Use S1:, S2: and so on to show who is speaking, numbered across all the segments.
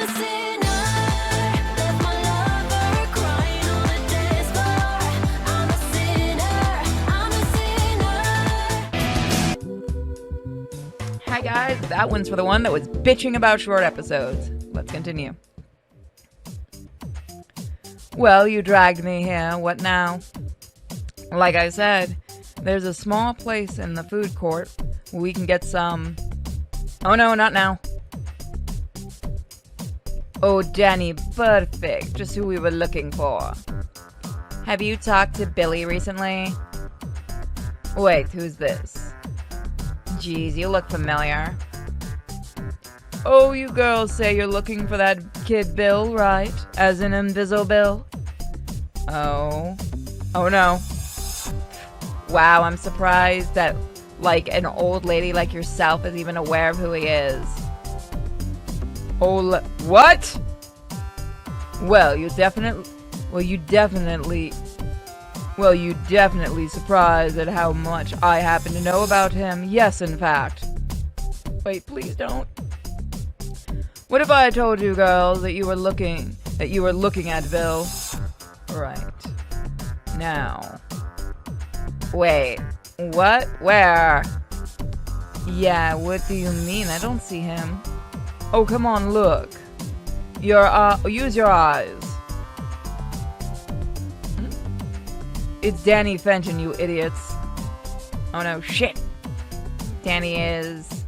S1: a sinner, left my lover crying on the dance floor. I'm a sinner, I'm a sinner.
S2: Hi guys, that one's for the one that was bitching about short episodes. Let's continue. Well, you dragged me here. What now? Like I said, there's a small place in the food court where we can get some... Oh no, not now. Oh, Danny, perfect. Just who we were looking for. Have you talked to Billy recently? Wait, who's this? Geez, you look familiar. Oh, you girls say you're looking for that kid Bill, right? As in Invisible Bill? Oh. Oh no. Wow, I'm surprised that, like, an old lady like yourself is even aware of who he is. Oh, what? Well, you definitely surprised at how much I happen to know about him. Yes, in fact. Wait, please don't. What if I told you, girls, that you were looking at Bill? Right. Now. Wait. What? Where? Yeah, what do you mean? I don't see him. Oh, come on, look. Use your eyes. It's Danny Fenton, you idiots. Oh no, shit. Danny is...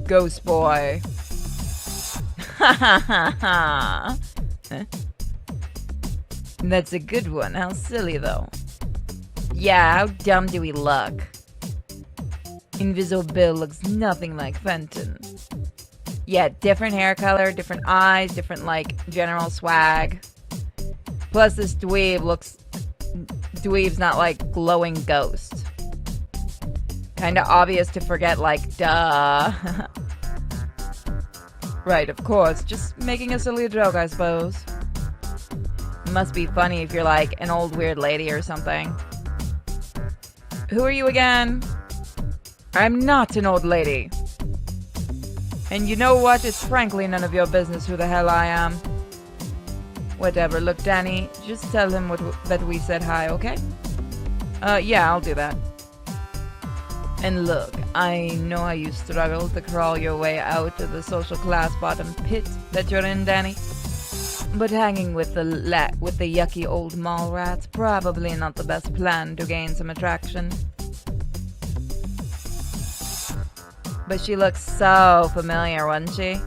S2: Ghost Boy. Ha ha ha ha. That's a good one. How silly, though. Yeah, how dumb do we look? Invisible Bill looks nothing like Fenton. Yeah, different hair color, different eyes, different, like, general swag. Plus, this dweeb's not, like, glowing ghost. Kinda obvious to forget, like, duh. Right, of course. Just making a silly joke, I suppose. It must be funny if you're, like, an old weird lady or something. Who are you again? I'm not an old lady. And you know what? It's frankly none of your business who the hell I am. Whatever. Look, Danny, just tell him that we said hi, okay? Yeah, I'll do that. And look, I know how you struggled to crawl your way out of the social class bottom pit that you're in, Danny. But hanging with the yucky old mall rats probably not the best plan to gain some attraction. But she looks so familiar, wasn't she?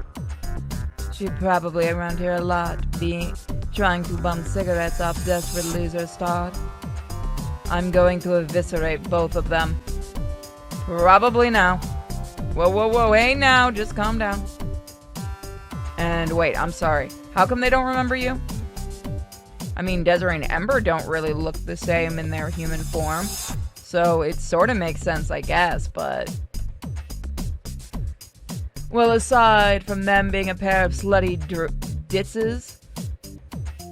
S2: She's probably around here a lot, trying to bum cigarettes off desperate losers, Todd. I'm going to eviscerate both of them. Probably now. Whoa, whoa, whoa, hey now, just calm down. And wait, I'm sorry. How come they don't remember you? I mean, Desiree and Ember don't really look the same in their human form. So it sort of makes sense, I guess, but... Well, aside from them being a pair of slutty ditzes,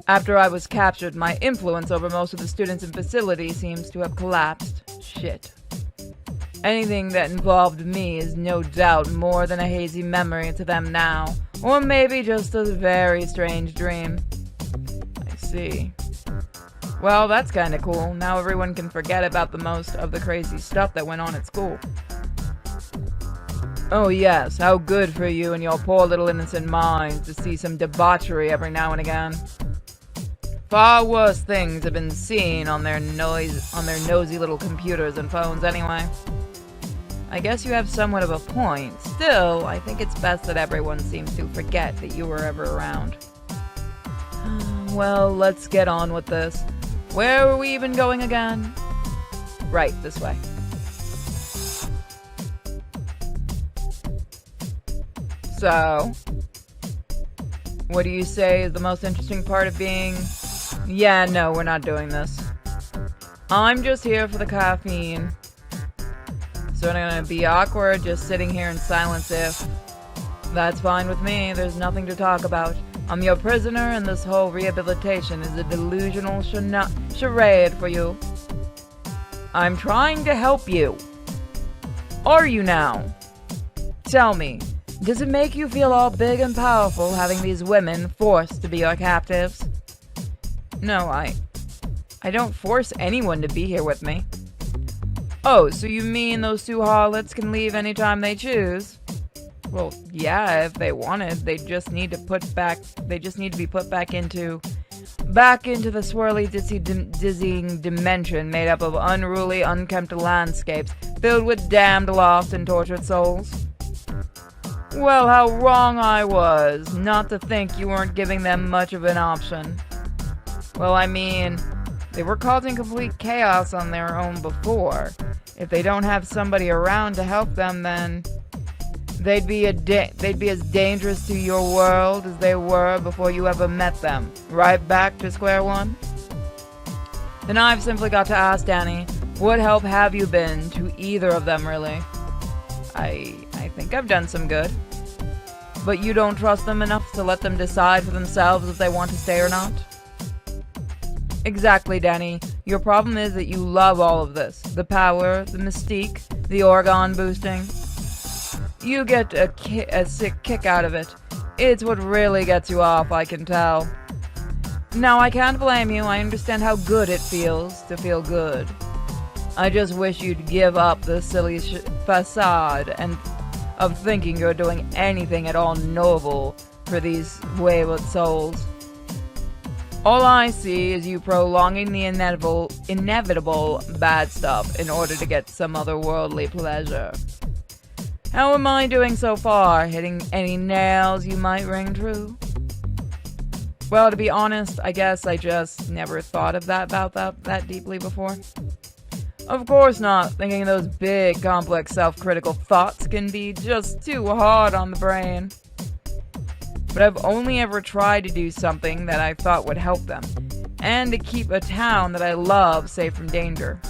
S2: after I was captured, my influence over most of the students in facility seems to have collapsed. Shit. Anything that involved me is no doubt more than a hazy memory to them now, or maybe just a very strange dream. I see. Well, that's kinda cool. Now everyone can forget about the most of the crazy stuff that went on at school. Oh yes, how good for you and your poor little innocent minds to see some debauchery every now and again. Far worse things have been seen on their nosy little computers and phones anyway. I guess you have somewhat of a point. Still, I think it's best that everyone seems to forget that you were ever around. Well, let's get on with this. Where were we even going again? Right, this way. So, what do you say is the most interesting part of being... Yeah, no, we're not doing this. I'm just here for the caffeine. So I'm gonna be awkward just sitting here in silence if... That's fine with me, there's nothing to talk about. I'm your prisoner and this whole rehabilitation is a delusional charade for you. I'm trying to help you. Are you now? Tell me, Does it make you feel all big and powerful having these women forced to be your captives? No, I don't force anyone to be here with me. Oh, so you mean those two harlots can leave anytime they choose? Well, yeah, if they wanted, they just need to be put back into the swirly, dizzying dimension made up of unruly, unkempt landscapes filled with damned, lost, and tortured souls. Well, how wrong I was not to think you weren't giving them much of an option. Well, I mean, they were causing complete chaos on their own before. If they don't have somebody around to help them, then they'd be as dangerous to your world as they were before you ever met them. Right back to square one? Then I've simply got to ask Danny, what help have you been to either of them, really? I think I've done some good. But you don't trust them enough to let them decide for themselves if they want to stay or not? Exactly, Danny. Your problem is that you love all of this. The power, the mystique, the organ boosting. You get a sick kick out of it. It's what really gets you off, I can tell. Now, I can't blame you. I understand how good it feels to feel good. I just wish you'd give up the silly facade and of thinking you're doing anything at all noble for these wayward souls. All I see is you prolonging the inevitable bad stuff in order to get some otherworldly pleasure. How am I doing so far? Hitting any nails you might ring true? Well, to be honest, I guess I just never thought of that deeply before. Of course not. Thinking those big, complex, self-critical thoughts can be just too hard on the brain. But I've only ever tried to do something that I thought would help them, and to keep a town that I love safe from danger.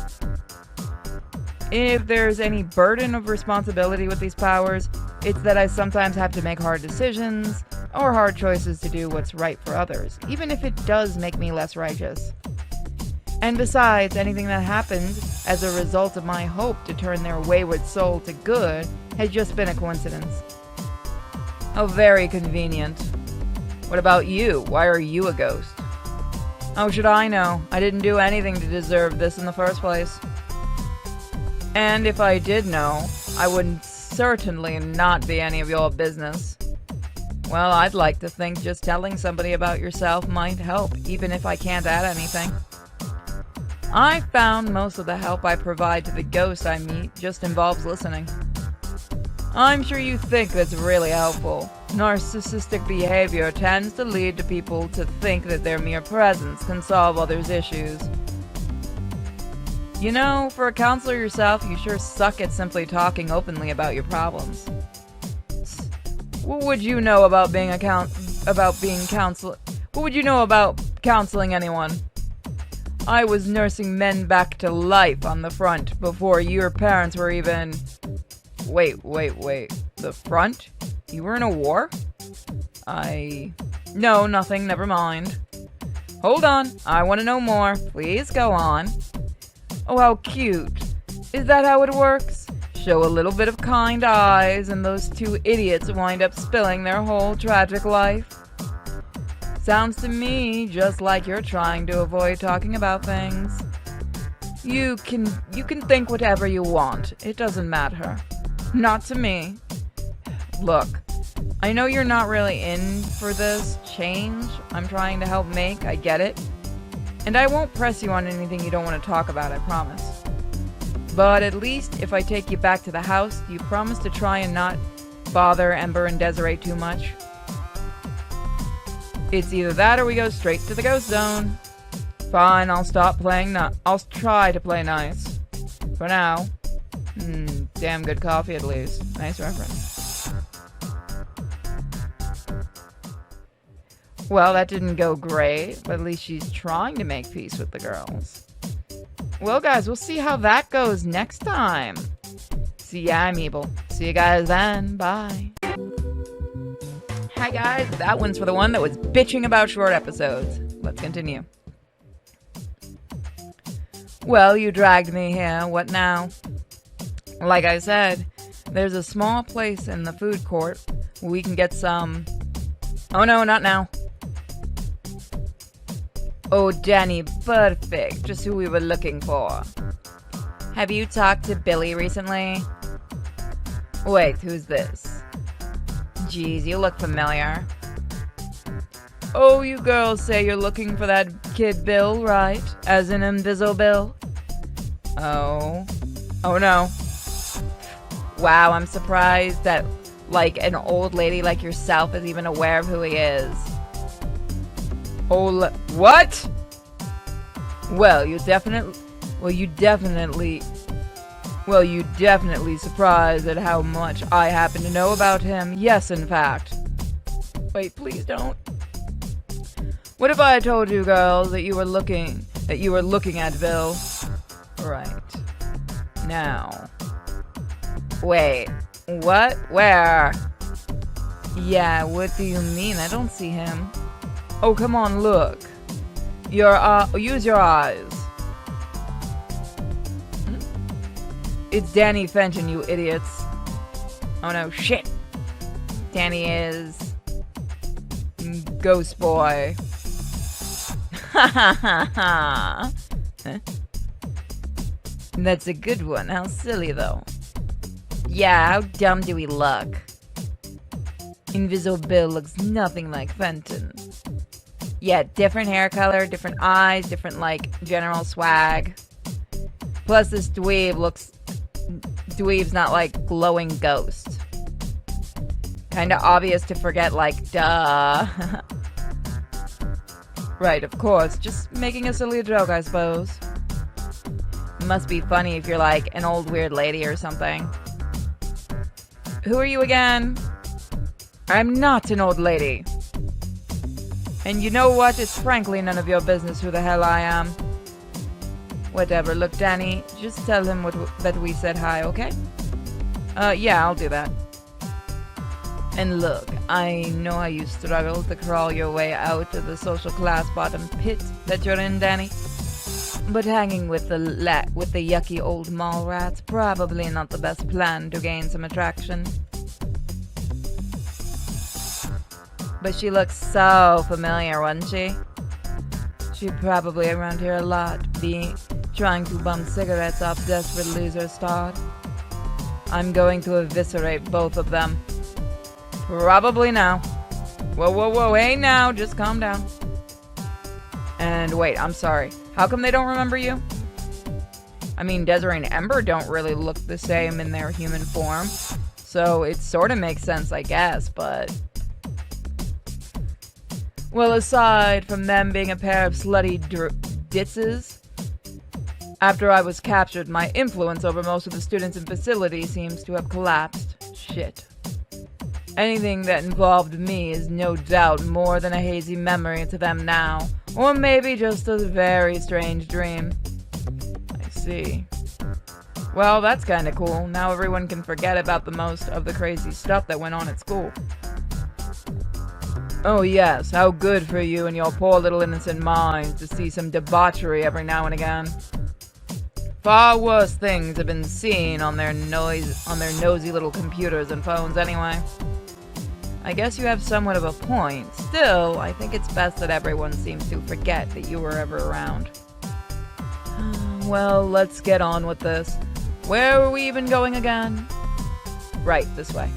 S2: If there's any burden of responsibility with these powers, it's that I sometimes have to make hard decisions, or hard choices to do what's right for others, even if it does make me less righteous. And besides, anything that happens as a result of my hope to turn their wayward soul to good has just been a coincidence. How very convenient. What about you? Why are you a ghost? How should I know? I didn't do anything to deserve this in the first place. And if I did know, I would certainly not be any of your business. Well, I'd like to think just telling somebody about yourself might help, even if I can't add anything. I found most of the help I provide to the ghosts I meet just involves listening. I'm sure you think that's really helpful. Narcissistic behavior tends to lead to people to think that their mere presence can solve others' issues. You know, for a counselor yourself, you sure suck at simply talking openly about your problems. What would you know about being What would you know about counseling anyone? I was nursing men back to life on the front before your parents were even... Wait. The front? You were in a war? No, nothing, never mind. Hold on, I want to know more. Please go on. Oh, how cute. Is that how it works? Show a little bit of kind eyes, and those two idiots wind up spilling their whole tragic life. Sounds to me just like you're trying to avoid talking about things. You can think whatever you want. It doesn't matter. Not to me. Look, I know you're not really in for this change I'm trying to help make, I get it. And I won't press you on anything you don't want to talk about, I promise. But at least if I take you back to the house, you promise to try and not bother Ember and Desiree too much. It's either that or we go straight to the ghost zone. Fine, I'll try to play nice. For now. Damn good coffee at least. Nice reference. Well, that didn't go great, but at least she's trying to make peace with the girls. Well, guys, we'll see how that goes next time. See ya, I'm Evil. See you guys then. Bye. Hi, guys. That one's for the one that was bitching about short episodes. Let's continue. Well, you dragged me here. What now? Like I said, there's a small place in the food court we can get some... Oh no, not now. Oh, Danny, perfect. Just who we were looking for. Have you talked to Billy recently? Wait, who's this? Jeez, you look familiar. Oh, you girls say you're looking for that kid Bill, right? As in Invisible Bill? Oh. Oh no. Wow, I'm surprised that, like, an old lady like yourself is even aware of who he is. Oh, what? Well, you definitely surprised at how much I happen to know about him. Yes, in fact. Wait, please don't. What if I told you, girls, that you were looking at Bill? Right. Now. Wait. What? Where? Yeah, what do you mean? I don't see him. Oh, come on, look. Use your eyes. It's Danny Fenton, you idiots. Oh no, shit. Danny is... Ghost Boy. Ha ha ha ha. That's a good one. How silly, though. Yeah, how dumb do we look? Invisible Bill looks nothing like Fenton. Yeah, different hair color, different eyes, different, like, general swag. Plus, this dweeb's not, like, glowing ghost. Kinda obvious to forget, like, duh. Right, of course. Just making a silly joke, I suppose. Must be funny if you're, like, an old weird lady or something. Who are you again? I'm not an old lady. And you know what? It's frankly none of your business who the hell I am. Whatever. Look, Danny, just tell him that we said hi, okay? Yeah, I'll do that. And look, I know how you struggle to crawl your way out of the social class bottom pit that you're in, Danny. But hanging with the yucky old mall rats probably not the best plan to gain some attraction. But she looks so familiar, wasn't she? She's probably around here a lot, trying to bum cigarettes off desperate loser Todd. I'm going to eviscerate both of them. Probably now. Whoa, whoa, whoa, hey now, just calm down. And wait, I'm sorry. How come they don't remember you? I mean, Desiree and Ember don't really look the same in their human form, so it sort of makes sense, I guess, but... Well, aside from them being a pair of slutty ditzes, after I was captured, my influence over most of the students in facility seems to have collapsed. Shit. Anything that involved me is no doubt more than a hazy memory to them now, or maybe just a very strange dream. I see. Well, that's kinda cool. Now everyone can forget about the most of the crazy stuff that went on at school. Oh yes, how good for you and your poor little innocent minds to see some debauchery every now and again. Far worse things have been seen on their nosy little computers and phones anyway. I guess you have somewhat of a point. Still, I think it's best that everyone seems to forget that you were ever around. Well, let's get on with this. Where were we even going again? Right, this way.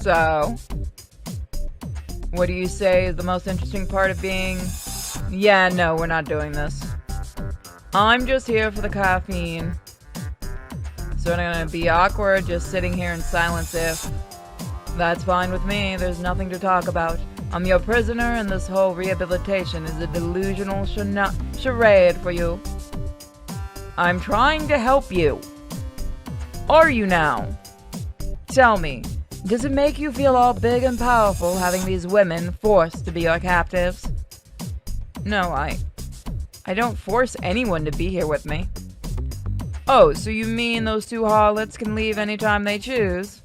S2: So, what do you say is the most interesting part of being... Yeah, no, we're not doing this. I'm just here for the caffeine. So I'm gonna be awkward just sitting here in silence if... That's fine with me, there's nothing to talk about. I'm your prisoner and this whole rehabilitation is a delusional charade for you. I'm trying to help you. Are you now? Tell me. Does it make you feel all big and powerful having these women forced to be your captives? No, I don't force anyone to be here with me. Oh, so you mean those two harlots can leave anytime they choose?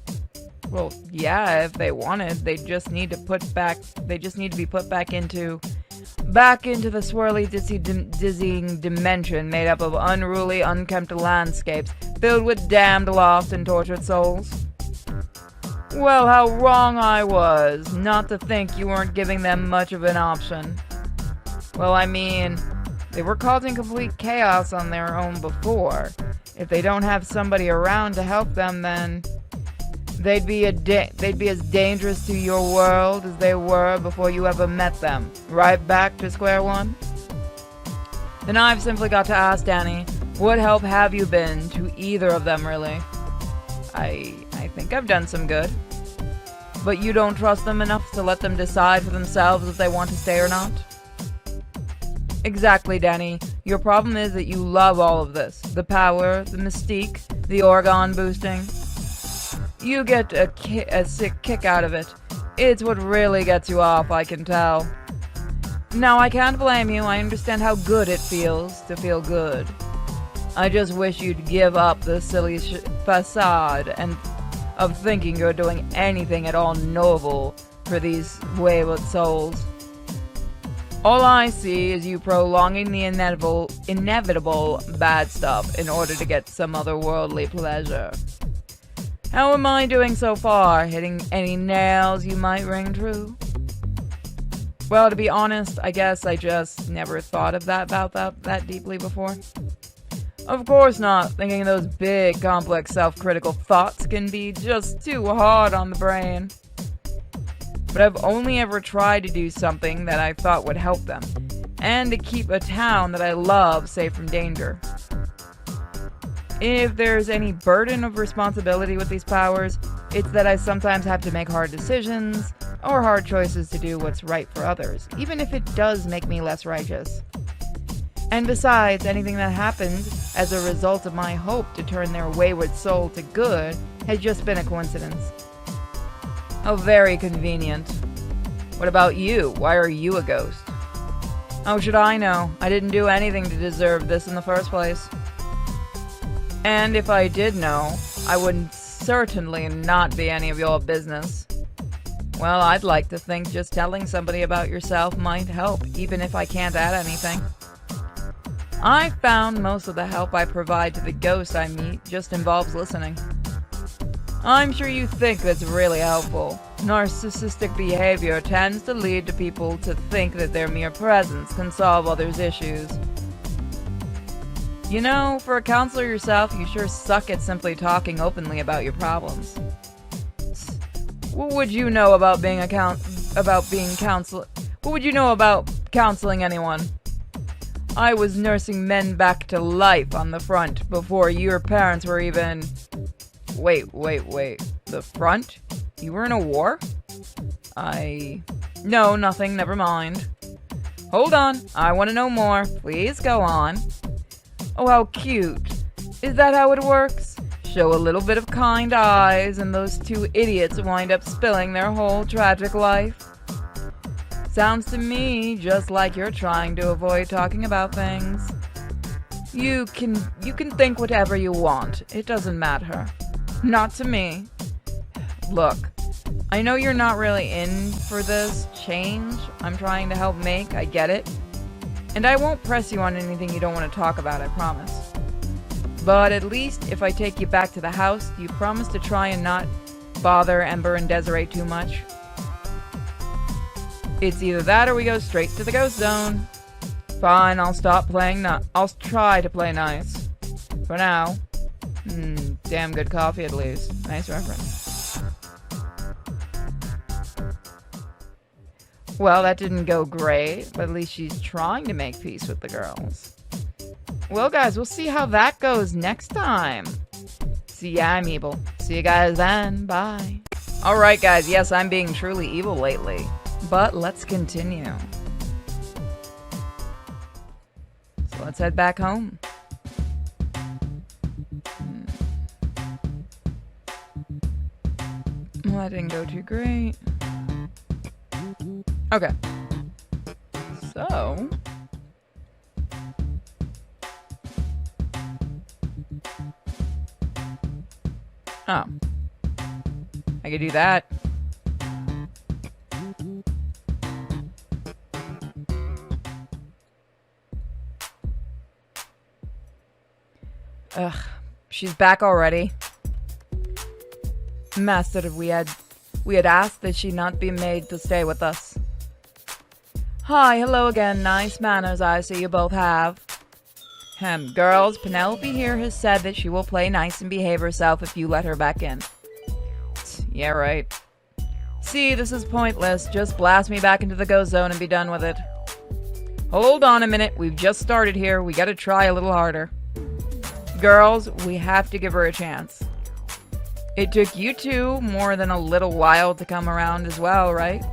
S2: Well, yeah, if they wanted, they just need to be put back into the swirly, dizzying dimension made up of unruly, unkempt landscapes filled with damned, lost, and tortured souls. Well, how wrong I was not to think you weren't giving them much of an option. Well, I mean, they were causing complete chaos on their own before. If they don't have somebody around to help them, then they'd be as dangerous to your world as they were before you ever met them. Right back to square one? Then I've simply got to ask Danny, what help have you been to either of them, really? I think I've done some good. But you don't trust them enough to let them decide for themselves if they want to stay or not? Exactly, Danny. Your problem is that you love all of this. The power, the mystique, the organ boosting. You get a sick kick out of it. It's what really gets you off, I can tell. Now, I can't blame you. I understand how good it feels to feel good. I just wish you'd give up the silly facade and of thinking you're doing anything at all noble for these wayward souls. All I see is you prolonging the inevitable bad stuff in order to get some otherworldly pleasure. How am I doing so far? Hitting any nails you might ring true? Well, to be honest, I guess I just never thought of that deeply before. Of course not. Thinking those big, complex, self-critical thoughts can be just too hard on the brain. But I've only ever tried to do something that I thought would help them, and to keep a town that I love safe from danger. If there's any burden of responsibility with these powers, it's that I sometimes have to make hard decisions, or hard choices to do what's right for others, even if it does make me less righteous. And besides, anything that happened as a result of my hope to turn their wayward soul to good has just been a coincidence. How very convenient. What about you? Why are you a ghost? How should I know? I didn't do anything to deserve this in the first place. And if I did know, I would certainly not be any of your business. Well, I'd like to think just telling somebody about yourself might help, even if I can't add anything. I found most of the help I provide to the ghosts I meet just involves listening. I'm sure you think that's really helpful. Narcissistic behavior tends to lead to people to think that their mere presence can solve others' issues. You know, for a counselor yourself, you sure suck at simply talking openly about your problems. What would you know about being What would you know about counseling anyone? I was nursing men back to life on the front before your parents were even... Wait. The front? You were in a war? No, nothing, never mind. Hold on, I want to know more. Please go on. Oh, how cute. Is that how it works? Show a little bit of kind eyes, and those two idiots wind up spilling their whole tragic life. Sounds to me just like you're trying to avoid talking about things. You can think whatever you want. It doesn't matter. Not to me. Look, I know you're not really in for this change I'm trying to help make, I get it. And I won't press you on anything you don't want to talk about, I promise. But at least if I take you back to the house, do you promise to try and not bother Ember and Desiree too much? It's either that or we go straight to the ghost zone. Fine, I'll I'll try to play nice. For now. Damn good coffee at least. Nice reference. Well, that didn't go great, but at least she's trying to make peace with the girls. Well, guys, we'll see how that goes next time. See ya, I'm evil. See you guys then. Bye. Alright, guys, yes, I'm being truly evil lately. But let's continue. So let's head back home. Well, that didn't go too great. Okay. So... Oh. I could do that. Ugh. She's back already. Master, we had asked that she not be made to stay with us. Hi, hello again. Nice manners I see you both have. Girls, Penelope here has said that she will play nice and behave herself if you let her back in. Yeah, right. See, this is pointless. Just blast me back into the go zone and be done with it. Hold on a minute. We've just started here. We gotta try a little harder. Girls, we have to give her a chance. It took you two more than a little while to come around as well, right?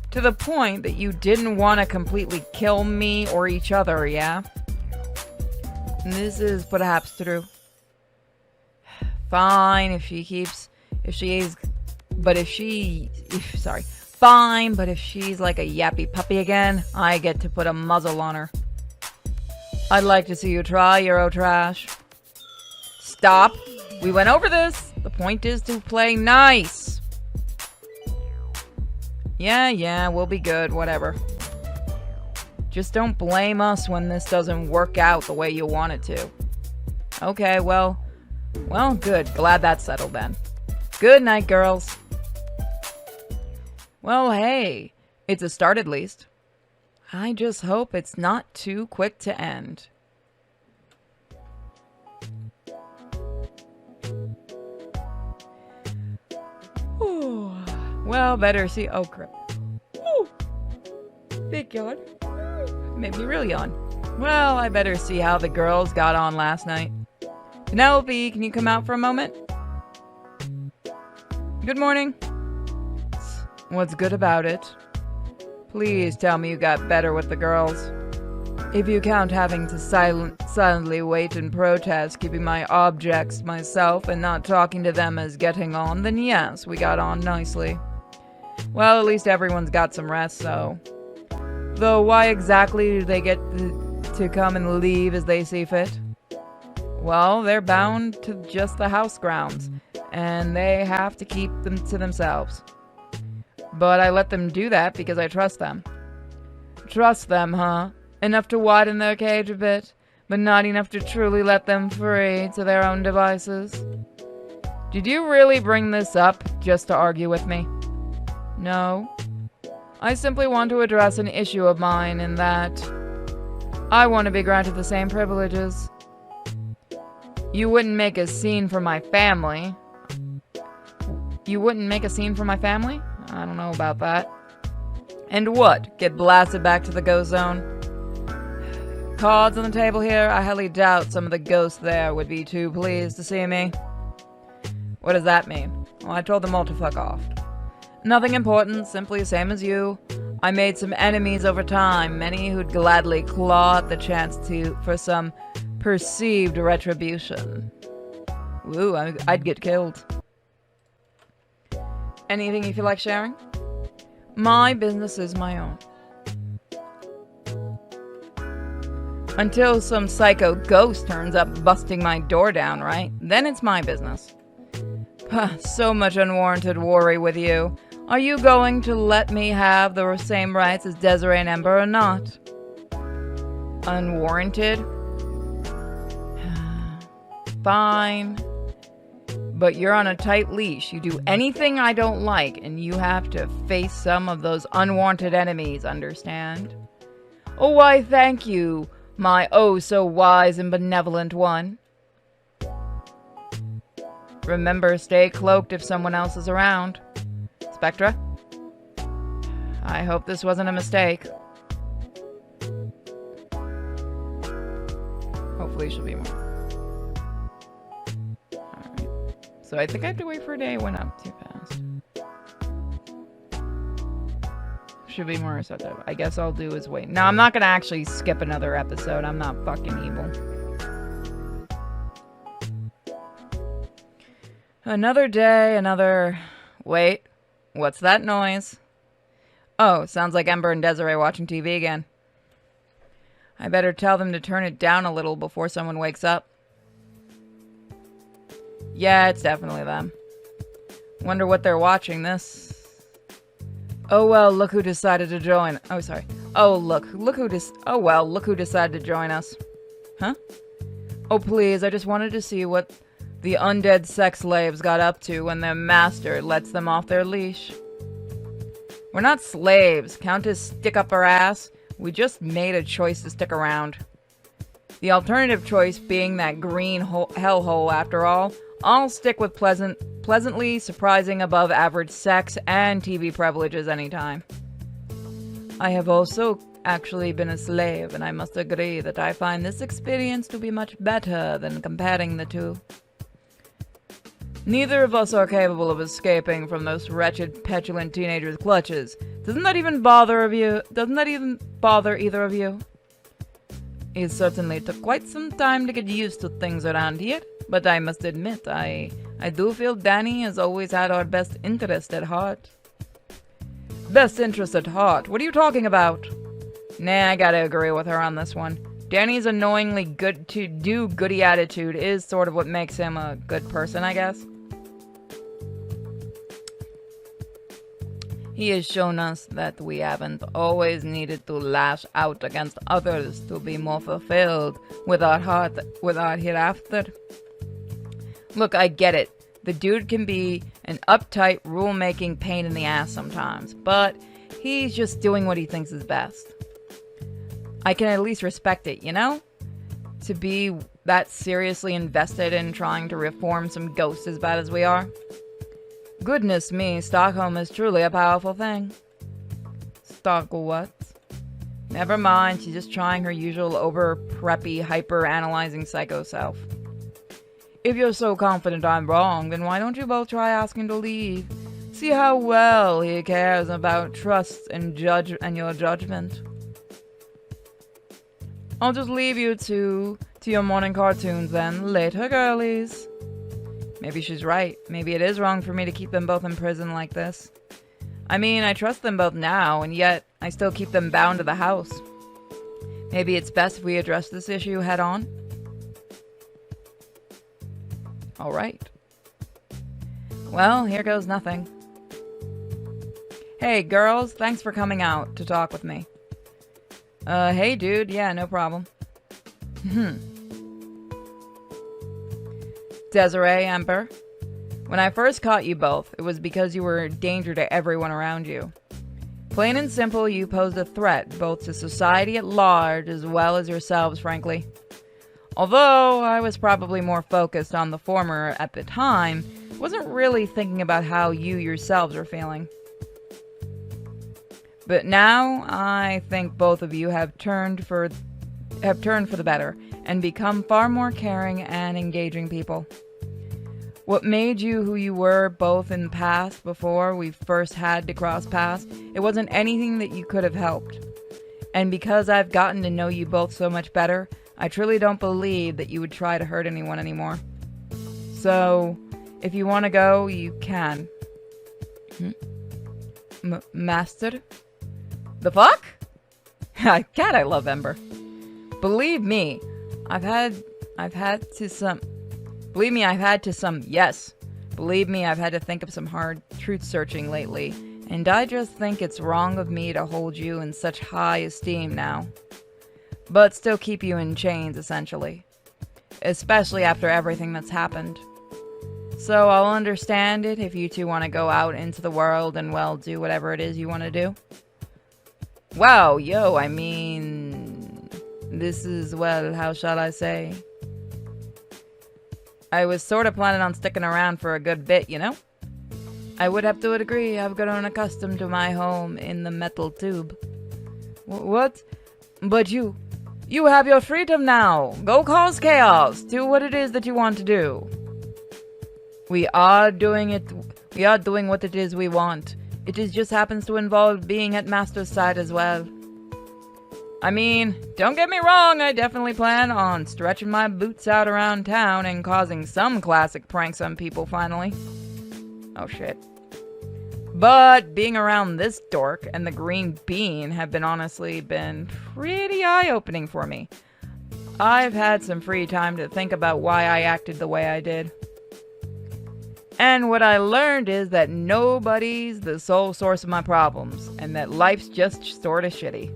S2: To the point that you didn't want to completely kill me or each other, yeah? This is perhaps true. Fine, fine, but if she's like a yappy puppy again, I get to put a muzzle on her. I'd like to see you try, Eurotrash. Stop. We went over this. The point is to play nice. Yeah, we'll be good, whatever. Just don't blame us when this doesn't work out the way you want it to. Okay, well, good. Glad that's settled then. Good night, girls. Well, hey, it's a start at least. I just hope it's not too quick to end. Ooh. Well, better see. Oh, crap. Ooh. Big yawn. Made me really yawn. Well, I better see how the girls got on last night. Penelope, can you come out for a moment? Good morning. What's good about it? Please tell me you got better with the girls. If you count having to silently wait and protest, keeping my objects myself and not talking to them as getting on, then yes, we got on nicely. Well, at least everyone's got some rest, so. Though why exactly do they get to come and leave as they see fit? Well, they're bound to just the house grounds, and they have to keep them to themselves. But I let them do that because I trust them. Trust them, huh? Enough to widen their cage a bit, but not enough to truly let them free to their own devices. Did you really bring this up just to argue with me? No. I simply want to address an issue of mine in that I want to be granted the same privileges. You wouldn't make a scene for my family. You wouldn't make a scene for my family? I don't know about that. And what? Get blasted back to the ghost zone? Cards on the table here? I highly doubt some of the ghosts there would be too pleased to see me. What does that mean? Well, I told them all to fuck off. Nothing important, simply same as you. I made some enemies over time, many who'd gladly claw at the chance for some perceived retribution. Woo, I'd get killed. Anything you feel like sharing? My business is my own. Until some psycho ghost turns up busting my door down, right? Then it's my business. So much unwarranted worry with you. Are you going to let me have the same rights as Desiree and Ember or not? Unwarranted? Fine. But you're on a tight leash. You do anything I don't like, and you have to face some of those unwanted enemies, understand? Oh, why, thank you, my oh-so-wise and benevolent one. Remember, stay cloaked if someone else is around. Spectra? I hope this wasn't a mistake. Hopefully she'll be more. Alright. So I think I have to wait for a day. It went up too fast. Should be more receptive. I guess all I'll do is wait. No, I'm not gonna actually skip another episode. I'm not fucking evil. Another day, another... Wait. What's that noise? Oh, sounds like Ember and Desiree watching TV again. I better tell them to turn it down a little before someone wakes up. Yeah, it's definitely them. Wonder what they're watching this. Oh well, look who decided to join. Oh, sorry. Oh, look who decided to join us. Huh? Oh please, I just wanted to see what the undead sex slaves got up to when their master lets them off their leash. We're not slaves, Countess stick up her ass. We just made a choice to stick around. The alternative choice being that green hellhole after all. I'll stick with pleasantly surprising above average sex and TV privileges anytime. I have also actually been a slave, and I must agree that I find this experience to be much better than comparing the two. Neither of us are capable of escaping from those wretched, petulant teenagers' clutches. Doesn't that even bother either of you? It certainly took quite some time to get used to things around here, but I must admit, I do feel Danny has always had our best interest at heart. Best interest at heart? What are you talking about? Nah, I gotta agree with her on this one. Danny's annoyingly goody attitude is sort of what makes him a good person, I guess. He has shown us that we haven't always needed to lash out against others to be more fulfilled with our hereafter. Look, I get it. The dude can be an uptight, rule-making pain in the ass sometimes, but he's just doing what he thinks is best. I can at least respect it, you know? To be that seriously invested in trying to reform some ghosts as bad as we are. Goodness me, Stockholm is truly a powerful thing. What? Never mind, she's just trying her usual over-preppy, hyper-analyzing psycho self. If you're so confident I'm wrong, then why don't you both try asking to leave? See how well he cares about trust and your judgment. I'll just leave you to your morning cartoons then. Later, girlies. Maybe she's right. Maybe it is wrong for me to keep them both in prison like this. I mean, I trust them both now, and yet I still keep them bound to the house. Maybe it's best if we address this issue head on. Alright. Well, here goes nothing. Hey, girls, thanks for coming out to talk with me. Hey, dude, yeah, no problem. Desiree, Ember. When I first caught you both, it was because you were a danger to everyone around you. Plain and simple, you posed a threat, both to society at large, as well as yourselves, frankly. Although I was probably more focused on the former at the time, wasn't really thinking about how you yourselves are feeling. But now, I think both of you have turned for the better, and become far more caring and engaging people. What made you who you were both in the past before we first had to cross paths, it wasn't anything that you could have helped. And because I've gotten to know you both so much better, I truly don't believe that you would try to hurt anyone anymore. So, if you want to go, you can. Master? The fuck? God, I love Ember. Believe me, I've had to think of some hard truth searching lately, and I just think it's wrong of me to hold you in such high esteem now. But still keep you in chains, essentially. Especially after everything that's happened. So I'll understand it if you two want to go out into the world and, well, do whatever it is you want to do. Wow, yo, I mean... This is, well, how shall I say? I was sort of planning on sticking around for a good bit, you know? I would have to agree, I've grown accustomed to my home in the metal tube. What? But you have your freedom now! Go cause chaos! Do what it is that you want to do! We are doing what it is we want. It just happens to involve being at Master's side as well. I mean, don't get me wrong, I definitely plan on stretching my boots out around town and causing some classic pranks on people finally. Oh shit. But being around this dork and the green bean have honestly been pretty eye-opening for me. I've had some free time to think about why I acted the way I did. And what I learned is that nobody's the sole source of my problems, and that life's just sorta shitty.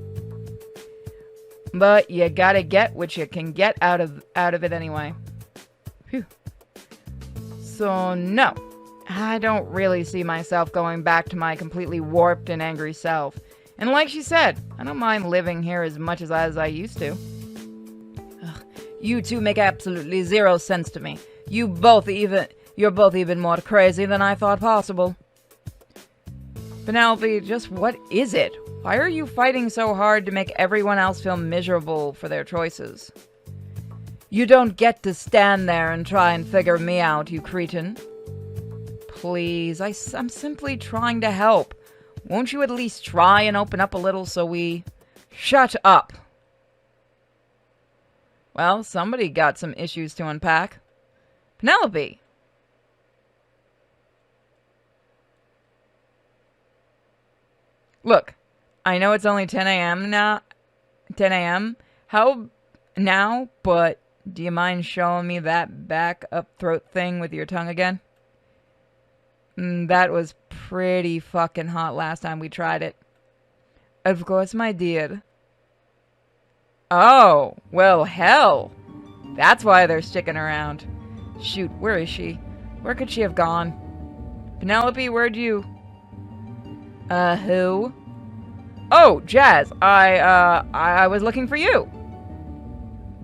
S2: But you gotta get what you can get out of it anyway. Phew. So no, I don't really see myself going back to my completely warped and angry self. And like she said, I don't mind living here as much as I used to. Ugh, you two make absolutely zero sense to me. You're both even more crazy than I thought possible. Penelope, just what is it? Why are you fighting so hard to make everyone else feel miserable for their choices? You don't get to stand there and try and figure me out, you cretin. Please, I'm simply trying to help. Won't you at least try and open up a little so we... Shut up! Well, somebody got some issues to unpack. Penelope! Look, I know it's only 10 a.m. now. 10 a.m. How now? But do you mind showing me that back up throat thing with your tongue again? That was pretty fucking hot last time we tried it. Of course, my dear. Oh, well, hell. That's why they're sticking around. Shoot, where is she? Where could she have gone? Penelope, where'd you... who? Oh, Jazz, I was looking for you.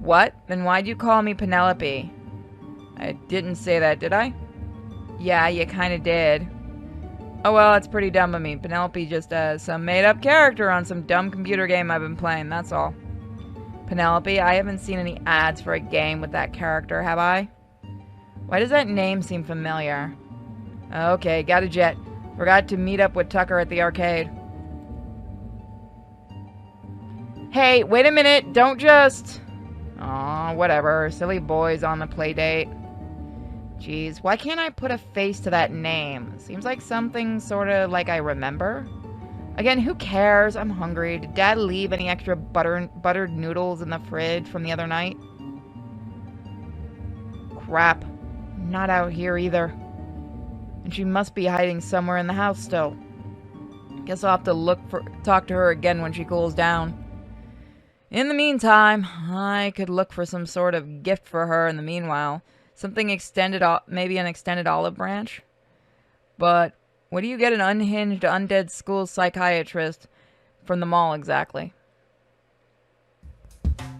S2: What? Then why'd you call me Penelope? I didn't say that, did I? Yeah, you kinda did. Oh well, it's pretty dumb of me. Penelope just some made-up character on some dumb computer game I've been playing, that's all. Penelope, I haven't seen any ads for a game with that character, have I? Why does that name seem familiar? Okay, got a jet. Forgot to meet up with Tucker at the arcade. Hey, wait a minute, don't just... Aw, whatever. Silly boys on the play date. Jeez, why can't I put a face to that name? Seems like something sorta like I remember. Again, who cares? I'm hungry. Did Dad leave any extra buttered noodles in the fridge from the other night? Crap. Not out here either. And she must be hiding somewhere in the house still. Guess I'll have to talk to her again when she cools down. In the meantime, I could look for some sort of gift for her in the meanwhile. Something extended, maybe an extended olive branch? But what do you get an unhinged, undead school psychiatrist from the mall exactly?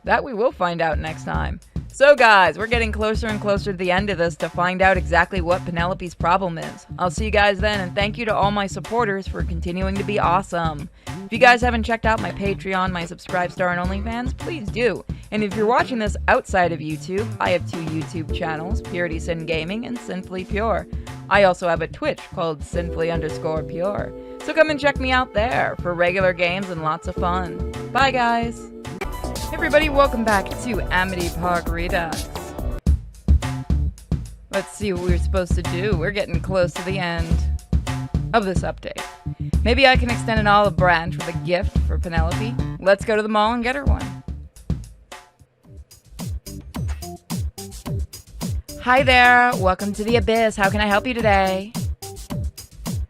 S2: That we will find out next time. So guys, we're getting closer and closer to the end of this to find out exactly what Penelope's problem is. I'll see you guys then, and thank you to all my supporters for continuing to be awesome. If you guys haven't checked out my Patreon, my Subscribe Star, and OnlyFans, please do. And if you're watching this outside of YouTube, I have 2 YouTube channels, Purity Sin Gaming and Sinfully Pure. I also have a Twitch called Sinfully_Pure. So come and check me out there for regular games and lots of fun. Bye guys! Hey everybody, welcome back to Amity Park Redux. Let's see what we're supposed to do. We're getting close to the end of this update. Maybe I can extend an olive branch with a gift for Penelope. Let's go to the mall and get her one. Hi there, welcome to the Abyss. How can I help you today?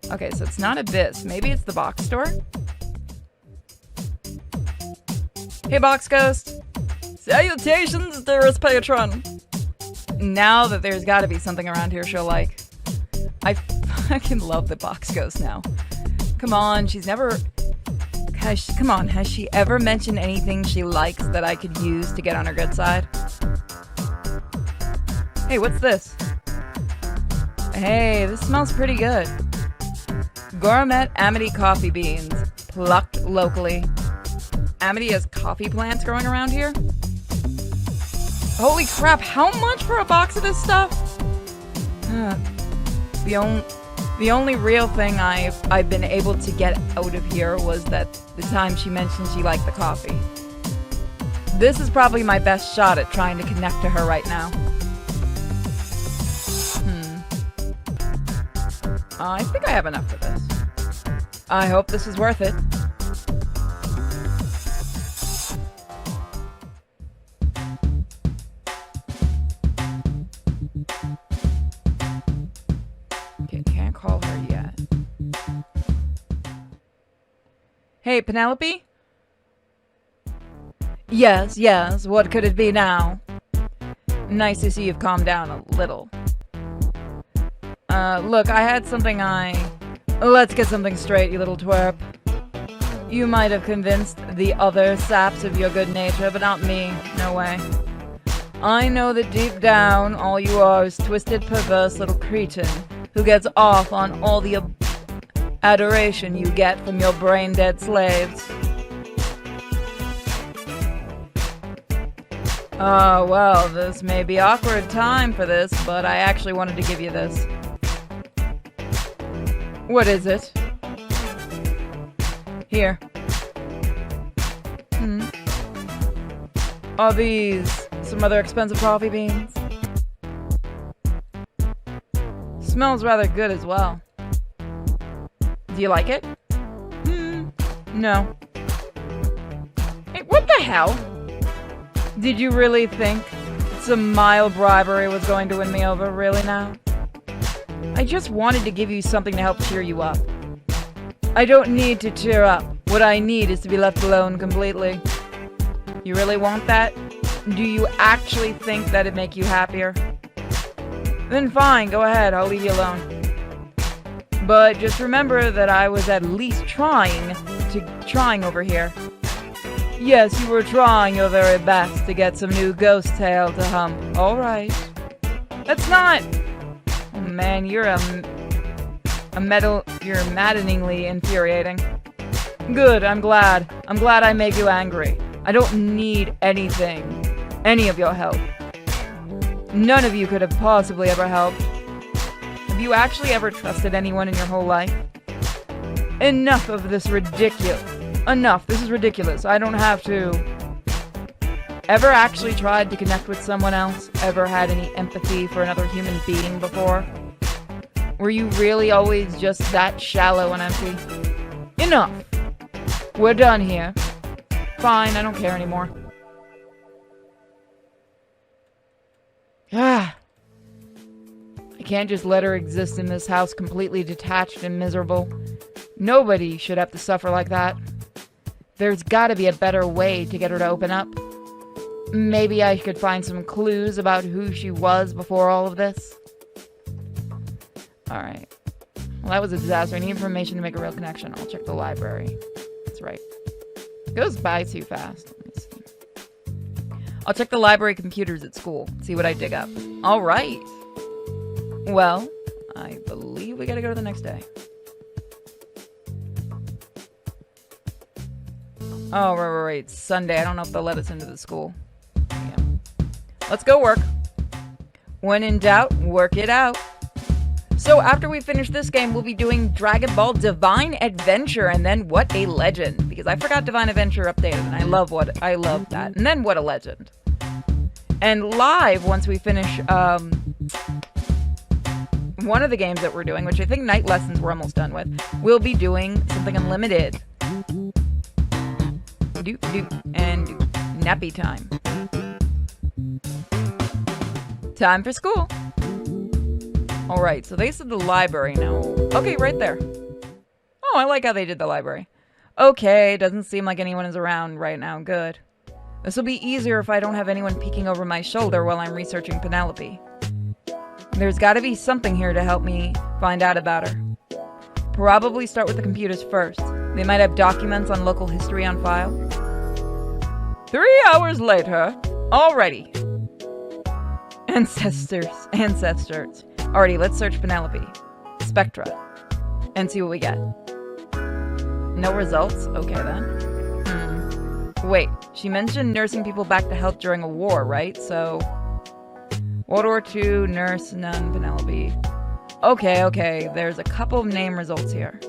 S2: Okay, so it's not Abyss. Maybe it's the box store? Hey, Box Ghost. Salutations, dearest patron. Now that there's gotta be something around here she'll like. I fucking love the Box Ghost now. Come on, she's never... Come on, has she ever mentioned anything she likes that I could use to get on her good side? Hey, what's this? Hey, this smells pretty good. Gourmet Amity coffee beans, plucked locally. Amity has coffee plants growing around here? Holy crap, how much for a box of this stuff? The only real thing I've been able to get out of here was that the time she mentioned she liked the coffee. This is probably my best shot at trying to connect to her right now. I think I have enough for this. I hope this is worth it. Okay, can't call her yet. Hey, Penelope? Yes, yes, what could it be now? Nice to see you've calmed down a little. Look, I had something Let's get something straight, you little twerp. You might have convinced the other saps of your good nature, but not me. No way. I know that deep down, all you are is twisted, perverse little cretin who gets off on all the adoration you get from your brain-dead slaves. Oh, well, this may be awkward time for this, but I actually wanted to give you this. What is it? Here. Are these some other expensive coffee beans? Smells rather good as well. Do you like it? No. Hey, what the hell? Did you really think some mild bribery was going to win me over? Really now? I just wanted to give you something to help cheer you up. I don't need to cheer up. What I need is to be left alone completely. You really want that? Do you actually think that'd make you happier? Then fine, go ahead, I'll leave you alone. But just remember that I was at least trying over here. Yes, you were trying your very best to get some new ghost tale to hump. Alright. That's not... Oh man, you're maddeningly infuriating. Good, I'm glad. I'm glad I made you angry. I don't need any of your help. None of you could have possibly ever helped. Have you actually ever trusted anyone in your whole life? Enough of this ridiculous. Enough, this is ridiculous. I don't have to. Ever actually tried to connect with someone else? Ever had any empathy for another human being before? Were you really always just that shallow and empty? Enough! We're done here. Fine, I don't care anymore. I can't just let her exist in this house completely detached and miserable. Nobody should have to suffer like that. There's gotta be a better way to get her to open up. Maybe I could find some clues about who she was before all of this. Alright. Well, that was a disaster. I need information to make a real connection. I'll check the library. That's right. It goes by too fast. Let me see. I'll check the library computers at school. See what I dig up. Alright. Well, I believe we gotta go to the next day. Oh, right. It's Sunday. I don't know if they'll let us into the school. Yeah. Let's go work. When in doubt, work it out. So after we finish this game, we'll be doing Dragon Ball Divine Adventure, and then What a Legend. Because I forgot Divine Adventure updated, and I love that. And then What a Legend. And live, once we finish one of the games that we're doing, which I think Night Lessons we're almost done with, we'll be doing something unlimited. And nappy time. Time for school. Alright, so they said the library now. Okay, right there. Oh, I like how they did the library. Okay, doesn't seem like anyone is around right now. Good. This will be easier if I don't have anyone peeking over my shoulder while I'm researching Penelope. There's gotta be something here to help me find out about her. Probably start with the computers first. They might have documents on local history on file. 3 hours later. Alrighty. Ancestors. Alrighty, let's search Penelope. Spectra. And see what we get. No results? Okay then. Wait, she mentioned nursing people back to health during a war, right? So... World War II, nurse, none, Penelope. Okay, there's a couple of name results here.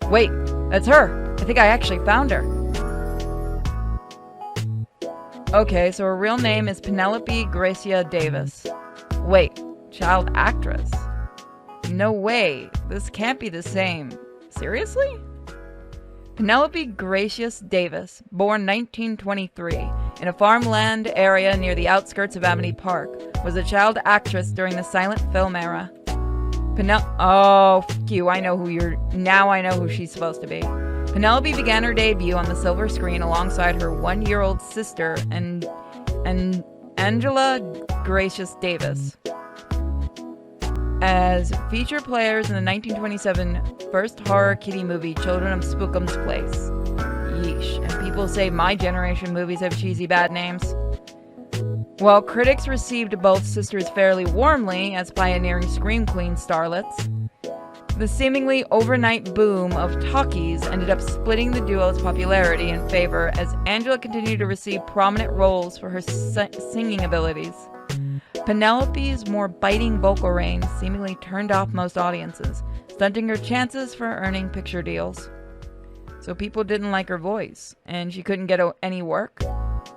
S2: Wait, that's her! I think I actually found her. Okay, so her real name is Penelope Gracia Davis. Wait, child actress? No way, this can't be the same. Seriously? Penelope Gracious Davis, born 1923, in a farmland area near the outskirts of Amity Park, was a child actress during the silent film era. Oh, fuck you, now I know who she's supposed to be. Penelope began her debut on the silver screen alongside her 1-year-old sister and Angela Gracious Davis as feature players in the 1927 first horror kiddie movie Children of Spookum's Place. Yeesh, and people say my generation movies have cheesy bad names. While critics received both sisters fairly warmly as pioneering scream queen starlets, the seemingly overnight boom of talkies ended up splitting the duo's popularity in favor as Angela continued to receive prominent roles for her singing abilities. Penelope's more biting vocal range seemingly turned off most audiences, stunting her chances for earning picture deals. So people didn't like her voice, and she couldn't get any work.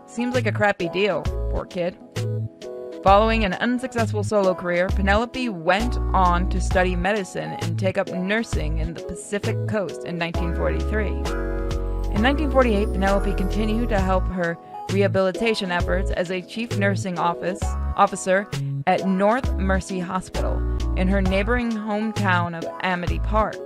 S2: Seems like a crappy deal, poor kid. Following an unsuccessful solo career, Penelope went on to study medicine and take up nursing in the Pacific Coast in 1943. In 1948, Penelope continued to help her rehabilitation efforts as a chief nursing officer at North Mercy Hospital in her neighboring hometown of Amity Park.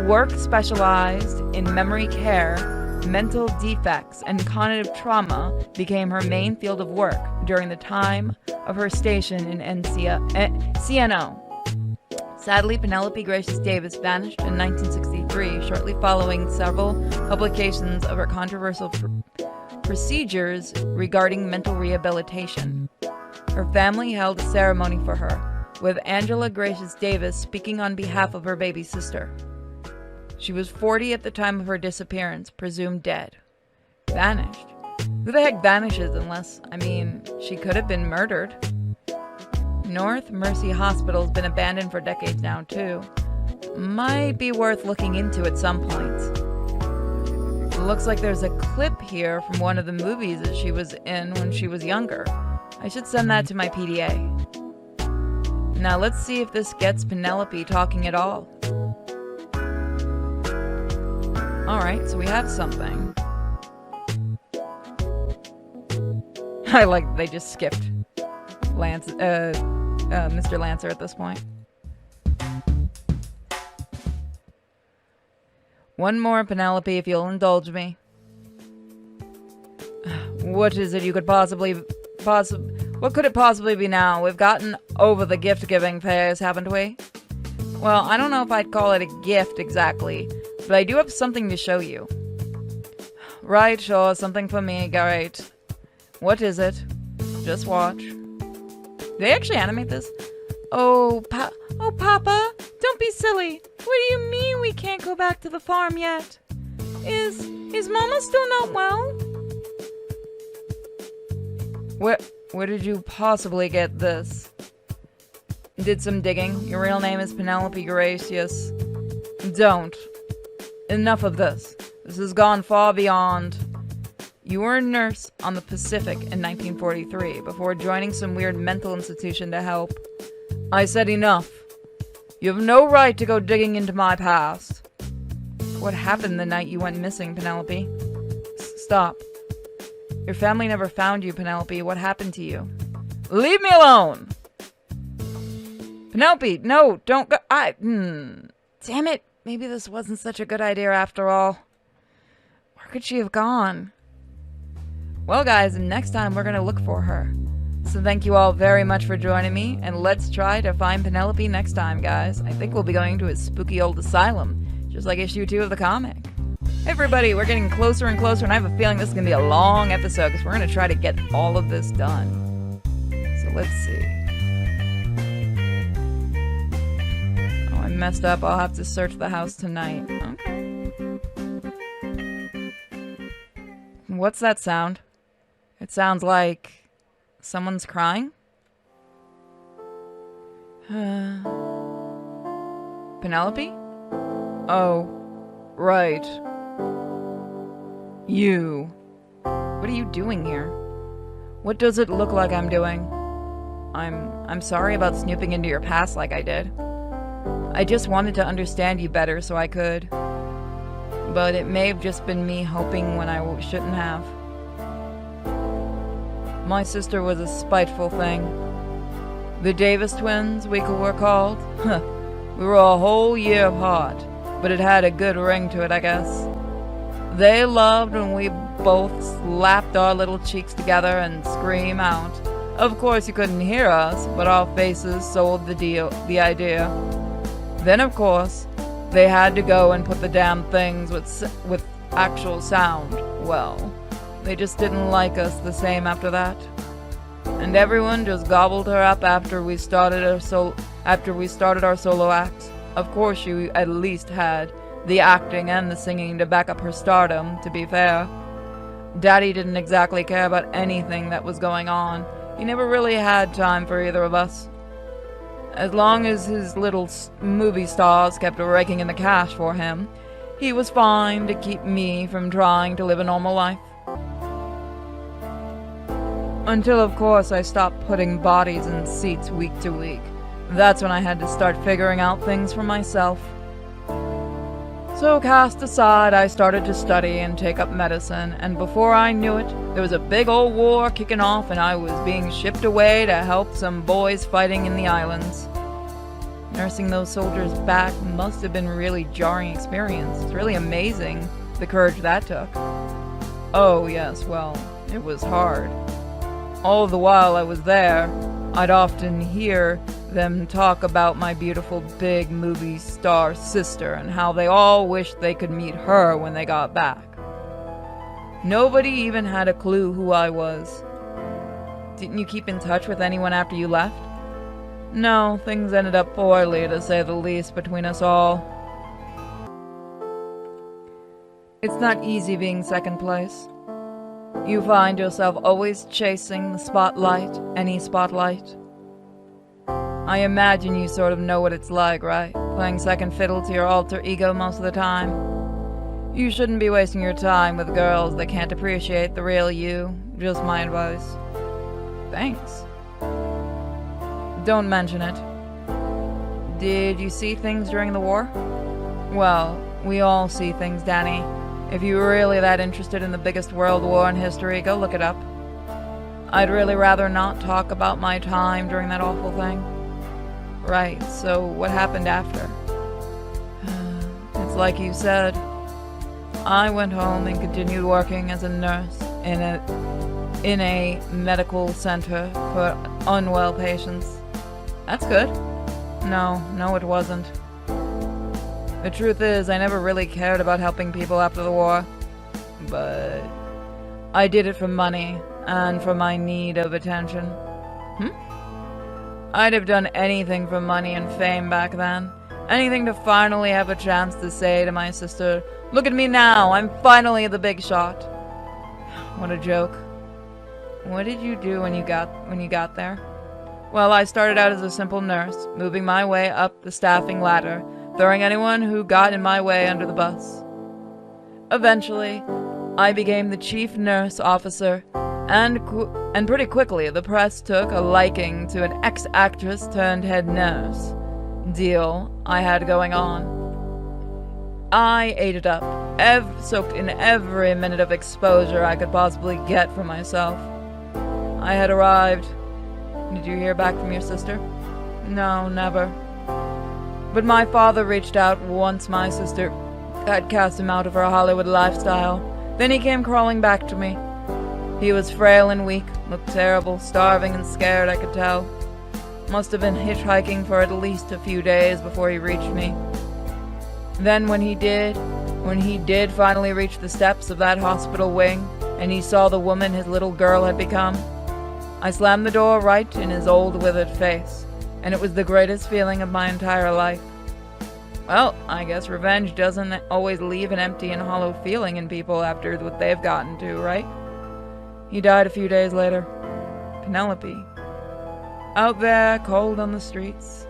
S2: Work specialized in memory care, mental defects, and cognitive trauma became her main field of work during the time of her station in CNO. Sadly, Penelope Gracious Davis vanished in 1963, shortly following several publications of her controversial procedures regarding mental rehabilitation. Her family held a ceremony for her, with Angela Gracious Davis speaking on behalf of her baby sister. She was 40 at the time of her disappearance, presumed dead. Vanished. Who the heck vanishes unless, she could have been murdered. North Mercy Hospital's been abandoned for decades now, too. Might be worth looking into at some point. Looks like there's a clip here from one of the movies that she was in when she was younger. I should send that to my PDA. Now let's see if this gets Penelope talking at all. Alright, so we have something. I like they just skipped Mr. Lancer at this point. One more, Penelope, if you'll indulge me. What is it you could what could it possibly be now? We've gotten over the gift-giving phase, haven't we? Well, I don't know if I'd call it a gift exactly, but I do have something to show you. Right, sure, something for me, great. What is it? Just watch. Did they actually animate this? Oh, Papa, don't be silly. What do you mean we can't go back to the farm yet? Is Mama still not well? Where did you possibly get this? Did some digging. Your real name is Penelope Gracious. Don't. Enough of this. This has gone far beyond. You were a nurse on the Pacific in 1943 before joining some weird mental institution to help. I said enough. You have no right to go digging into my past. What happened the night you went missing, Penelope? Stop. Your family never found you, Penelope. What happened to you? Leave me alone! Penelope, no, don't go. Damn it. Maybe this wasn't such a good idea after all. Where could she have gone? Well, guys, next time we're going to look for her. So thank you all very much for joining me, and let's try to find Penelope next time, guys. I think we'll be going to a spooky old asylum, just like issue 2 of the comic. Hey everybody, we're getting closer and closer, and I have a feeling this is going to be a long episode, because we're going to try to get all of this done. So let's see. Oh, I messed up. I'll have to search the house tonight. Okay. What's that sound? It sounds like someone's crying? Penelope? Oh, right. You. What are you doing here? What does it look like I'm doing? I'm sorry about snooping into your past like I did. I just wanted to understand you better so I could. But it may have just been me hoping when I shouldn't have. My sister was a spiteful thing. The Davis twins, were called. We were a whole year apart. but it had a good ring to it, I guess. They loved when we both slapped our little cheeks together and scream out. Of course you couldn't hear us, but our faces sold the idea. Then of course, they had to go and put the damn things with actual sound. Well, they just didn't like us the same after that. And everyone just gobbled her up after we started our solo act. Of course she at least had the acting and the singing to back up her stardom, to be fair. Daddy didn't exactly care about anything that was going on. He never really had time for either of us. As long as his little movie stars kept raking in the cash for him, he was fine to keep me from trying to live a normal life. Until, of course, I stopped putting bodies in seats week to week. That's when I had to start figuring out things for myself. So cast aside, I started to study and take up medicine, and before I knew it, there was a big old war kicking off and I was being shipped away to help some boys fighting in the islands. Nursing those soldiers back must have been a really jarring experience. It's really amazing the courage that took. Oh yes, well, it was hard. All the while I was there, I'd often hear them talk about my beautiful big movie star sister and how they all wished they could meet her when they got back. Nobody even had a clue who I was. Didn't you keep in touch with anyone after you left? No, things ended up poorly, to say the least, between us all. It's not easy being second place. You find yourself always chasing the spotlight, any spotlight. I imagine you sort of know what it's like, right? Playing second fiddle to your alter ego most of the time. You shouldn't be wasting your time with girls that can't appreciate the real you. Just my advice. Thanks. Don't mention it. Did you see things during the war? Well, we all see things, Danny. If you're really that interested in the biggest world war in history, go look it up. I'd really rather not talk about my time during that awful thing. Right, so what happened after? It's like you said. I went home and continued working as a nurse in a medical center for unwell patients. That's good. No, it wasn't. The truth is, I never really cared about helping people after the war. But I did it for money and for my need of attention. I'd have done anything for money and fame back then. Anything to finally have a chance to say to my sister, "Look at me now, I'm finally the big shot." What a joke. What did you do when you got there? Well, I started out as a simple nurse, moving my way up the staffing ladder, throwing anyone who got in my way under the bus. Eventually, I became the chief nurse officer, and pretty quickly the press took a liking to an ex-actress turned head nurse deal I had going on. I ate it up, soaked in every minute of exposure I could possibly get for myself. I had arrived. Did you hear back from your sister? No, never. But my father reached out once my sister had cast him out of her Hollywood lifestyle. Then he came crawling back to me. He was frail and weak, looked terrible, starving and scared, I could tell. Must have been hitchhiking for at least a few days before he reached me. Then when he did finally reach the steps of that hospital wing, and he saw the woman his little girl had become, I slammed the door right in his old withered face, and it was the greatest feeling of my entire life. Well, I guess revenge doesn't always leave an empty and hollow feeling in people after what they've gotten to, right? He died a few days later. Penelope. Out there, cold on the streets.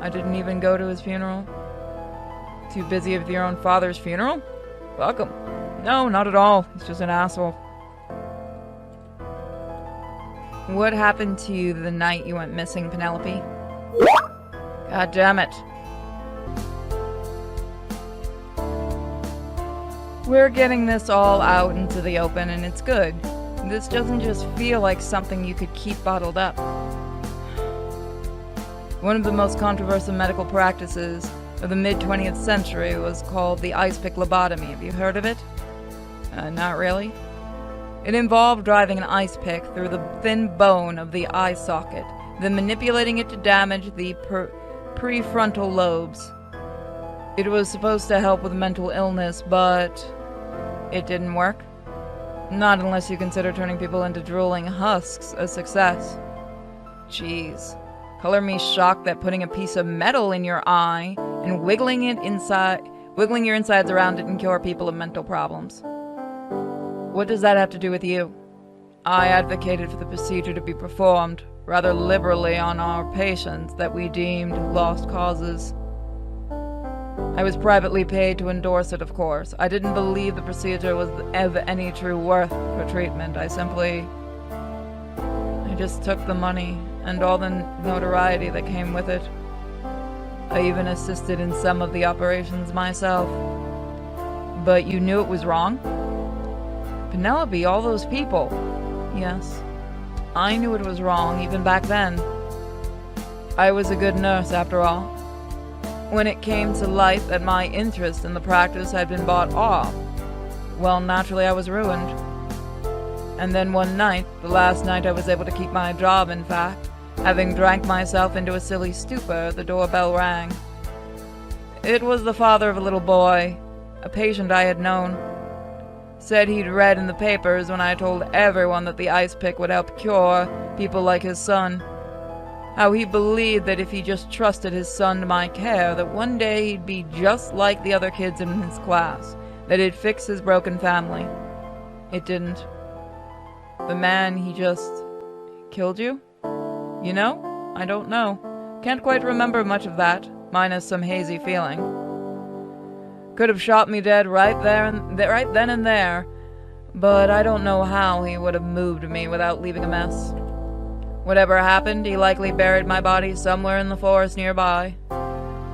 S2: I didn't even go to his funeral. Too busy with your own father's funeral? Fuck him. No, not at all. He's just an asshole. What happened to you the night you went missing, Penelope? God damn it. We're getting this all out into the open, and it's good. This doesn't just feel like something you could keep bottled up. One of the most controversial medical practices of the mid-20th century was called the ice pick lobotomy. Have you heard of it? Not really. It involved driving an ice pick through the thin bone of the eye socket, then manipulating it to damage the prefrontal lobes. It was supposed to help with mental illness, but it didn't work. Not unless you consider turning people into drooling husks a success. Jeez. Color me shocked that putting a piece of metal in your eye and wiggling your insides around it can cure people of mental problems. What does that have to do with you? I advocated for the procedure to be performed rather liberally on our patients that we deemed lost causes. I was privately paid to endorse it, of course. I didn't believe the procedure was of any true worth for treatment. I just took the money and all the notoriety that came with it. I even assisted in some of the operations myself. But you knew it was wrong? Penelope, all those people. Yes, I knew it was wrong even back then. I was a good nurse after all. When it came to light that my interest in the practice had been bought off, well, naturally I was ruined. And then one night, the last night I was able to keep my job in fact, having drank myself into a silly stupor, the doorbell rang. It was the father of a little boy, a patient I had known. Said he'd read in the papers when I told everyone that the ice pick would help cure people like his son. How he believed that if he just trusted his son to my care, that one day he'd be just like the other kids in his class, that it'd fix his broken family. It didn't. The man, he just killed you? You know? I don't know. Can't quite remember much of that, minus some hazy feeling. Could have shot me dead right then and there, but I don't know how he would have moved me without leaving a mess. Whatever happened, he likely buried my body somewhere in the forest nearby.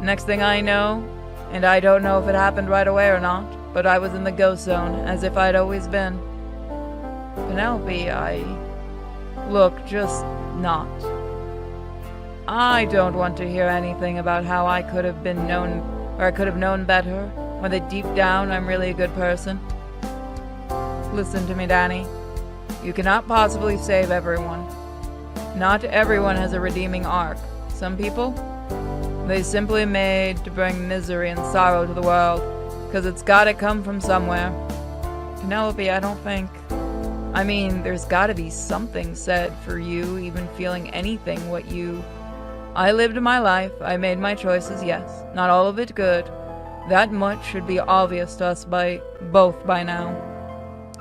S2: Next thing I know, and I don't know if it happened right away or not, but I was in the ghost zone, as if I'd always been. Penelope, Look, just not. I don't want to hear anything about how I could have been known, or I could have known better, or that deep down I'm really a good person. Listen to me, Danny. You cannot possibly save everyone. Not everyone has a redeeming arc. Some people, they simply made to bring misery and sorrow to the world, because it's gotta come from somewhere. Penelope, I don't think... there's gotta be something said for you even feeling anything what you... I lived my life, I made my choices, yes. Not all of it good. That much should be obvious to us both by now.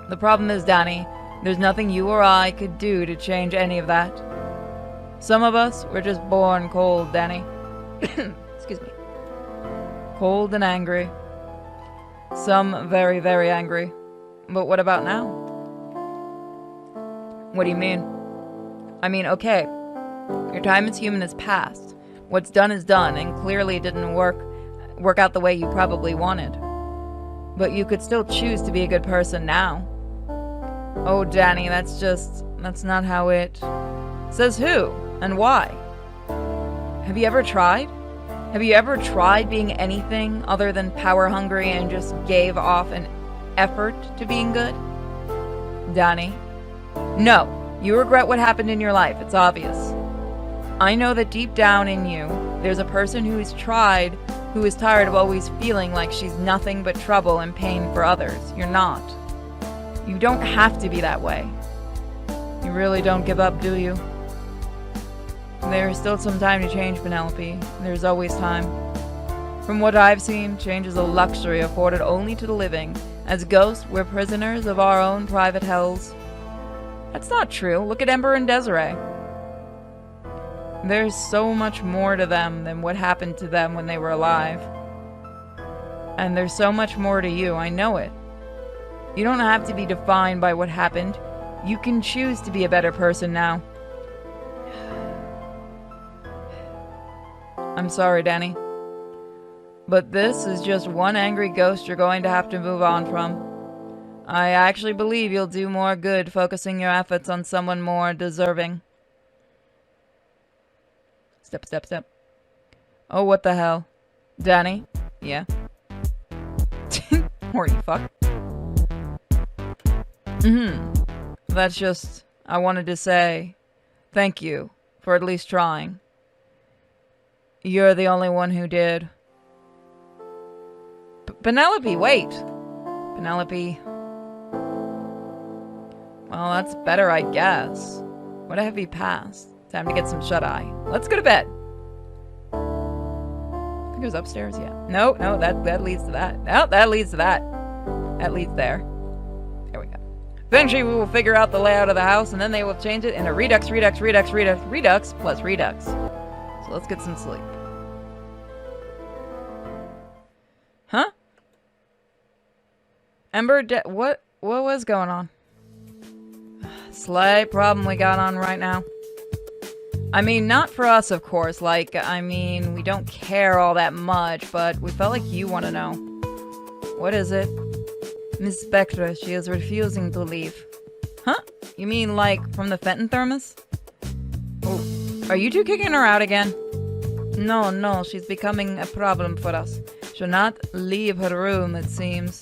S2: The problem is, Danny, there's nothing you or I could do to change any of that. Some of us were just born cold, Danny. Excuse me. Cold and angry. Some very, very angry. But what about now? What do you mean? Okay. Your time as human is past. What's done is done, and clearly it didn't work out the way you probably wanted. But you could still choose to be a good person now. Oh, Danny, that's not how it... Says who? And why? Have you ever tried? Have you ever tried being anything other than power-hungry and just gave off an effort to being good? Danny? No. You regret what happened in your life, it's obvious. I know that deep down in you, there's a person who is tired of always feeling like she's nothing but trouble and pain for others. You're not. You don't have to be that way. You really don't give up, do you? There's still some time to change, Penelope. There's always time. From what I've seen, change is a luxury afforded only to the living. As ghosts, we're prisoners of our own private hells. That's not true. Look at Ember and Desiree. There's so much more to them than what happened to them when they were alive. And there's so much more to you, I know it. You don't have to be defined by what happened. You can choose to be a better person now. I'm sorry, Danny. But this is just one angry ghost you're going to have to move on from. I actually believe you'll do more good focusing your efforts on someone more deserving. Step. Oh, what the hell? Danny? Yeah. Horny fuck. That's just... I wanted to say... Thank you for at least trying. You're the only one who did. Penelope, wait! Penelope... Well, that's better, I guess. What a heavy pass. Time to get some shut-eye. Let's go to bed. I think it was upstairs, yeah. No, that leads to that. No, that leads to that. That leads there. There we go. Eventually we will figure out the layout of the house, and then they will change it into Redux plus Redux. So let's get some sleep. Huh? Ember, what was going on? Slight problem we got on right now. I mean, not for us, of course. Like, I mean, we don't care all that much, but we felt like you want to know. What is it? Miss Spectra, she is refusing to leave. Huh? You mean, like, from the Fenton thermos? Oh, are you two kicking her out again? No, she's becoming a problem for us. She'll not leave her room, it seems.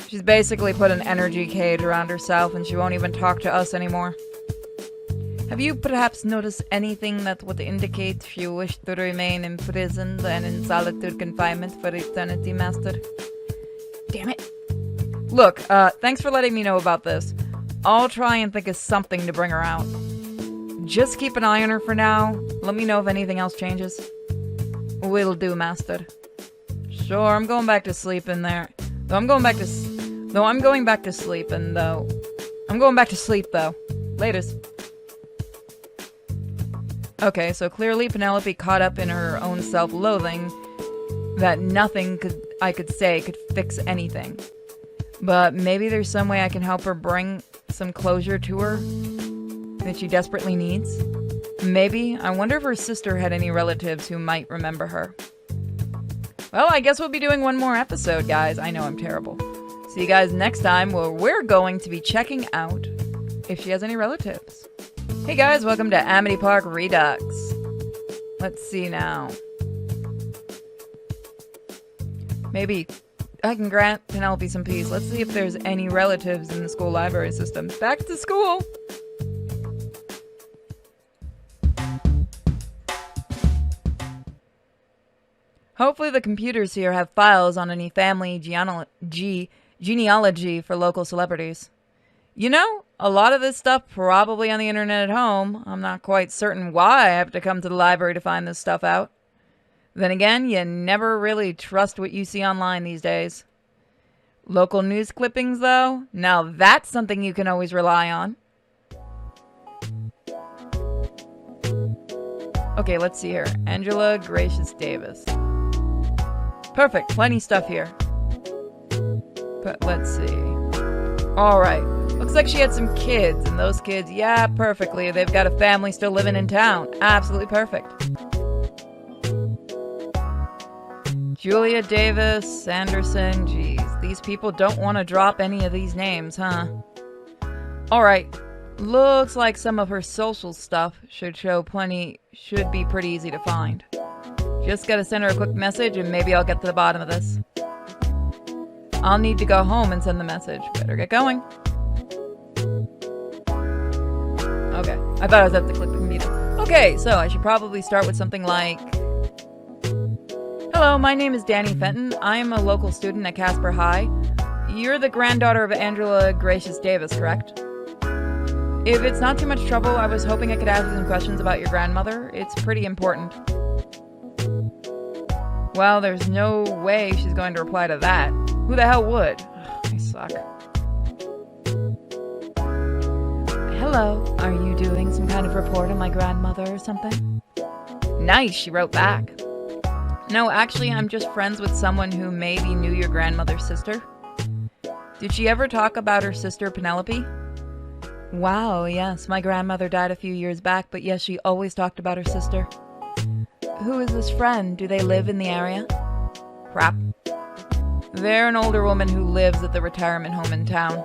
S2: She's basically put an energy cage around herself, and she won't even talk to us anymore. Have you perhaps noticed anything that would indicate she wished to remain imprisoned and in solitude confinement for eternity, Master? Damn it. Look, thanks for letting me know about this. I'll try and think of something to bring her out. Just keep an eye on her for now. Let me know if anything else changes. Will do, Master. Sure, I'm going back to sleep in there. I'm going back to sleep, though. Laters. Okay, so clearly Penelope caught up in her own self-loathing that nothing I could say could fix anything. But maybe there's some way I can help her bring some closure to her that she desperately needs. Maybe. I wonder if her sister had any relatives who might remember her. Well, I guess we'll be doing one more episode, guys. I know I'm terrible. See you guys next time, where we're going to be checking out if she has any relatives. Hey guys, welcome to Amity Park Redux. Let's see now. Maybe I can grant Penelope some peace. Let's see if there's any relatives in the school library system. Back to school! Hopefully the computers here have files on any family genealogy for local celebrities. You know, a lot of this stuff probably on the internet at home. I'm not quite certain why I have to come to the library to find this stuff out. Then again, you never really trust what you see online these days. Local news clippings, though? Now that's something you can always rely on. Okay, let's see here. Angela Gracious Davis. Perfect, plenty stuff here. But let's see. Alright. Looks like she had some kids, and those kids, yeah, perfectly. They've got a family still living in town. Absolutely perfect. Julia Davis, Sanderson, geez. These people don't want to drop any of these names, huh? Alright. Looks like some of her social stuff should be pretty easy to find. Just gotta send her a quick message, and maybe I'll get to the bottom of this. I'll need to go home and send the message. Better get going. Okay, I thought I was at the click the computer. Okay, so I should probably start with something like... Hello, my name is Danny Fenton. I am a local student at Casper High. You're the granddaughter of Angela Gracious Davis, correct? If it's not too much trouble, I was hoping I could ask you some questions about your grandmother. It's pretty important. Well, there's no way she's going to reply to that. Who the hell would? Ugh, I suck. Hello, are you doing some kind of report on my grandmother or something? Nice, she wrote back. No, actually, I'm just friends with someone who maybe knew your grandmother's sister. Did she ever talk about her sister Penelope? Wow, yes, my grandmother died a few years back, but yes, she always talked about her sister. Who is this friend? Do they live in the area? Crap. They're an older woman who lives at the retirement home in town.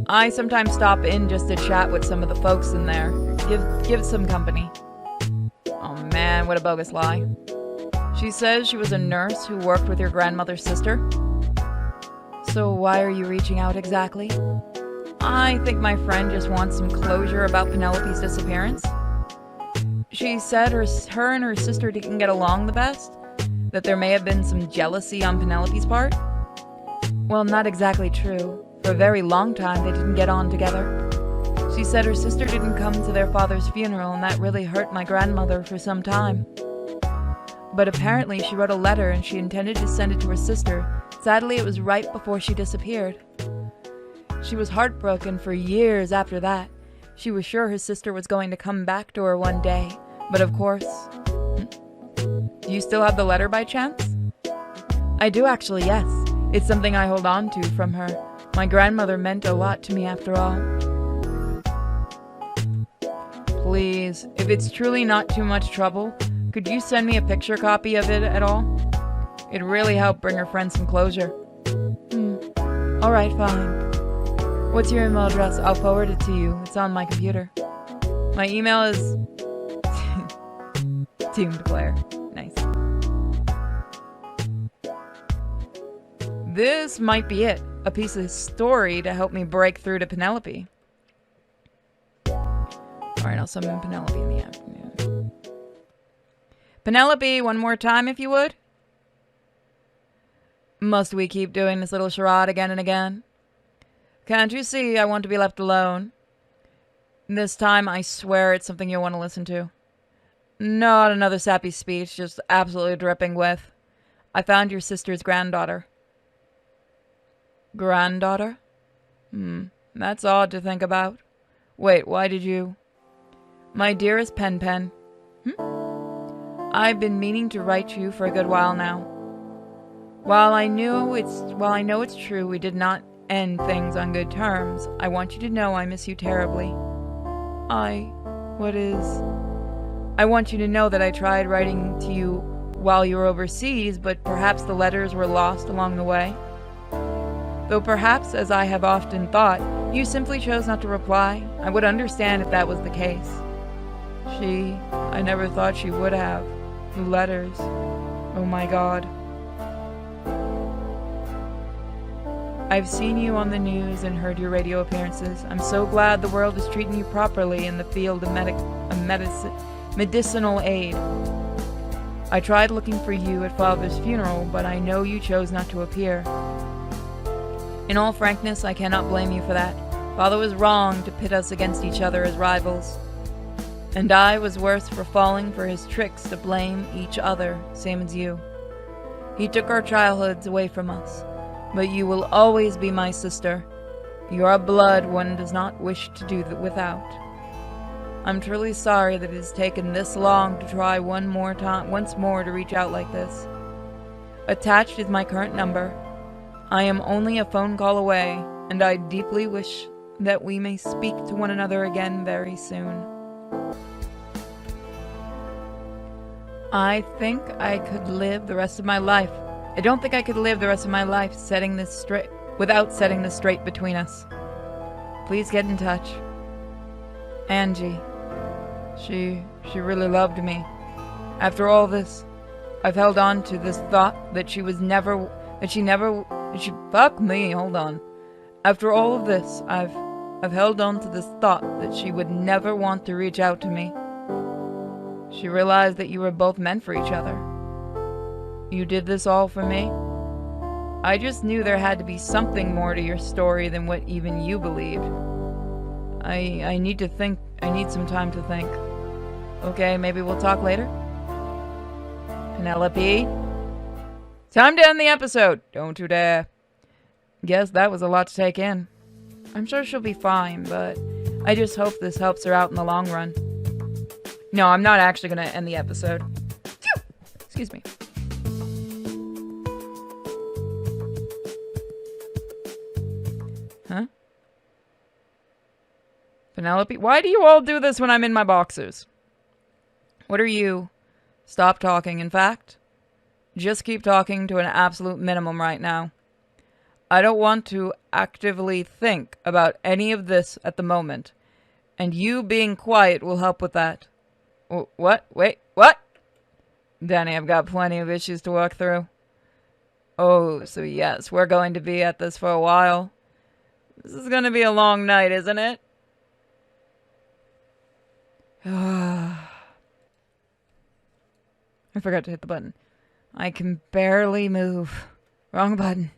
S2: I sometimes stop in just to chat with some of the folks in there. Give some company. Oh man, what a bogus lie. She says she was a nurse who worked with your grandmother's sister. So why are you reaching out exactly? I think my friend just wants some closure about Penelope's disappearance. She said her and her sister didn't get along the best, that there may have been some jealousy on Penelope's part. Well, not exactly true. For a very long time, they didn't get on together. She said her sister didn't come to their father's funeral, and that really hurt my grandmother for some time. But apparently she wrote a letter and she intended to send it to her sister. Sadly, it was right before she disappeared. She was heartbroken for years after that. She was sure her sister was going to come back to her one day. But of course... Do you still have the letter by chance? I do actually, yes. It's something I hold on to from her. My grandmother meant a lot to me after all. Please, if it's truly not too much trouble, could you send me a picture copy of it at all? It'd really help bring her friend some closure. Alright, fine. What's your email address? I'll forward it to you. It's on my computer. My email is... Doomed player. Nice. This might be it. A piece of story to help me break through to Penelope. Alright, I'll summon Penelope in the afternoon. Penelope, one more time if you would. Must we keep doing this little charade again and again? Can't you see I want to be left alone? This time I swear it's something you'll want to listen to. Not another sappy speech, just absolutely dripping with. I found your sister's granddaughter. Granddaughter? That's odd to think about. Wait, why did you... My dearest Pen Pen. I've been meaning to write you for a good while now. While I know it's true we did not end things on good terms, I want you to know I miss you terribly. I want you to know that I tried writing to you while you were overseas, but perhaps the letters were lost along the way. Though perhaps, as I have often thought, you simply chose not to reply, I would understand if that was the case. I never thought she would have. The letters. Oh my God. I've seen you on the news and heard your radio appearances. I'm so glad the world is treating you properly in the field of medicinal aid. I tried looking for you at Father's funeral, but I know you chose not to appear. In all frankness, I cannot blame you for that. Father was wrong to pit us against each other as rivals. And I was worse for falling for his tricks to blame each other, same as you. He took our childhoods away from us. But you will always be my sister. You are blood one does not wish to do without. I'm truly sorry that it has taken this long to try once more to reach out like this. Attached is my current number. I am only a phone call away, and I deeply wish that we may speak to one another again very soon. I think I could live the rest of my life. I don't think I could live the rest of my life without setting this straight between us. Please get in touch. Angie. She really loved me. After all this, I've held on to this thought that fuck me, hold on. After all of this, I've held on to this thought that she would never want to reach out to me. She realized that you were both meant for each other. You did this all for me? I just knew there had to be something more to your story than what even you believed. I need to think. I need some time to think. Okay, maybe we'll talk later? Penelope? Time to end the episode! Don't you dare. Guess that was a lot to take in. I'm sure she'll be fine, but I just hope this helps her out in the long run. No, I'm not actually gonna end the episode. Phew! Excuse me. Huh? Penelope? Why do you all do this when I'm in my boxers? What are you? Stop talking, in fact. Just keep talking to an absolute minimum right now. I don't want to actively think about any of this at the moment, and you being quiet will help with that. What? Wait, what? Danny, I've got plenty of issues to work through. Oh, so yes, we're going to be at this for a while. This is going to be a long night, isn't it? I forgot to hit the button. I can barely move. Wrong button.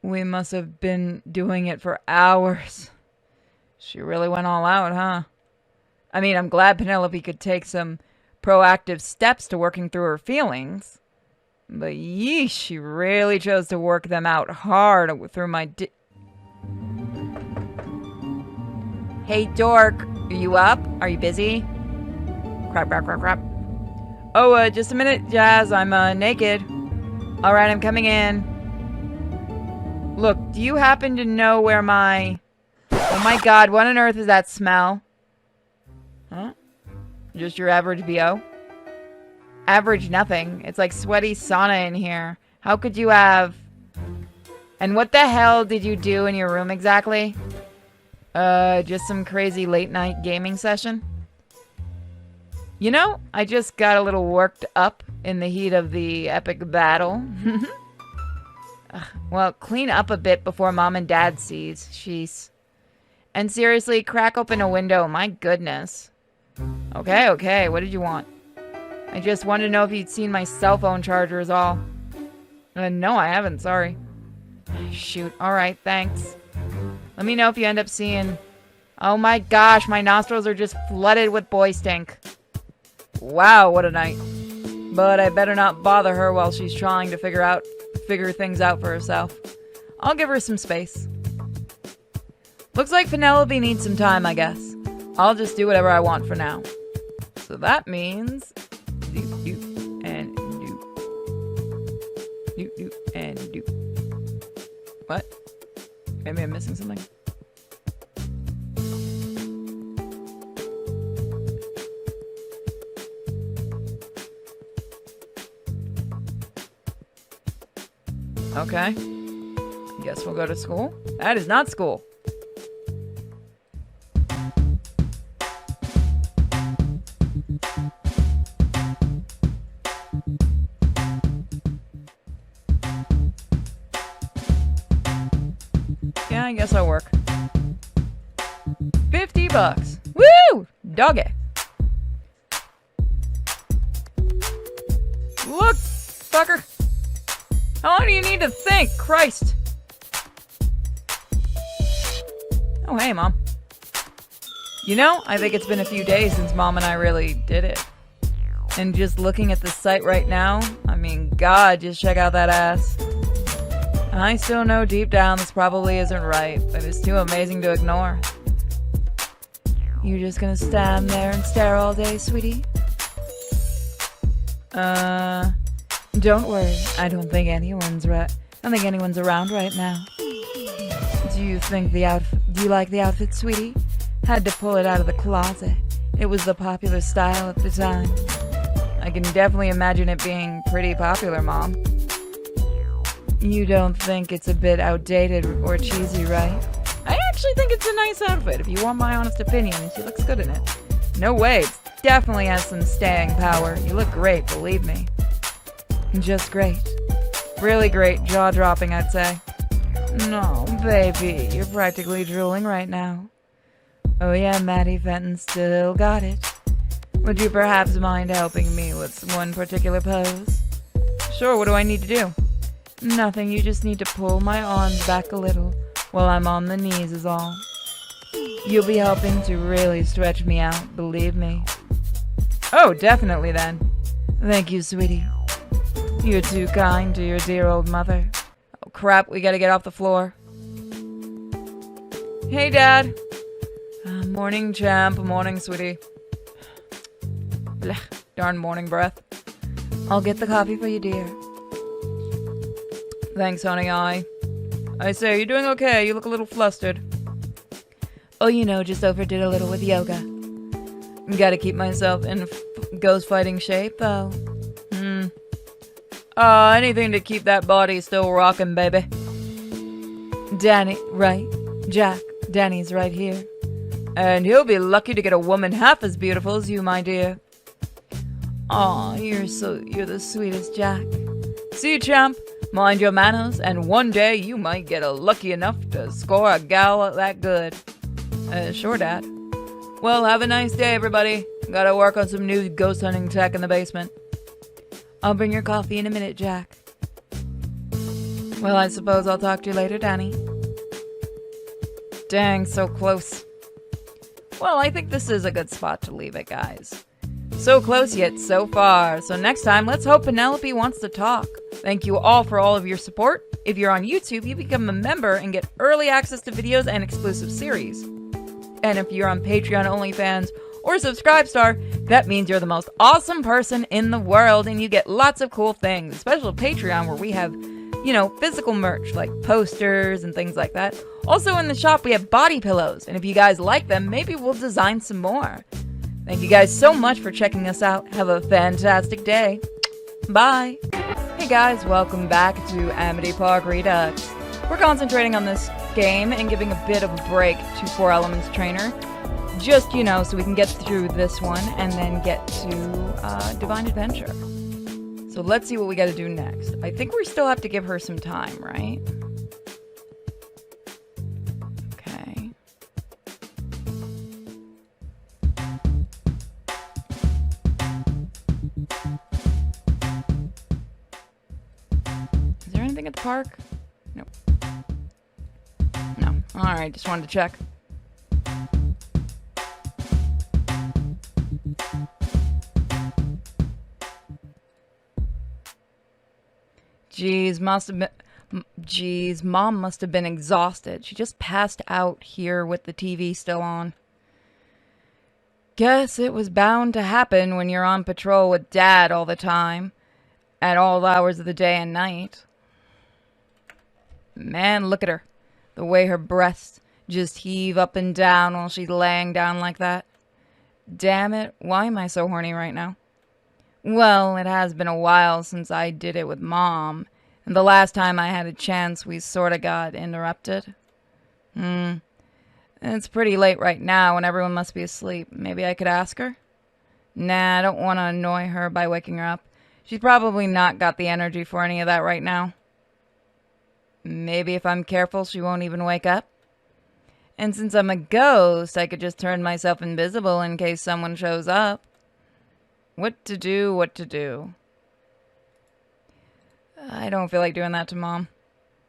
S2: We must have been doing it for hours. She really went all out, huh? I mean, I'm glad Penelope could take some proactive steps to working through her feelings. But yeesh, she really chose to work them out hard through my Hey, dork. Are you up? Are you busy? Crap, crap, crap, crap. Oh, just a minute, Jazz. I'm, naked. Alright, I'm coming in. Look, do you happen to know where my... Oh my god, what on earth is that smell? Huh? Just your average BO? Average nothing. It's like sweaty sauna in here. How could you have... And what the hell did you do in your room exactly? Just some crazy late night gaming session? You know, I just got a little worked up in the heat of the epic battle. Well, clean up a bit before Mom and Dad sees. Jeez. And seriously, crack open a window. My goodness. Okay, okay. What did you want? I just wanted to know if you'd seen my cell phone charger is all. No, I haven't. Sorry. Shoot. Alright, thanks. Let me know if you end up seeing... Oh my gosh, my nostrils are just flooded with boy stink. Wow, what a night. But I better not bother her while she's trying to figure things out for herself. I'll give her some space. Looks like Penelope needs some time, I guess. I'll just do whatever I want for now. So that means... Doop, and doop. Doop, doop, and doop. What? Maybe I'm missing something. Okay. Guess we'll go to school. That is not school. Yeah, I guess I'll work. $50. Woo! Doggy. Look, fucker. How long do you need to think? Christ. Oh, hey, Mom. You know, I think it's been a few days since Mom and I really did it. And just looking at the site right now, I mean, God, just check out that ass. I still know deep down this probably isn't right, but it's too amazing to ignore. You just gonna stand there and stare all day, sweetie? Don't worry. I don't think anyone's around right now. Do you like the outfit, sweetie? Had to pull it out of the closet. It was the popular style at the time. I can definitely imagine it being pretty popular, Mom. You don't think it's a bit outdated or cheesy, right? I actually think it's a nice outfit. If you want my honest opinion, she looks good in it. No way, it definitely has some staying power. You look great, believe me. Just great. Really great, jaw-dropping, I'd say. No, baby, you're practically drooling right now. Oh yeah, Maddie Fenton still got it. Would you perhaps mind helping me with one particular pose? Sure, what do I need to do? Nothing, you just need to pull my arms back a little while I'm on the knees is all. You'll be helping to really stretch me out, believe me. Oh, definitely then. Thank you, sweetie. You're too kind to your dear old mother. Oh crap, we gotta get off the floor. Hey, Dad. Morning, champ. Morning, sweetie. Blech, darn morning breath. I'll get the coffee for you, dear. Thanks, honey. I say, you doing okay? You look a little flustered. Oh, you know, just overdid a little with yoga. Gotta keep myself in ghost fighting shape, though. Anything to keep that body still rocking, baby. Danny, right. Jack, Danny's right here. And he'll be lucky to get a woman half as beautiful as you, my dear. Aw, you're the sweetest, Jack. See, champ, mind your manners, and one day you might get lucky enough to score a gal that good. Sure, Dad. Well, have a nice day, everybody. Gotta work on some new ghost hunting tech in the basement. I'll bring your coffee in a minute, Jack. Well, I suppose I'll talk to you later, Danny. Dang, so close. Well, I think this is a good spot to leave it, guys. So close yet so far. So next time, let's hope Penelope wants to talk. Thank you all for all of your support. If you're on YouTube, you become a member and get early access to videos and exclusive series. And if you're on Patreon, OnlyFans, or Subscribestar, that means you're the most awesome person in the world and you get lots of cool things. Especially Patreon, where we have, physical merch like posters and things like that. Also in the shop, we have body pillows. And if you guys like them, maybe we'll design some more. Thank you guys so much for checking us out. Have a fantastic day. Bye. Hey guys, welcome back to Amity Park Redux. We're concentrating on this game and giving a bit of a break to 4 Elements Trainer. Just, so we can get through this one and then get to Divine Adventure. So let's see what we gotta do next. I think we still have to give her some time, right? Okay. Is there anything at the park? Nope. No. Alright, just wanted to check. Mom must have been exhausted. She just passed out here with the TV still on. Guess it was bound to happen when you're on patrol with Dad all the time, at all hours of the day and night. Man, look at her. The way her breasts just heave up and down while she's laying down like that. Damn it, why am I so horny right now? Well, it has been a while since I did it with Mom, and the last time I had a chance we sorta got interrupted. It's pretty late right now and everyone must be asleep. Maybe I could ask her? Nah, I don't want to annoy her by waking her up. She's probably not got the energy for any of that right now. Maybe if I'm careful she won't even wake up? And since I'm a ghost, I could just turn myself invisible in case someone shows up. What to do? I don't feel like doing that to Mom.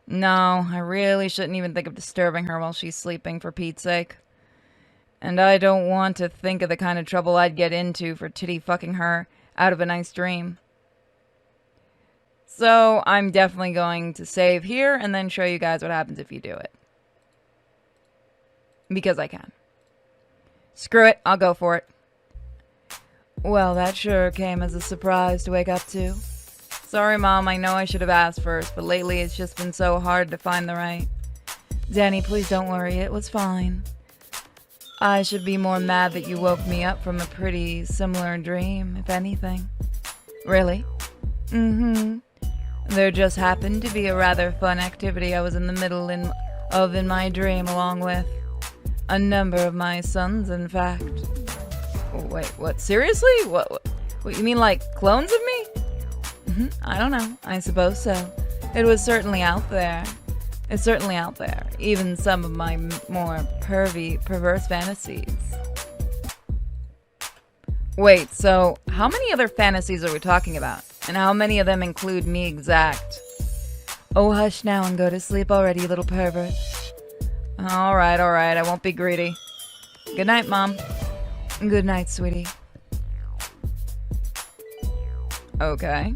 S2: No, I really shouldn't even think of disturbing her while she's sleeping, for Pete's sake. And I don't want to think of the kind of trouble I'd get into for titty fucking her out of a nice dream. So I'm definitely going to save here and then show you guys what happens if you do it. Because I can. Screw it, I'll go for it. Well, that sure came as a surprise to wake up to. Sorry, Mom, I know I should have asked first, but lately it's just been so hard to find the right. Danny, please don't worry, it was fine. I should be more mad that you woke me up from a pretty similar dream, if anything. Really? There just happened to be a rather fun activity I was in the middle of in my dream, along with a number of my sons, in fact. Wait, what? Seriously? What, you mean like clones of me? I don't know. I suppose so. It was certainly out there. It's certainly out there. Even some of my more perverse fantasies. Wait, so how many other fantasies are we talking about? And how many of them include me exact? Oh, hush now and go to sleep already, you little pervert. Alright, I won't be greedy. Good night, Mom. Good night, sweetie. Okay.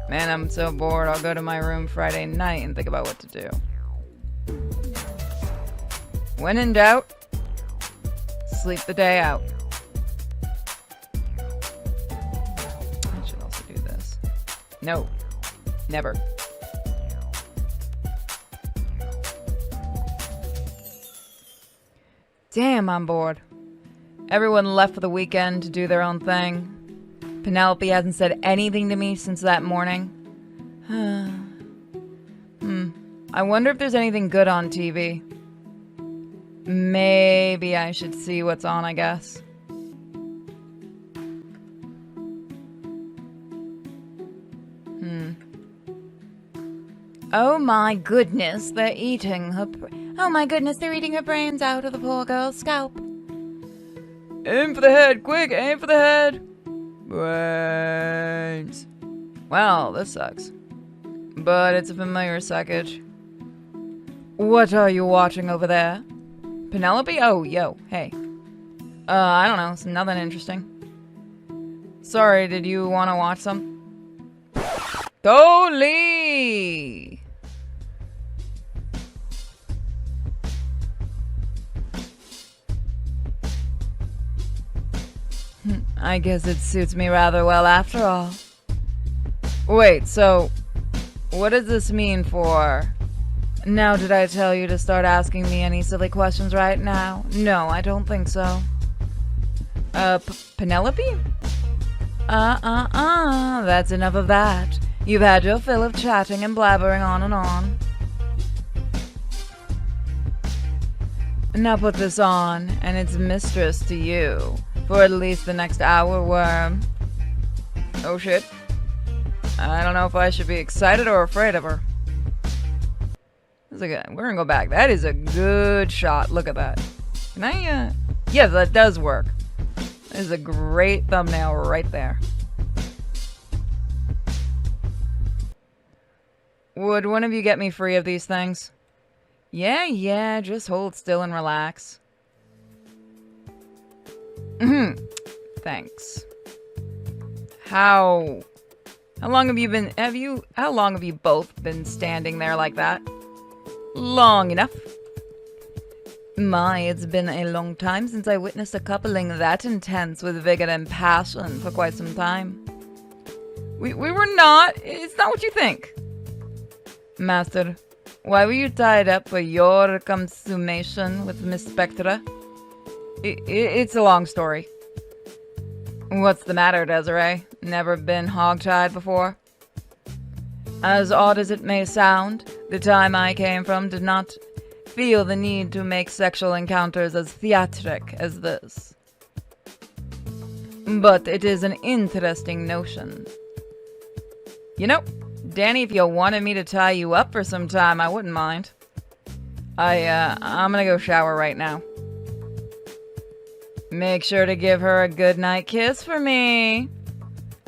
S2: Man, I'm so bored. I'll go to my room Friday night and think about what to do. When in doubt, sleep the day out. I should also do this. No. Never. Damn, I'm bored. Everyone left for the weekend to do their own thing. Penelope hasn't said anything to me since that morning. I wonder if there's anything good on TV. Maybe I should see what's on, I guess. Oh my goodness, they're eating her. Oh my goodness, they're eating her brains out of the poor girl's scalp. Aim for the head, quick, aim for the head. Brains. Well, this sucks. But it's a familiar suckage. What are you watching over there? Penelope? Oh, yo, hey. I don't know, it's nothing interesting. Sorry, did you want to watch some? Totally! I guess it suits me rather well after all. Wait, so what does this mean for... Now, did I tell you to start asking me any silly questions right now? No, I don't think so. Penelope? That's enough of that. You've had your fill of chatting and blabbering on and on. Now put this on, and its mistress to you, for at least the next hour, worm. Oh shit. I don't know if I should be excited or afraid of her. We're gonna go back. That is a good shot. Look at that. Can I, yeah, that does work. That is a great thumbnail right there. Would one of you get me free of these things? Yeah, just hold still and relax. Thanks. How long have you both been standing there like that? Long enough. My, it's been a long time since I witnessed a coupling that intense with vigor and passion for quite some time. We were not. It's not what you think. Master, why were you tied up for your consummation with Miss Spectra? It's a long story. What's the matter, Desiree? Never been hog-tied before? As odd as it may sound, the time I came from did not feel the need to make sexual encounters as theatric as this. But it is an interesting notion. You know, Danny, if you wanted me to tie you up for some time, I wouldn't mind. I'm gonna go shower right now. Make sure to give her a good night kiss for me.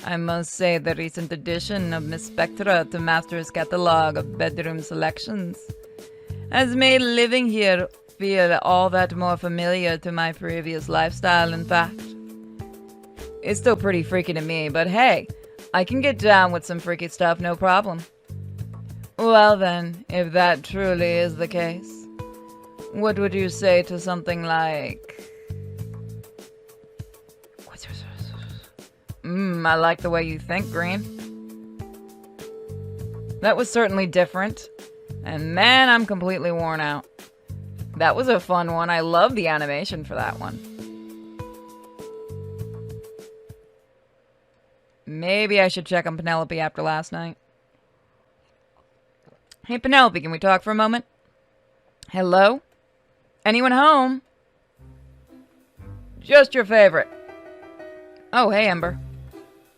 S2: I must say the recent addition of Miss Spectra to Master's catalog of bedroom selections has made living here feel all that more familiar to my previous lifestyle, in fact. It's still pretty freaky to me, but hey, I can get down with some freaky stuff, no problem. Well then, if that truly is the case, what would you say to something like... I like the way you think, Green. That was certainly different. And man, I'm completely worn out. That was a fun one. I love the animation for that one. Maybe I should check on Penelope after last night. Hey, Penelope, can we talk for a moment? Hello? Anyone home? Just your favorite. Oh, hey, Ember.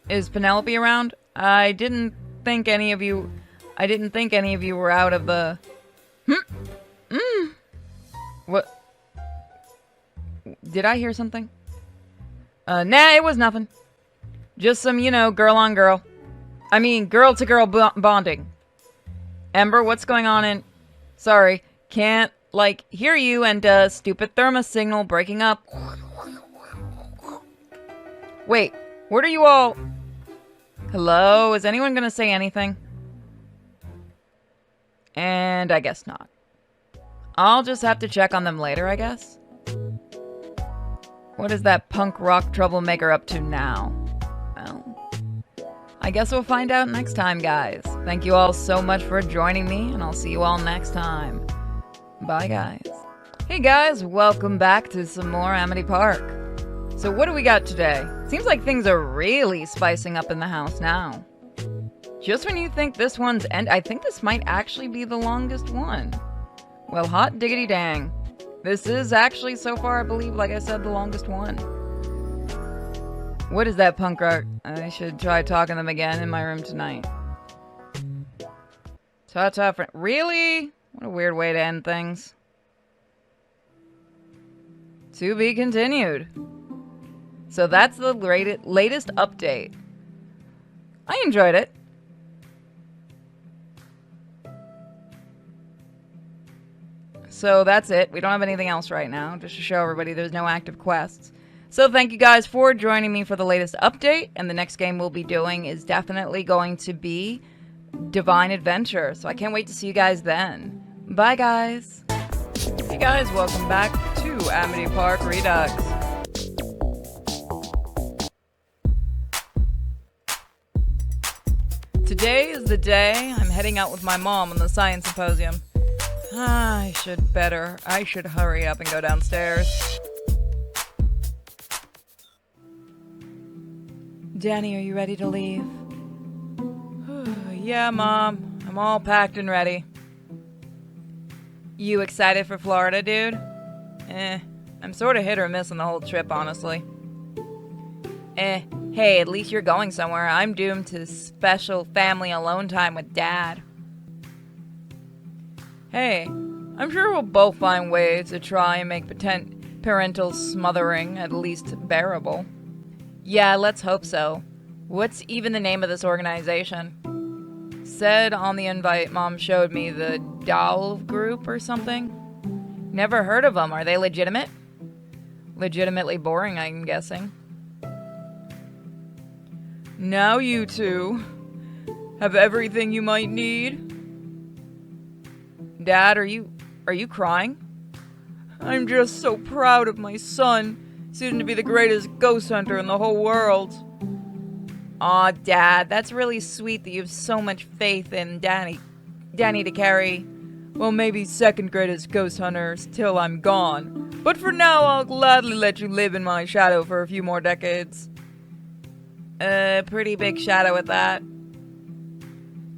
S2: Is Penelope around? I didn't think any of you were out of the... What? Did I hear something? Nah, it was nothing. Just some, girl on girl. I mean, girl to girl bonding. Ember, what's going on in... Sorry, can't, hear you and, stupid thermos signal breaking up. Wait, what are you all... Hello? Is anyone gonna say anything? And I guess not. I'll just have to check on them later, I guess. What is that punk rock troublemaker up to now? Well, I guess we'll find out next time, guys. Thank you all so much for joining me, and I'll see you all next time. Bye, guys. Hey, guys, welcome back to some more Amity Park. So what do we got today? Seems like things are really spicing up in the house now. Just when you think this I think this might actually be the longest one. Well, hot diggity dang. This is actually, so far, I believe, like I said, the longest one. What is that punk rock? I should try talking to them again in my room tonight. Ta-ta, friend. Really? What a weird way to end things. To be continued. So that's the latest update. I enjoyed it. So that's it. We don't have anything else right now, just to show everybody there's no active quests. So thank you guys for joining me for the latest update, and the next game we'll be doing is definitely going to be Divine Adventure. So I can't wait to see you guys then. Bye guys! Hey guys, welcome back to Amity Park Redux. Today is the day I'm heading out with my mom on the science symposium. I should hurry up and go downstairs. Danny, are you ready to leave? Yeah, Mom. I'm all packed and ready. You excited for Florida, dude? I'm sort of hit or miss on the whole trip, honestly. Hey, at least you're going somewhere. I'm doomed to special family alone time with Dad. Hey, I'm sure we'll both find ways to try and make parental smothering at least bearable. Yeah, let's hope so. What's even the name of this organization? Said on the invite Mom showed me the Doll Group or something. Never heard of them. Are they legitimate? Legitimately boring, I'm guessing. Now you two have everything you might need. Dad, are you crying? I'm just so proud of my son, soon to be the greatest ghost hunter in the whole world. Aw, Dad, that's really sweet that you have so much faith in Danny to carry, well, maybe second greatest ghost hunters till I'm gone. But for now, I'll gladly let you live in my shadow for a few more decades. Pretty big shadow at that.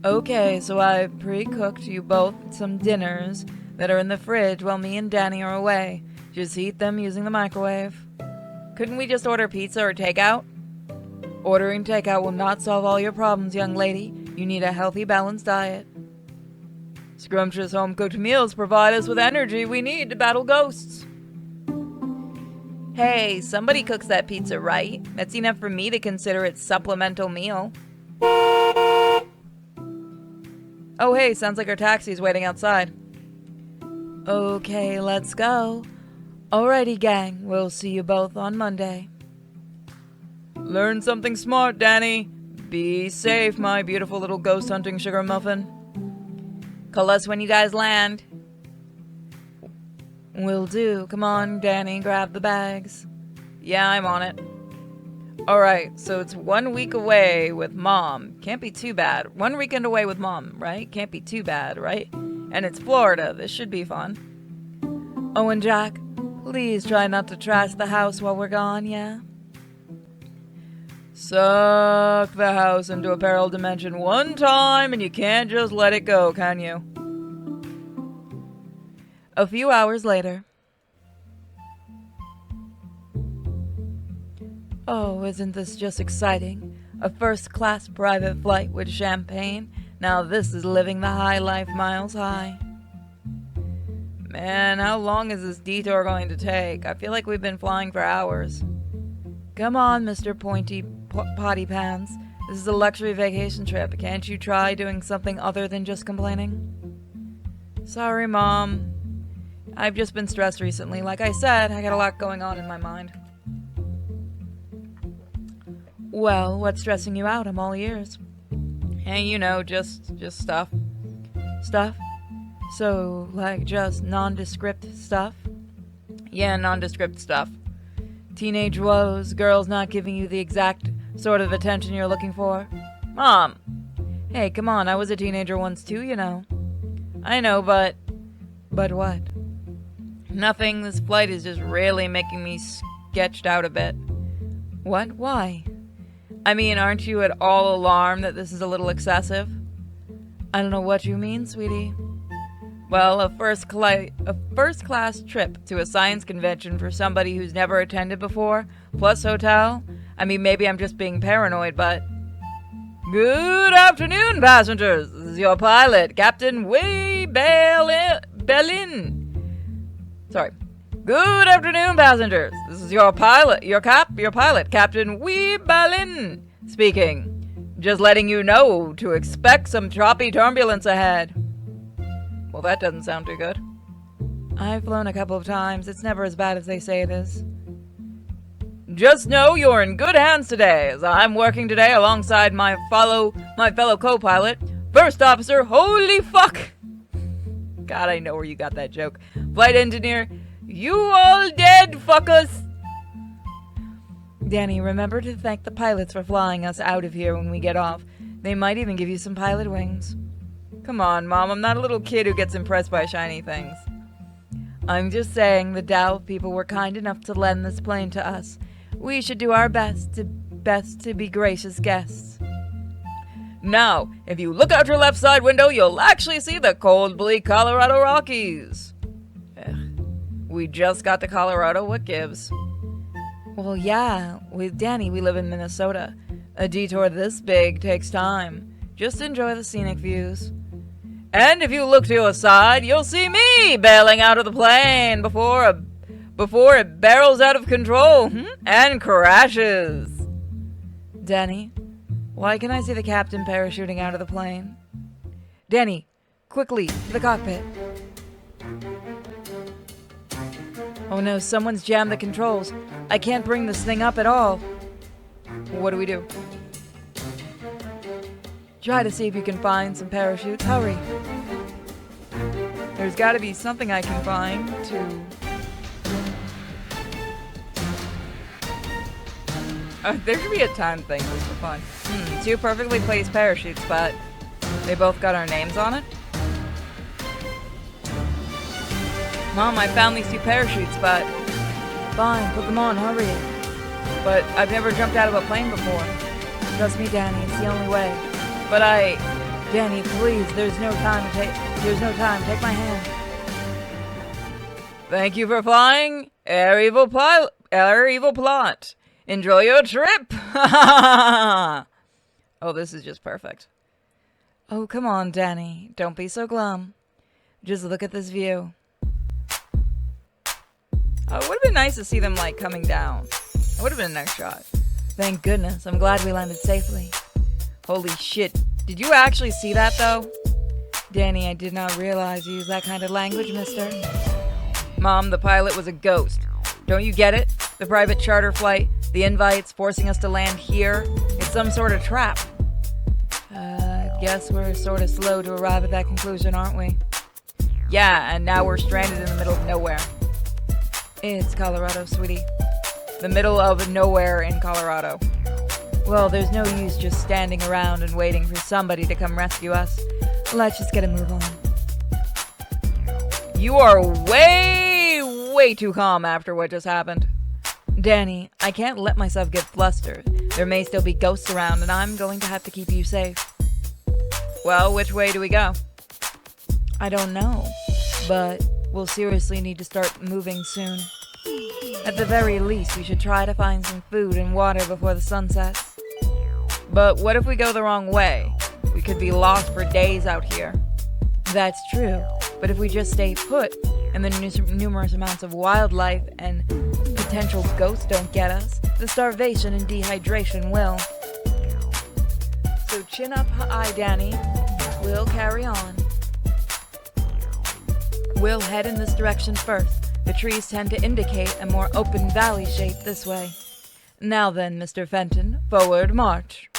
S2: Okay, so I've pre-cooked you both some dinners that are in the fridge while me and Danny are away. Just heat them using the microwave. Couldn't we just order pizza or takeout? Ordering takeout will not solve all your problems, young lady. You need a healthy, balanced diet. Scrumptious home-cooked meals provide us with energy we need to battle ghosts. Hey, somebody cooks that pizza, right? That's enough for me to consider it supplemental meal. Oh hey, sounds like our taxi's waiting outside. Okay, let's go. Alrighty, gang, we'll see you both on Monday. Learn something smart, Danny. Be safe, my beautiful little ghost hunting sugar muffin. Call us when you guys land. Will do. Come on, Danny, grab the bags. Yeah, I'm on it. Alright, so it's 1 week away with Mom. Can't be too bad. 1 weekend away with Mom, right? Can't be too bad, right? And it's Florida. This should be fun. Oh, and Jack, please try not to trash the house while we're gone, yeah? Suck the house into a parallel dimension one time and you can't just let it go, can you? A few hours later. Oh, isn't this just exciting? A first-class private flight with champagne. Now this is living the high life miles high. Man, how long is this detour going to take? I feel like we've been flying for hours. Come on, Mr. Pointy Potty Pants. This is a luxury vacation trip. Can't you try doing something other than just complaining? Sorry, Mom. I've just been stressed recently. Like I said, I got a lot going on in my mind. Well, what's stressing you out? I'm all ears. Hey, you know, just stuff. Stuff? So, like, just nondescript stuff? Yeah, nondescript stuff. Teenage woes, girls not giving you the exact sort of attention you're looking for. Mom! Hey, come on, I was a teenager once too, you know. I know, but... But what? Nothing, this flight is just really making me sketched out a bit. What? Why? I mean, aren't you at all alarmed that this is a little excessive? I don't know what you mean, sweetie. Well, a first-class trip to a science convention for somebody who's never attended before, plus hotel. I mean, maybe I'm just being paranoid, but... Good afternoon, passengers. This is your pilot, Captain Bellin. Sorry. Good afternoon, passengers. This is your pilot, your pilot, Captain Bellin speaking. Just letting you know to expect some choppy turbulence ahead. Well, that doesn't sound too good. I've flown a couple of times. It's never as bad as they say it is. Just know you're in good hands today, as I'm working today alongside my fellow co-pilot, First Officer, holy fuck! God, I know where you got that joke. Flight Engineer, you all dead fuckers! Danny, remember to thank the pilots for flying us out of here when we get off. They might even give you some pilot wings. Come on, Mom, I'm not a little kid who gets impressed by shiny things. I'm just saying the Dow people were kind enough to lend this plane to us. We should do our best to be gracious guests. Now, if you look out your left side window, you'll actually see the cold, bleak Colorado Rockies. Ugh. We just got to Colorado, what gives? Well, yeah, with Danny, we live in Minnesota. A detour this big takes time. Just enjoy the scenic views. And if you look to your side, you'll see me bailing out of the plane before it barrels out of control and crashes. Danny, why can I see the captain parachuting out of the plane? Danny, quickly, to the cockpit. Oh no, someone's jammed the controls. I can't bring this thing up at all. What do we do? Try to see if you can find some parachutes. Hurry. There's got to be something I can find to... there should be a ton of things just for fun. 2 perfectly placed parachutes, but they both got our names on it. Mom, I found these 2 parachutes, but... Fine, put them on, hurry. But I've never jumped out of a plane before. Trust me, Danny, it's the only way. But Danny, please, there's no time, take my hand. Thank you for flying, Air Evil Plot. Enjoy your trip. Oh, this is just perfect. Oh, come on, Danny, don't be so glum. Just look at this view. Oh, it would have been nice to see them, like, coming down. It would have been a nice shot. Thank goodness, I'm glad we landed safely. Holy shit. Did you actually see that, though? Danny, I did not realize you used that kind of language, mister. Mom, the pilot was a ghost. Don't you get it? The private charter flight, the invites forcing us to land here. It's some sort of trap. Guess we're sort of slow to arrive at that conclusion, aren't we? Yeah, and now we're stranded in the middle of nowhere. It's Colorado, sweetie. The middle of nowhere in Colorado. Well, there's no use just standing around and waiting for somebody to come rescue us. Let's just get a move on. You are way too calm after what just happened. Danny, I can't let myself get flustered. There may still be ghosts around, and I'm going to have to keep you safe. Well, which way do we go? I don't know, but we'll seriously need to start moving soon. At the very least, we should try to find some food and water before the sun sets. But what if we go the wrong way? We could be lost for days out here. That's true, but if we just stay put, and the numerous amounts of wildlife and potential ghosts don't get us, the starvation and dehydration will. So chin up high, Danny. We'll carry on. We'll head in this direction first. The trees tend to indicate a more open valley shape this way. Now then, Mr. Fenton, forward march.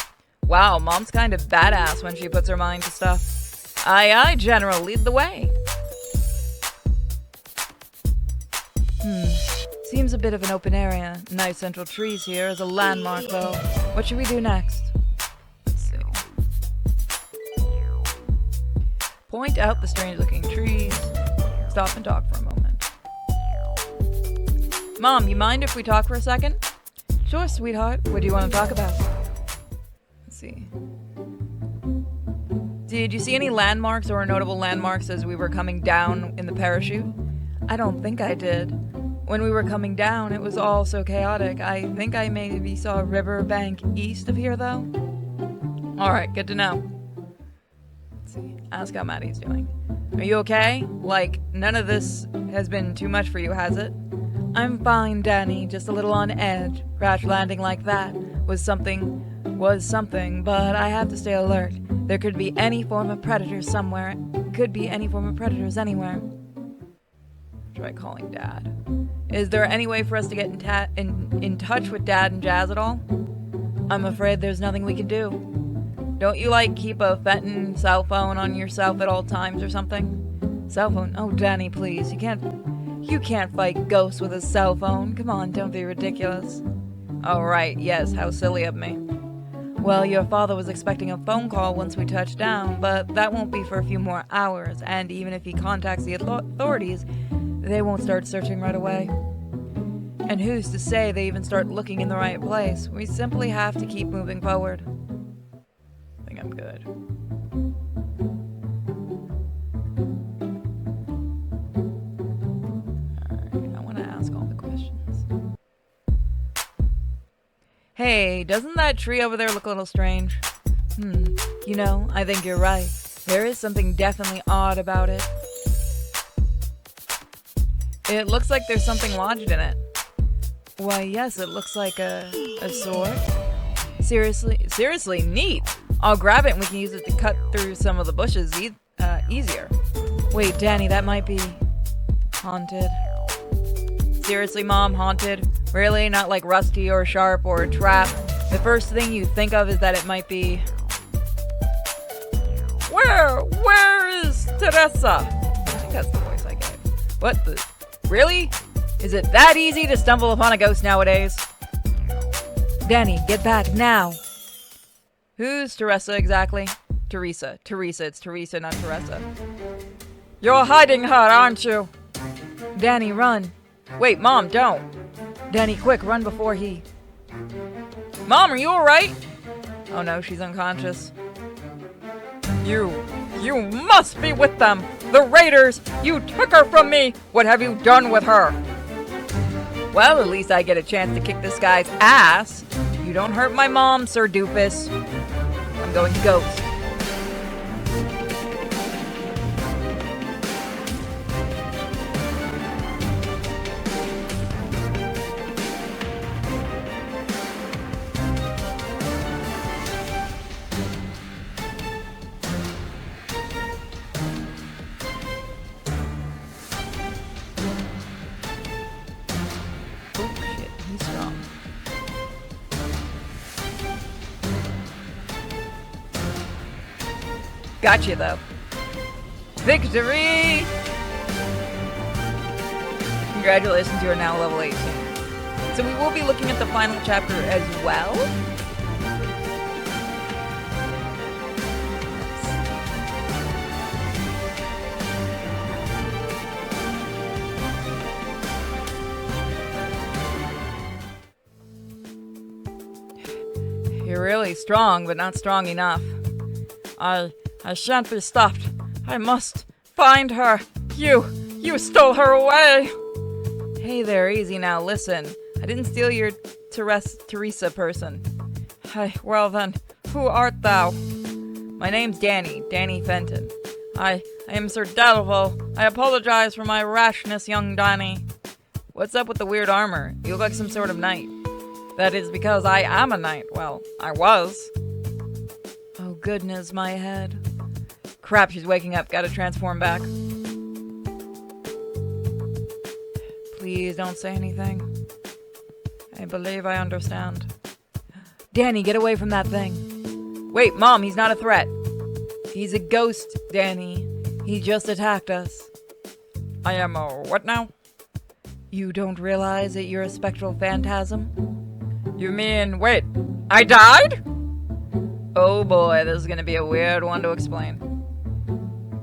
S2: Wow, Mom's kind of badass when she puts her mind to stuff. Aye, aye, General, lead the way. Seems a bit of an open area. Nice central trees here as a landmark, though. What should we do next? Let's see. Point out the strange-looking trees. Stop and talk for a moment. Mom, you mind if we talk for a second? Sure, sweetheart. What do you want to talk about? Let's see. Did you see any landmarks or notable landmarks as we were coming down in the parachute? I don't think I did. When we were coming down, it was all so chaotic. I think I maybe saw a river bank east of here, though. Alright, good to know. Let's see. Ask how Maddie's doing. Are you okay? Like, none of this has been too much for you, has it? I'm fine, Danny. Just a little on edge. Crash landing like that was something, but I have to stay alert. There could be any form of predator somewhere. Could be any form of predators anywhere. Try calling Dad. Is there any way for us to get in touch with Dad and Jazz at all? I'm afraid there's nothing we can do. Don't you, like, keep a Fenton cell phone on yourself at all times or something? Cell phone? Oh, Danny, please. You can't fight ghosts with a cell phone. Come on, don't be ridiculous. Oh, right. Yes, how silly of me. Well, your father was expecting a phone call once we touch down, but that won't be for a few more hours, and even if he contacts the authorities, they won't start searching right away. And who's to say they even start looking in the right place? We simply have to keep moving forward. I think I'm good. Alright, I want to ask all the questions. Hey, doesn't that tree over there look a little strange? You know, I think you're right. There is something definitely odd about it. It looks like there's something lodged in it. Why, yes, it looks like a sword. Seriously, neat. I'll grab it and we can use it to cut through some of the bushes easier. Wait, Danny, that might be haunted. Seriously, Mom, haunted? Really? Not like rusty or sharp or a trap? The first thing you think of is that it might be... Where is Teresa? I think that's the voice I gave. What the... Really? Is it that easy to stumble upon a ghost nowadays? Danny, get back now. Who's Teresa exactly? Teresa, it's Teresa, not Teresa. You're hiding her, aren't you? Danny, run. Wait, Mom, don't. Danny, quick, run before he... Mom, are you alright? Oh no, she's unconscious. You must be with them! The raiders! You took her from me! What have you done with her? Well, at least I get a chance to kick this guy's ass. You don't hurt my mom, Sir Doofus. I'm going ghost. Gotcha, though. Victory! Congratulations, you are now level 18. So we will be looking at the final chapter as well. You're really strong, but not strong enough. I shan't be stopped. I must find her. You stole her away. Hey there, easy now, listen. I didn't steal your Teresa person. Hey, well then, who art thou? My name's Danny Fenton. I am Sir Delville. I apologize for my rashness, young Danny. What's up with the weird armor? You look like some sort of knight. That is because I am a knight. Well, I was. Oh goodness, my head. Crap, she's waking up. Gotta transform back. Please don't say anything. I believe I understand. Danny, get away from that thing. Wait, Mom, he's not a threat. He's a ghost, Danny. He just attacked us. I am a what now? You don't realize that you're a spectral phantasm? You mean, wait, I died? Oh boy, this is gonna be a weird one to explain.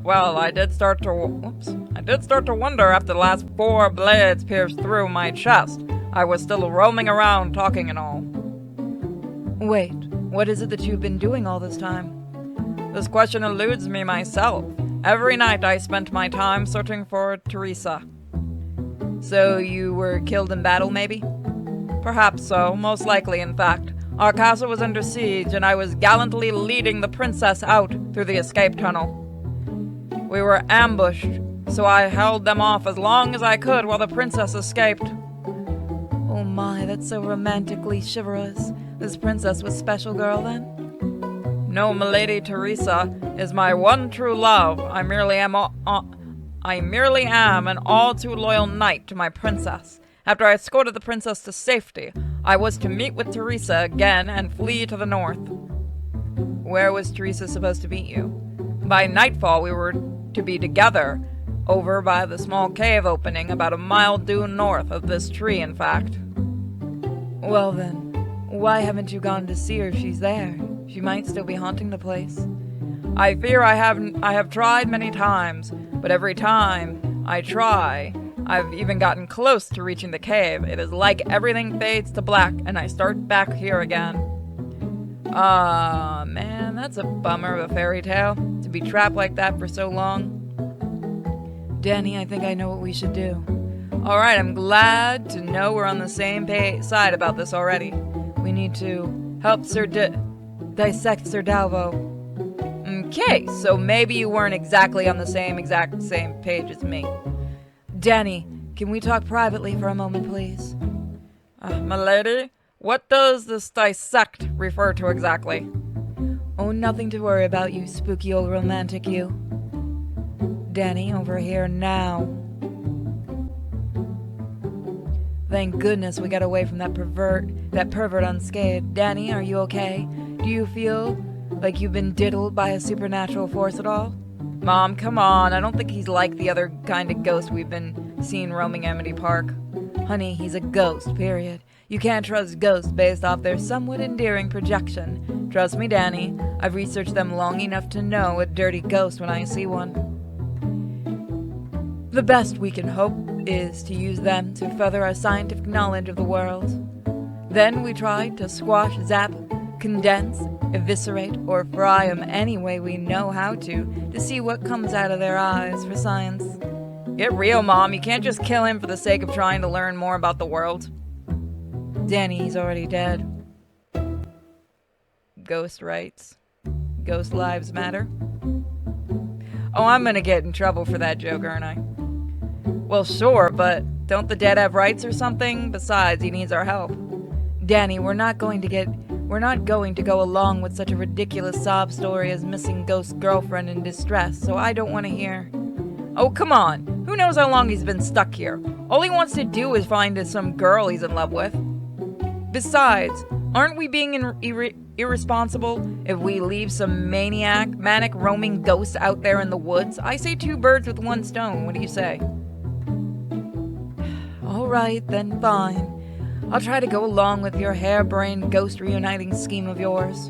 S2: Well, I did start to wonder after the last 4 blades pierced through my chest. I was still roaming around talking and all. Wait, what is it that you've been doing all this time? This question eludes me myself. Every night I spent my time searching for Teresa. So you were killed in battle, maybe? Perhaps so, most likely, in fact. Our castle was under siege, and I was gallantly leading the princess out through the escape tunnel. We were ambushed, so I held them off as long as I could while the princess escaped. Oh my, that's so romantically chivalrous. This princess was special girl, then? No, milady Teresa is my one true love. I merely am an all too loyal knight to my princess. After I escorted the princess to safety, I was to meet with Teresa again and flee to the north. Where was Teresa supposed to meet you? By nightfall, we were to be together, over by the small cave opening about a mile due north of this tree, in fact. Well then, why haven't you gone to see her if she's there? She might still be haunting the place. I fear I have tried many times, but every time I try, I've even gotten close to reaching the cave. It is like everything fades to black and I start back here again. Ah, man, that's a bummer of a fairy tale, to be trapped like that for so long. Danny, I think I know what we should do. Alright, I'm glad to know we're on the same side about this already. We need to help dissect Sir Dalvo. Okay, so maybe you weren't exactly on the exact same page as me. Danny, can we talk privately for a moment, please? Milady, what does this dissect refer to exactly? Oh, nothing to worry about, you spooky old romantic, you. Danny, over here now. Thank goodness we got away from that pervert unscathed. Danny, are you okay? Do you feel like you've been diddled by a supernatural force at all? Mom, come on. I don't think he's like the other kind of ghost we've been seeing roaming Amity Park. Honey, he's a ghost, period. You can't trust ghosts based off their somewhat endearing projection. Trust me, Danny. I've researched them long enough to know a dirty ghost when I see one. The best we can hope is to use them to further our scientific knowledge of the world. Then we try to squash, zap, condense, eviscerate, or fry them any way we know how to see what comes out of their eyes for science. Get real, Mom. You can't just kill him for the sake of trying to learn more about the world. Danny, he's already dead. Ghost rights. Ghost lives matter. Oh, I'm gonna get in trouble for that joke, aren't I? Well, sure, but don't the dead have rights or something? Besides, he needs our help. Danny, we're not going to go along with such a ridiculous sob story as missing ghost girlfriend in distress, so I don't want to hear. Oh, come on. Who knows how long he's been stuck here? All he wants to do is find some girl he's in love with. Besides, aren't we being irresponsible if we leave some manic roaming ghost out there in the woods? I say 2 birds with 1 stone. What do you say? Alright, then fine. I'll try to go along with your harebrained ghost reuniting scheme of yours.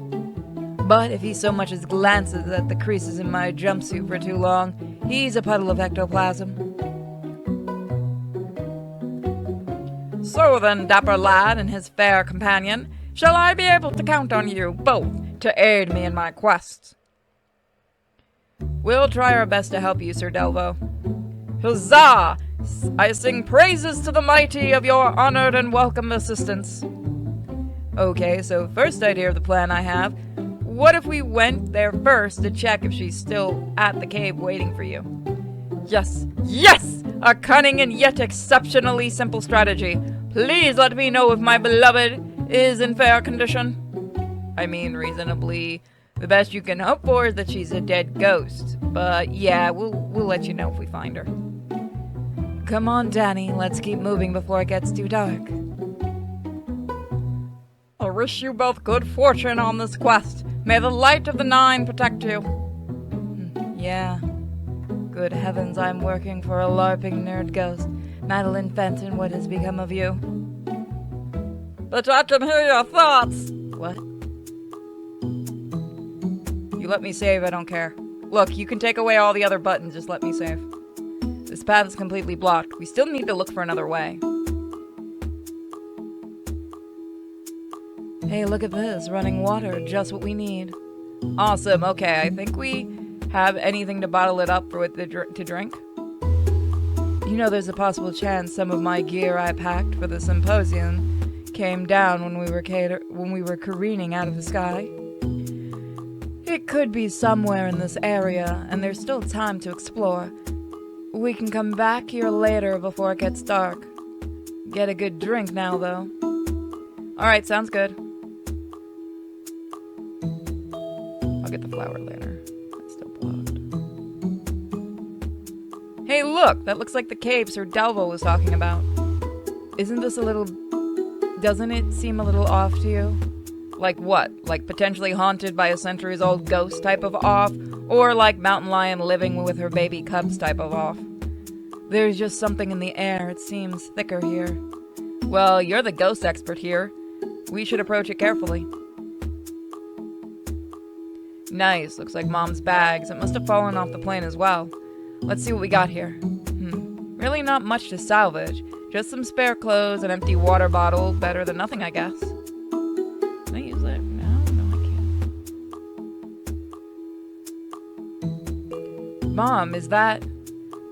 S2: But if he so much as glances at the creases in my jumpsuit for too long, he's a puddle of ectoplasm. So then, dapper lad and his fair companion, shall I be able to count on you both to aid me in my quest? We'll try our best to help you, Sir Delvo. Huzzah! I sing praises to the mighty of your honored and welcome assistance. Okay, so first idea of the plan I have. What if we went there first to check if she's still at the cave waiting for you? Yes! Yes! A cunning and yet exceptionally simple strategy. Please let me know if my beloved is in fair condition. I mean, reasonably, the best you can hope for is that she's a dead ghost. But yeah, we'll let you know if we find her. Come on, Danny, let's keep moving before it gets too dark. I wish you both good fortune on this quest. May the light of the 9 protect you. Yeah. Good heavens, I'm working for a LARPing nerd ghost. Madeline Fenton, what has become of you? But I can hear your thoughts. What? You let me save, I don't care. Look, you can take away all the other buttons, just let me save. This path is completely blocked. We still need to look for another way. Hey, look at this. Running water. Just what we need. Awesome. Okay, I think we have anything to bottle it up with to drink. You know, there's a possible chance some of my gear I packed for the symposium came down when we were careening out of the sky. It could be somewhere in this area, and there's still time to explore. We can come back here later before it gets dark. Get a good drink now, though. Alright, sounds good. I'll get the flower later. It's still blocked. Hey, look! That looks like the cave Sir Delvo was talking about. Isn't this a little... Doesn't it seem a little off to you? Like what? Like potentially haunted by a centuries-old ghost type of off? Or like mountain lion living with her baby cubs type of off? There's just something in the air. It seems thicker here. Well, you're the ghost expert here. We should approach it carefully. Nice. Looks like Mom's bags. It must have fallen off the plane as well. Let's see what we got here. Really not much to salvage. Just some spare clothes, an empty water bottle. Better than nothing, I guess. Can I use that? No, I can't. Mom, is that...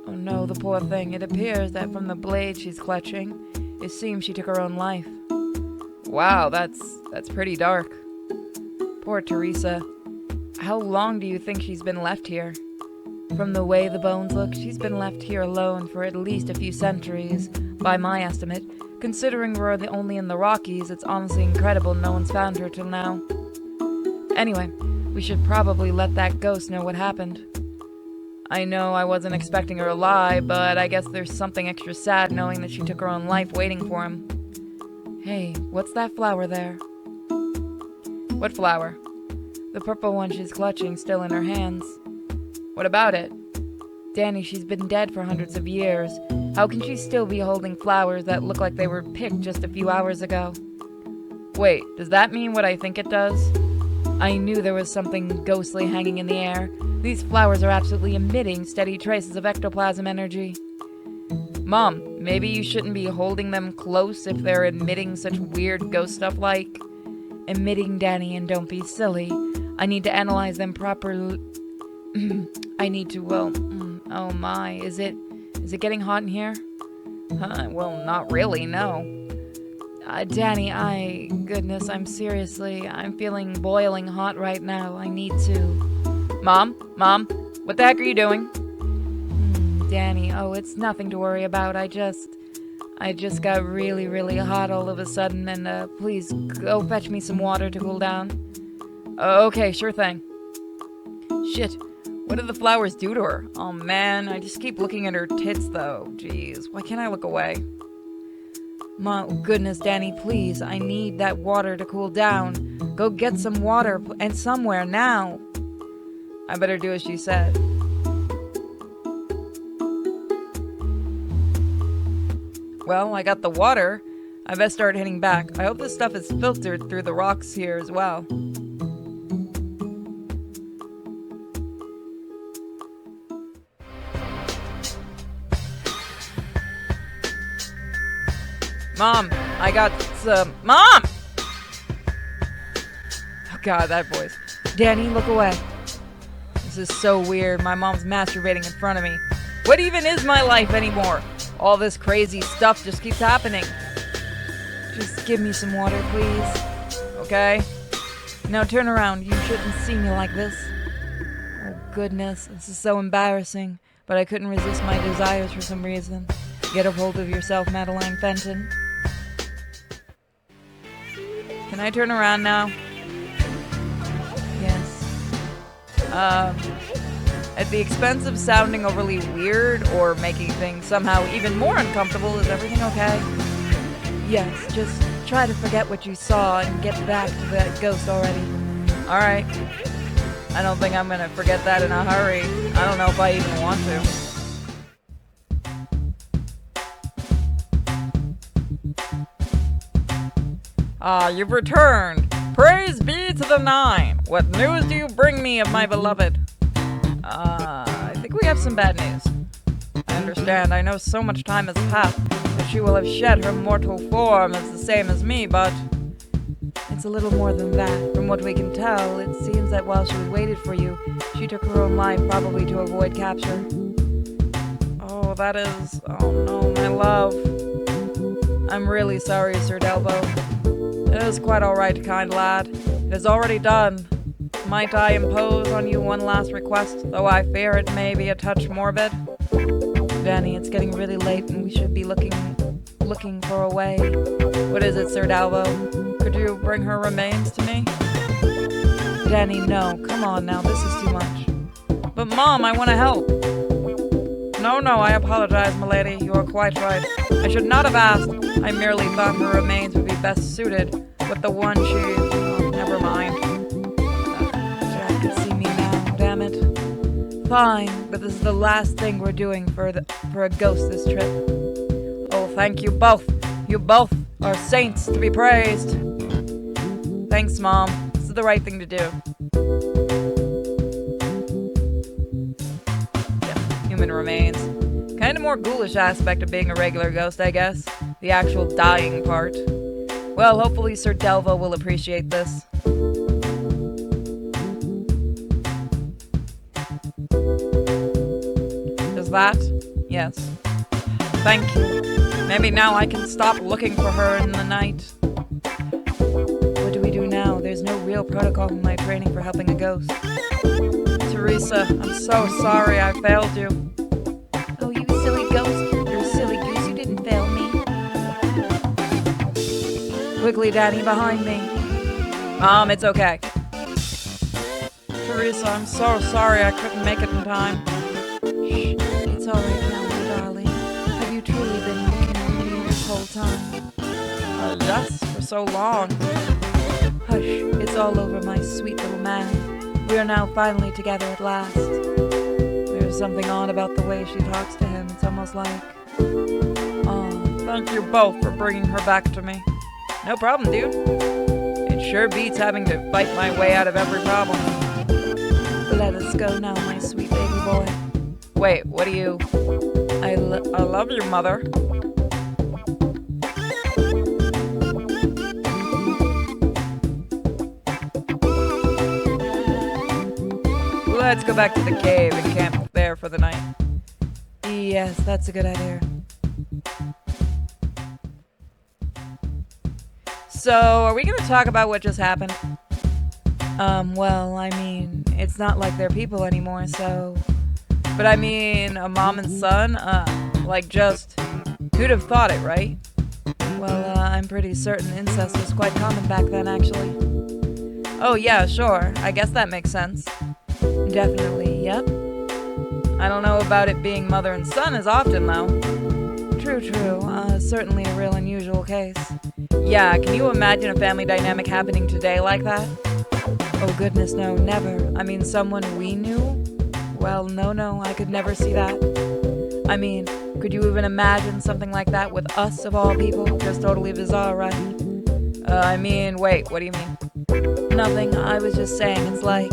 S2: Oh no, the poor thing. It appears that from the blade she's clutching, it seems she took her own life. Wow, that's pretty dark. Poor Teresa. How long do you think she's been left here? From the way the bones look, she's been left here alone for at least a few centuries, by my estimate. Considering we're only in the Rockies, it's honestly incredible no one's found her till now. Anyway, we should probably let that ghost know what happened. I know I wasn't expecting her alive, but I guess there's something extra sad knowing that she took her own life waiting for him. Hey, what's that flower there? What flower? The purple one she's clutching still in her hands. What about it? Danny, she's been dead for hundreds of years. How can she still be holding flowers that look like they were picked just a few hours ago? Wait, does that mean what I think it does? I knew there was something ghostly hanging in the air. These flowers are absolutely emitting steady traces of ectoplasm energy. Mom, maybe you shouldn't be holding them close if they're emitting such weird ghost stuff like... Emitting, Danny, and don't be silly. I need to analyze them properly. I need to, well... oh my, is it getting hot in here? Well, not really, no. Danny, goodness, I'm feeling boiling hot right now. I need to... Mom, what the heck are you doing? Danny, oh, it's nothing to worry about. I just got really, really hot all of a sudden, and please go fetch me some water to cool down. Okay, sure thing. Shit, what did the flowers do to her? Oh man, I just keep looking at her tits though. Jeez, why can't I look away? My goodness, Danny, please, I need that water to cool down. Go get some water, and somewhere, now. I better do as she said. Well, I got the water. I best start heading back. I hope this stuff is filtered through the rocks here as well. Mom, I got some... Mom! Oh god, that voice. Danny, look away. This is so weird. My mom's masturbating in front of me. What even is my life anymore? All this crazy stuff just keeps happening. Just give me some water, please. Okay? Now turn around. You shouldn't see me like this. Oh goodness, this is so embarrassing. But I couldn't resist my desires for some reason. Get a hold of yourself, Madeline Fenton. Can I turn around now? Yes. At the expense of sounding overly weird or making things somehow even more uncomfortable, is everything okay? Yes, just try to forget what you saw and get back to that ghost already. Alright. I don't think I'm gonna forget that in a hurry. I don't know if I even want to. You've returned. Praise be to the Nine. What news do you bring me of my beloved? I think we have some bad news. I understand. I know so much time has passed that she will have shed her mortal form as the same as me, but... It it's a little more than that. From what we can tell, it seems that while she waited for you, she took her own life, probably to avoid capture. Oh, that is... oh no, my love. I'm really sorry, Sir Delvo. It is quite alright, kind lad. It is already done. Might I impose on you one last request, though I fear it may be a touch morbid? Danny, it's getting really late and we should be looking for a way. What is it, Sir Dalvo? Could you bring her remains to me? Danny, no. Come on now, this is too much. But Mom, I want to help. No, I apologize, milady. You are quite right. I should not have asked. I merely thought her remains would be best suited with the one she... oh, never mind. Jack can see me now, damn it. Fine, but this is the last thing we're doing for a ghost this trip. Oh, thank you both. You both are saints to be praised. Thanks, Mom. This is the right thing to do. Yeah, human remains. Kind of more ghoulish aspect of being a regular ghost, I guess. The actual dying part. Well, hopefully Sir Delvo will appreciate this. Is that? Yes. Thank you. Maybe now I can stop looking for her in the night. What do we do now? There's no real protocol in my training for helping a ghost. Teresa, I'm so sorry I failed you. Oh, you silly ghost. You're a silly goose. You didn't fail me. Quickly, Danny, behind me. Mom, it's okay. Teresa, I'm so sorry I couldn't make it in time. Shh, it's all right now, my darling. Have you truly been looking at me this whole time? Yes, for so long. Hush, it's all over, my sweet little man. We are now finally together at last. There's something odd about the way she talks to him. It's almost like... oh, thank you both for bringing her back to me. No problem, dude. It sure beats having to fight my way out of every problem. Let us go now, my sweet baby boy. Wait, what do you... I love you, Mother. Let's go back to the cave and camp there for the night. Yes, that's a good idea. So, are we going to talk about what just happened? Well, I mean, it's not like they're people anymore, so... But I mean, a mom and son? Like just... Who'd have thought it, right? Well, I'm pretty certain incest was quite common back then, actually. Oh, yeah, sure. I guess that makes sense. Definitely, yep. I don't know about it being mother and son as often, though. True. Certainly a real unusual case. Yeah, can you imagine a family dynamic happening today like that? Oh goodness, no, never. I mean, someone we knew? Well, no, I could never see that. I mean, could you even imagine something like that with us, of all people? Just totally bizarre, right? I mean, wait, what do you mean? Nothing, I was just saying, it's like,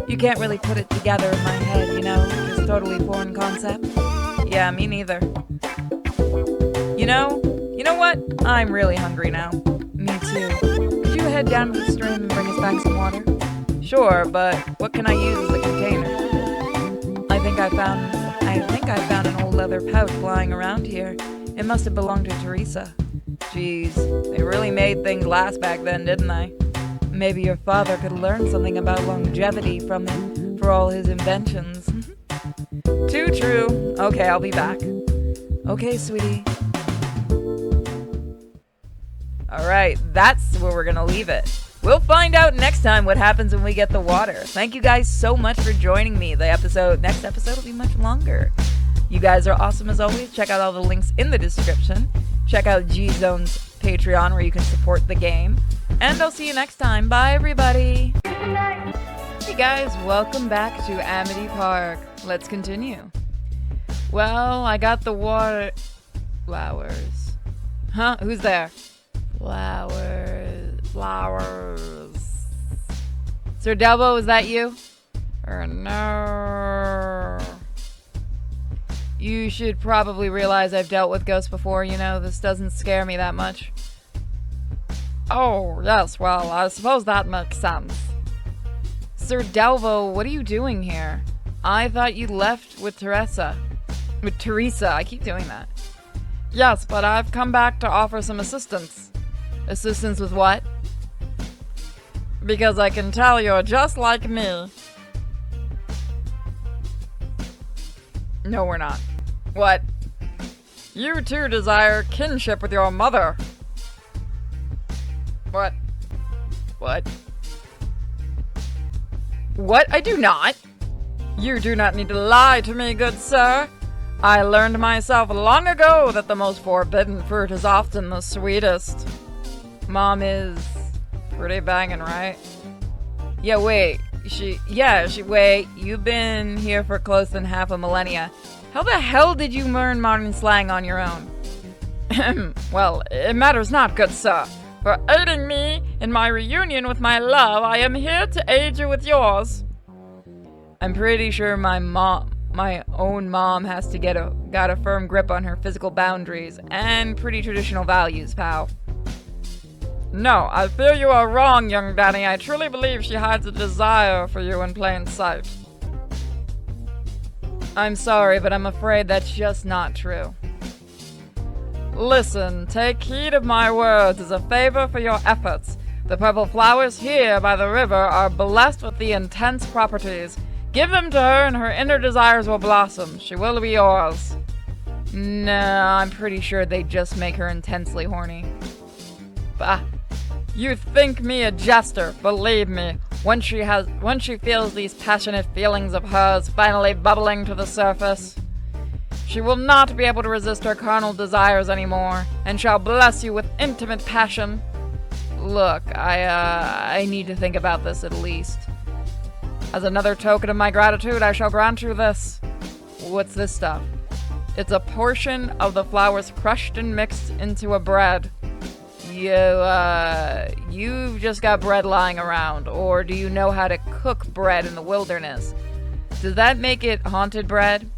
S2: you can't really put it together in my head, you know? Just totally foreign concept. Yeah, me neither. You know what? I'm really hungry now. Me too. Could you head down to the stream and bring us back some water? Sure, but what can I use as a container? I think I found an old leather pouch lying around here. It must have belonged to Teresa. Jeez, they really made things last back then, didn't they? Maybe your father could learn something about longevity from him for all his inventions. Too true. Okay, I'll be back. Okay, sweetie. Alright, that's where we're gonna leave it. We'll find out next time what happens when we get the water. Thank you guys so much for joining me. Next episode will be much longer. You guys are awesome as always. Check out all the links in the description. Check out G-Zone's Patreon where you can support the game. And I'll see you next time. Bye, everybody. Hey guys, welcome back to Amity Park. Let's continue. Well, I got the water... Flowers. Huh? Who's there? Flowers. Sir Delbo, is that you? Or no? You should probably realize I've dealt with ghosts before, you know, this doesn't scare me that much. Oh, yes, well, I suppose that makes sense. Sir Delvo, what are you doing here? I thought you left with Teresa. With Teresa, I keep doing that. Yes, but I've come back to offer some assistance. Assistance with what? Because I can tell you're just like me. No, we're not. What? You too desire kinship with your mother. What? What? What? I do not. You do not need to lie to me, good sir. I learned myself long ago that the most forbidden fruit is often the sweetest. Mom is pretty banging, right? Yeah, wait. Wait. You've been here for close than half a millennia. How the hell did you learn modern slang on your own? Well, it matters not, good sir. For aiding me in my reunion with my love, I am here to aid you with yours. I'm pretty sure my own mom has to got a firm grip on her physical boundaries and pretty traditional values, pal. No, I fear you are wrong, young Danny. I truly believe she hides a desire for you in plain sight. I'm sorry, but I'm afraid that's just not true. Listen, take heed of my words as a favor for your efforts. The purple flowers here by the river are blessed with the intense properties. Give them to her and her inner desires will blossom. She will be yours. Nah, I'm pretty sure they just make her intensely horny. Bah. You think me a jester, believe me. Once she feels these passionate feelings of hers finally bubbling to the surface, she will not be able to resist her carnal desires anymore, and shall bless you with intimate passion. Look, I need to think about this at least. As another token of my gratitude, I shall grant you this. What's this stuff? It's a portion of the flowers crushed and mixed into a bread. You've just got bread lying around, or do you know how to cook bread in the wilderness? Does that make it haunted bread?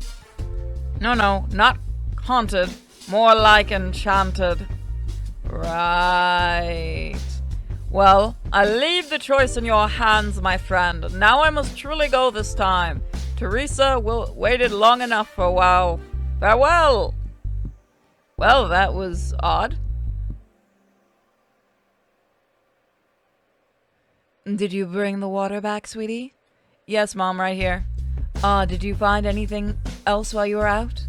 S2: No, not haunted. More like enchanted. Right. Well, I leave the choice in your hands, my friend. Now I must truly go this time. Teresa waited long enough for a while. Farewell! Well, that was odd. Did you bring the water back, sweetie? Yes, Mom, right here. Did you find anything else while you were out?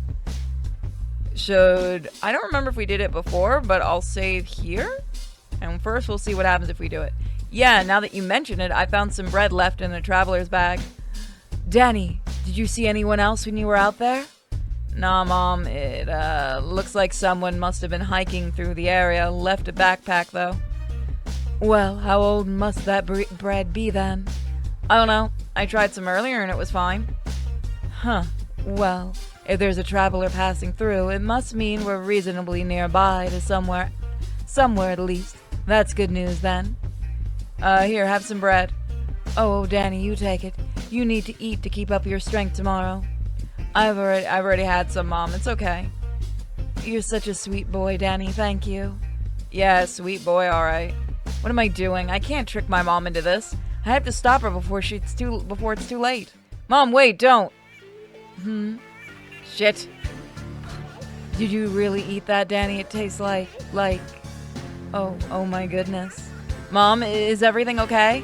S2: I don't remember if we did it before, but I'll save here. And first we'll see what happens if we do it. Yeah, now that you mention it, I found some bread left in a traveler's bag. Danny, did you see anyone else when you were out there? Nah, Mom, it looks like someone must have been hiking through the area. Left a backpack, though. Well, how old must that bread be then? I don't know. I tried some earlier and it was fine. Huh. Well, if there's a traveler passing through, it must mean we're reasonably nearby to somewhere at least. That's good news then. Here, have some bread. Oh, Danny, you take it. You need to eat to keep up your strength tomorrow. I've already had some, Mom. It's okay. You're such a sweet boy, Danny. Thank you. Yeah, sweet boy, alright. What am I doing? I can't trick my mom into this. I have to stop her before it's too late. Mom, wait, don't. Shit. Did you really eat that, Danny? It tastes like... Oh my goodness. Mom, is everything okay?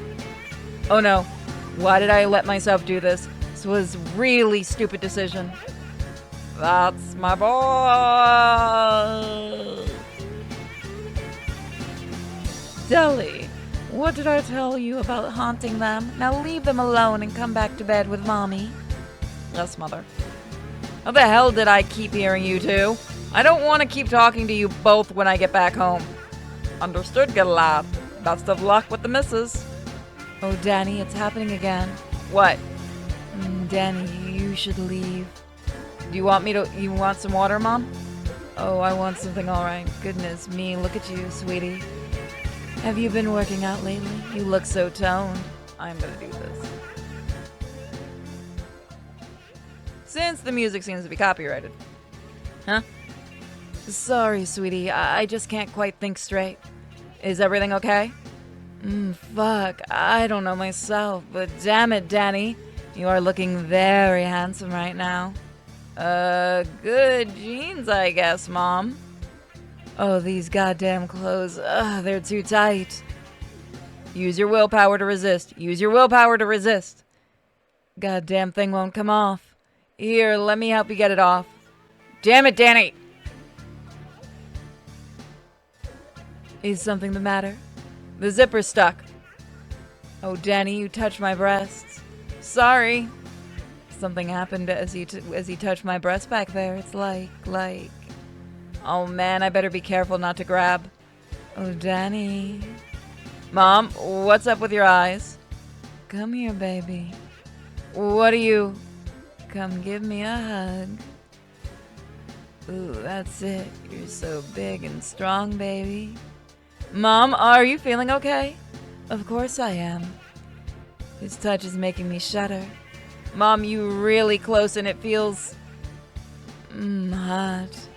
S2: Oh no. Why did I let myself do this? This was really stupid decision. That's my boy. Deli, what did I tell you about haunting them? Now leave them alone and come back to bed with Mommy. Yes, Mother. How the hell did I keep hearing you two? I don't want to keep talking to you both when I get back home. Understood, get a laugh. Best of luck with the missus. Oh, Danny, it's happening again. What? Danny, you should leave. You want some water, Mom? Oh, I want something, alright. Goodness me, look at you, sweetie. Have you been working out lately? You look so toned. I'm gonna do this. Since the music seems to be copyrighted. Huh? Sorry, sweetie. I just can't quite think straight. Is everything okay? Fuck, I don't know myself, but damn it, Danny. You are looking very handsome right now. Good genes, I guess, Mom. Oh, these goddamn clothes. Ugh, they're too tight. Use your willpower to resist. Use your willpower to resist. Goddamn thing won't come off. Here, let me help you get it off. Damn it, Danny! Is something the matter? The zipper's stuck. Oh, Danny, you touched my breasts. Sorry. Something happened as he touched my breast back there. It's like. Oh man, I better be careful not to grab. Oh, Danny. Mom, what's up with your eyes? Come here, baby. What are you? Come give me a hug. Ooh, that's it. You're so big and strong, baby. Mom, are you feeling okay? Of course I am. His touch is making me shudder. Mom, you really close and it feels... hot.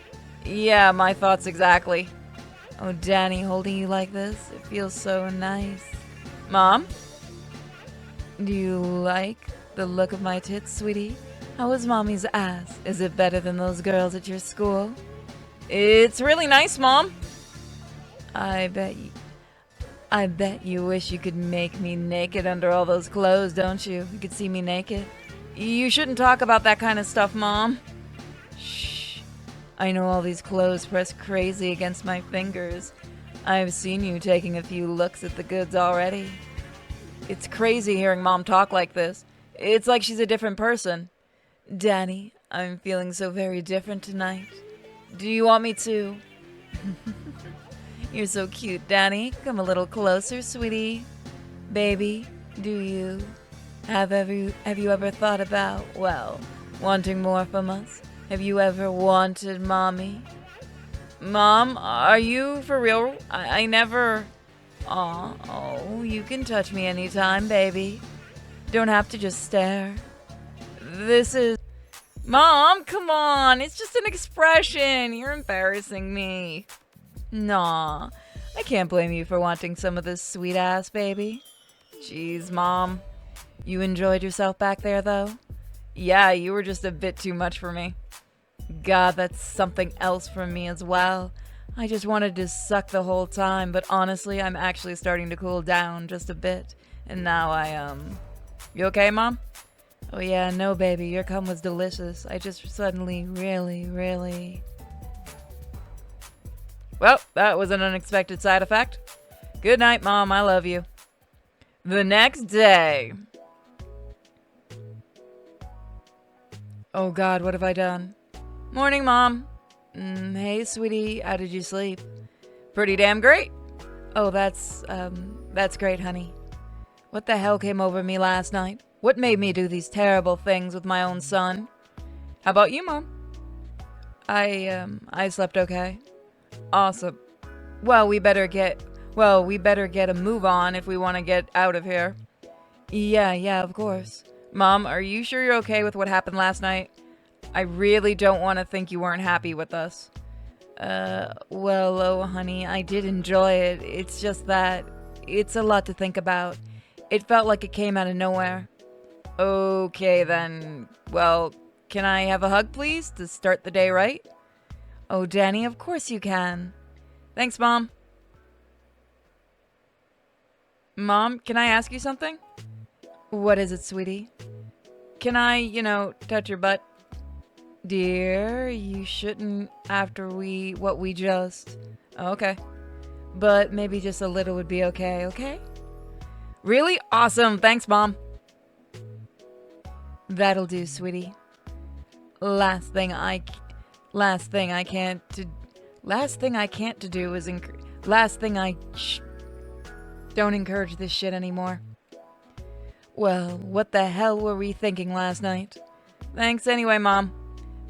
S2: Yeah, my thoughts exactly. Oh, Danny, holding you like this, it feels so nice. Mom? Do you like the look of my tits, sweetie? How is Mommy's ass? Is it better than those girls at your school? It's really nice, Mom. I bet you wish you could make me naked under all those clothes, don't you? You could see me naked. You shouldn't talk about that kind of stuff, Mom. Shh. I know all these clothes press crazy against my fingers. I've seen you taking a few looks at the goods already. It's crazy hearing Mom talk like this. It's like she's a different person. Danny, I'm feeling so very different tonight. Do you want me to? You're so cute, Danny. Come a little closer, sweetie. Baby, do you? Have you ever thought about, well, wanting more from us? Have you ever wanted Mommy? Mom, are you for real? I never... Oh, you can touch me anytime, baby. Don't have to just stare. This is... Mom, come on. It's just an expression. You're embarrassing me. Nah, I can't blame you for wanting some of this sweet ass, baby. Jeez, Mom. You enjoyed yourself back there, though? Yeah, you were just a bit too much for me. God, that's something else from me as well. I just wanted to suck the whole time, but honestly, I'm actually starting to cool down just a bit. And now You okay, Mom? Oh yeah, no, baby, your cum was delicious. I just suddenly really... Well, that was an unexpected side effect. Good night, Mom. I love you. The next day. Oh God, what have I done? Morning, Mom. Hey, sweetie. How did you sleep? Pretty damn great. Oh, that's great, honey. What the hell came over me last night? What made me do these terrible things with my own son? How about you, Mom? I slept okay. Awesome. Well, we better get a move on if we want to get out of here. Yeah, of course. Mom, are you sure you're okay with what happened last night? I really don't want to think you weren't happy with us. Well, oh, honey, I did enjoy it. It's just that it's a lot to think about. It felt like it came out of nowhere. Okay, then. Well, can I have a hug, please, to start the day right? Oh, Danny, of course you can. Thanks, Mom. Mom, can I ask you something? What is it, sweetie? Can I, touch your butt? Dear, you shouldn't after what we just... Okay. But maybe just a little would be okay, okay? Really? Awesome. Thanks, Mom. That'll do, sweetie. Last thing I can't to do is don't encourage this shit anymore. Well, what the hell were we thinking last night? Thanks anyway, Mom.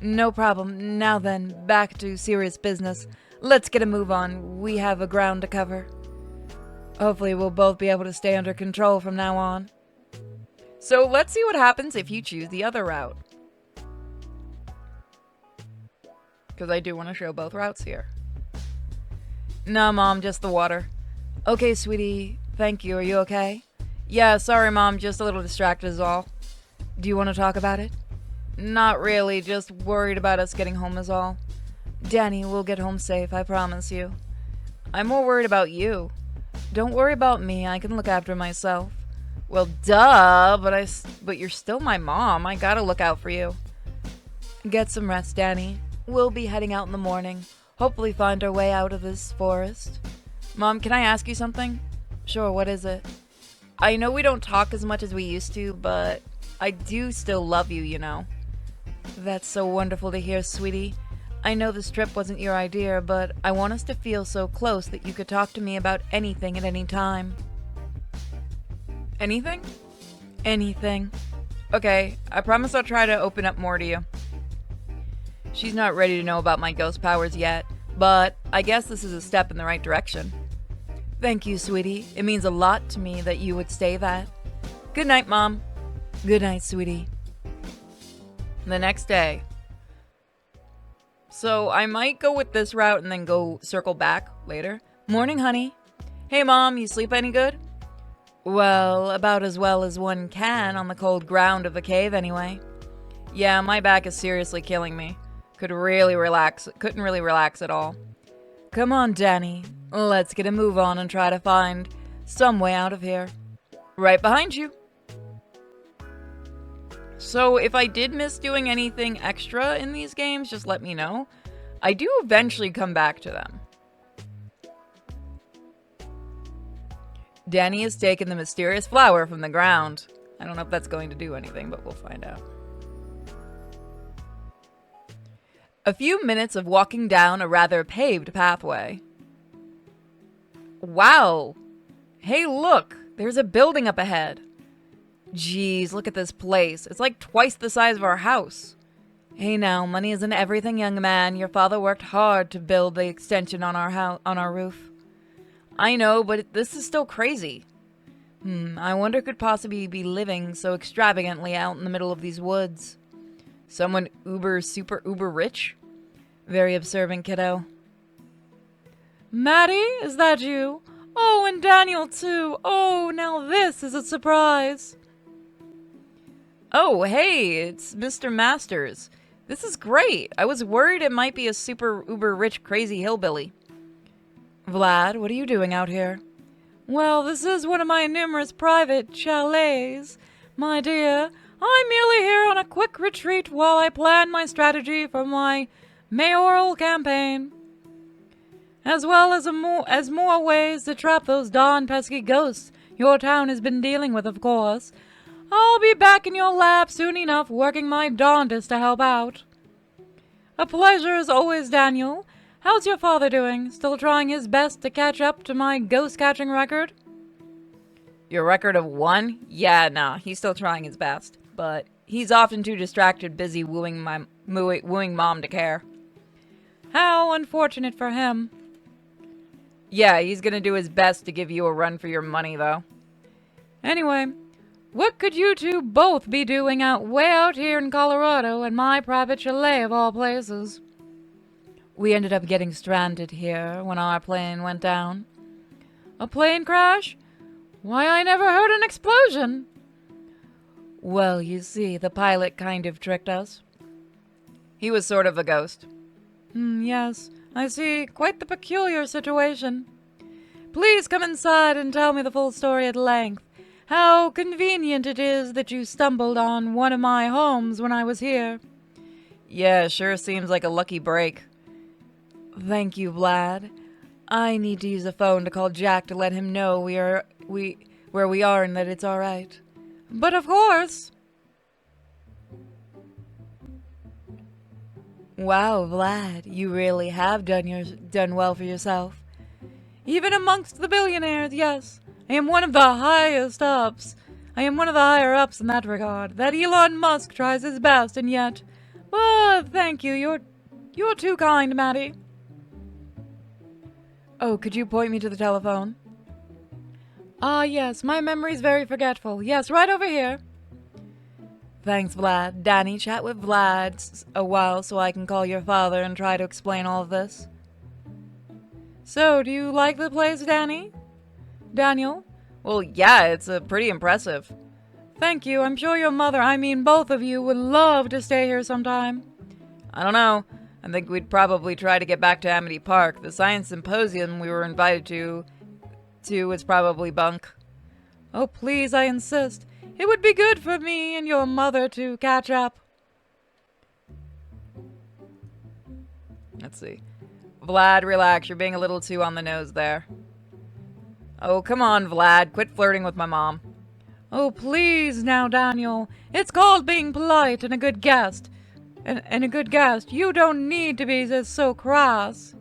S2: No problem. Now then, back to serious business. Let's get a move on. We have a ground to cover. Hopefully we'll both be able to stay under control from now on. So let's see what happens if you choose the other route. Because I do want to show both routes here. No, Mom, just the water. Okay, sweetie. Thank you. Are you okay? Yeah, sorry, Mom. Just a little distracted is all. Do you want to talk about it? Not really. Just worried about us getting home is all. Danny, we'll get home safe, I promise you. I'm more worried about you. Don't worry about me. I can look after myself. Well, duh, but you're still my mom. I gotta look out for you. Get some rest, Danny. We'll be heading out in the morning. Hopefully find our way out of this forest. Mom, can I ask you something? Sure, what is it? I know we don't talk as much as we used to, but I do still love you, you know. That's so wonderful to hear, sweetie. I know this trip wasn't your idea, but I want us to feel so close that you could talk to me about anything at any time. Anything? Anything. Okay, I promise I'll try to open up more to you. She's not ready to know about my ghost powers yet, but I guess this is a step in the right direction. Thank you, sweetie. It means a lot to me that you would say that. Good night, Mom. Good night, sweetie. The next day. So I might go with this route and then go circle back later. Morning, honey. Hey, Mom, you sleep any good? Well, about as well as one can on the cold ground of the cave anyway. Yeah, my back is seriously killing me. Couldn't really relax at all. Come on, Danny. Let's get a move on and try to find some way out of here. Right behind you. So if I did miss doing anything extra in these games, just let me know. I do eventually come back to them. Danny has taken the mysterious flower from the ground. I don't know if that's going to do anything, but we'll find out. A few minutes of walking down a rather paved pathway. Wow! Hey, look! There's a building up ahead. Jeez, look at this place. It's like twice the size of our house. Hey now, money isn't everything, young man. Your father worked hard to build the extension on our roof. I know, but this is still crazy. I wonder who could possibly be living so extravagantly out in the middle of these woods. Someone super uber rich? Very observant kiddo. Maddie, is that you? Oh, and Daniel too. Oh, now this is a surprise. Oh, hey, it's Mr. Masters. This is great. I was worried it might be a super uber rich crazy hillbilly. Vlad, what are you doing out here? Well, this is one of my numerous private chalets, my dear. I'm merely here on a quick retreat while I plan my strategy for my mayoral campaign. As well as more ways to trap those darn pesky ghosts your town has been dealing with, of course. I'll be back in your lap soon enough, working my darndest to help out. A pleasure as always, Daniel. How's your father doing? Still trying his best to catch up to my ghost-catching record? Your record of 1? Yeah, nah, he's still trying his best. But he's often too distracted, busy wooing Mom to care. How unfortunate for him. Yeah, he's gonna do his best to give you a run for your money, though. Anyway, what could you two both be doing way out here in Colorado in my private chalet of all places? We ended up getting stranded here when our plane went down. A plane crash? Why, I never heard an explosion. Well, you see, the pilot kind of tricked us. He was sort of a ghost. Yes, I see. Quite the peculiar situation. Please come inside and tell me the full story at length. How convenient it is that you stumbled on one of my homes when I was here. Yeah, sure seems like a lucky break. Thank you, Vlad. I need to use a phone to call Jack to let him know where we are and that it's all right. But of course. Wow, Vlad, you really have done well for yourself. Even amongst the billionaires, yes. I am one of the highest ups. I am one of the higher ups in that regard. That Elon Musk tries his best, and yet... But thank you, you're too kind, Maddie. Oh, could you point me to the telephone? Ah, yes, my memory's very forgetful. Yes, right over here. Thanks, Vlad. Danny, chat with Vlad a while so I can call your father and try to explain all of this. So, do you like the place, Danny? Daniel? Well, yeah, it's pretty impressive. Thank you. I'm sure your mother, I mean both of you, would love to stay here sometime. I don't know. I think we'd probably try to get back to Amity Park. The science symposium we were invited to was probably bunk. Oh, please, I insist. It would be good for me and your mother to catch up. Let's see. Vlad, relax. You're being a little too on the nose there. Oh, come on, Vlad. Quit flirting with my mom. Oh, please now, Daniel. It's called being polite and a good guest. And a good guest. You don't need to be so crass.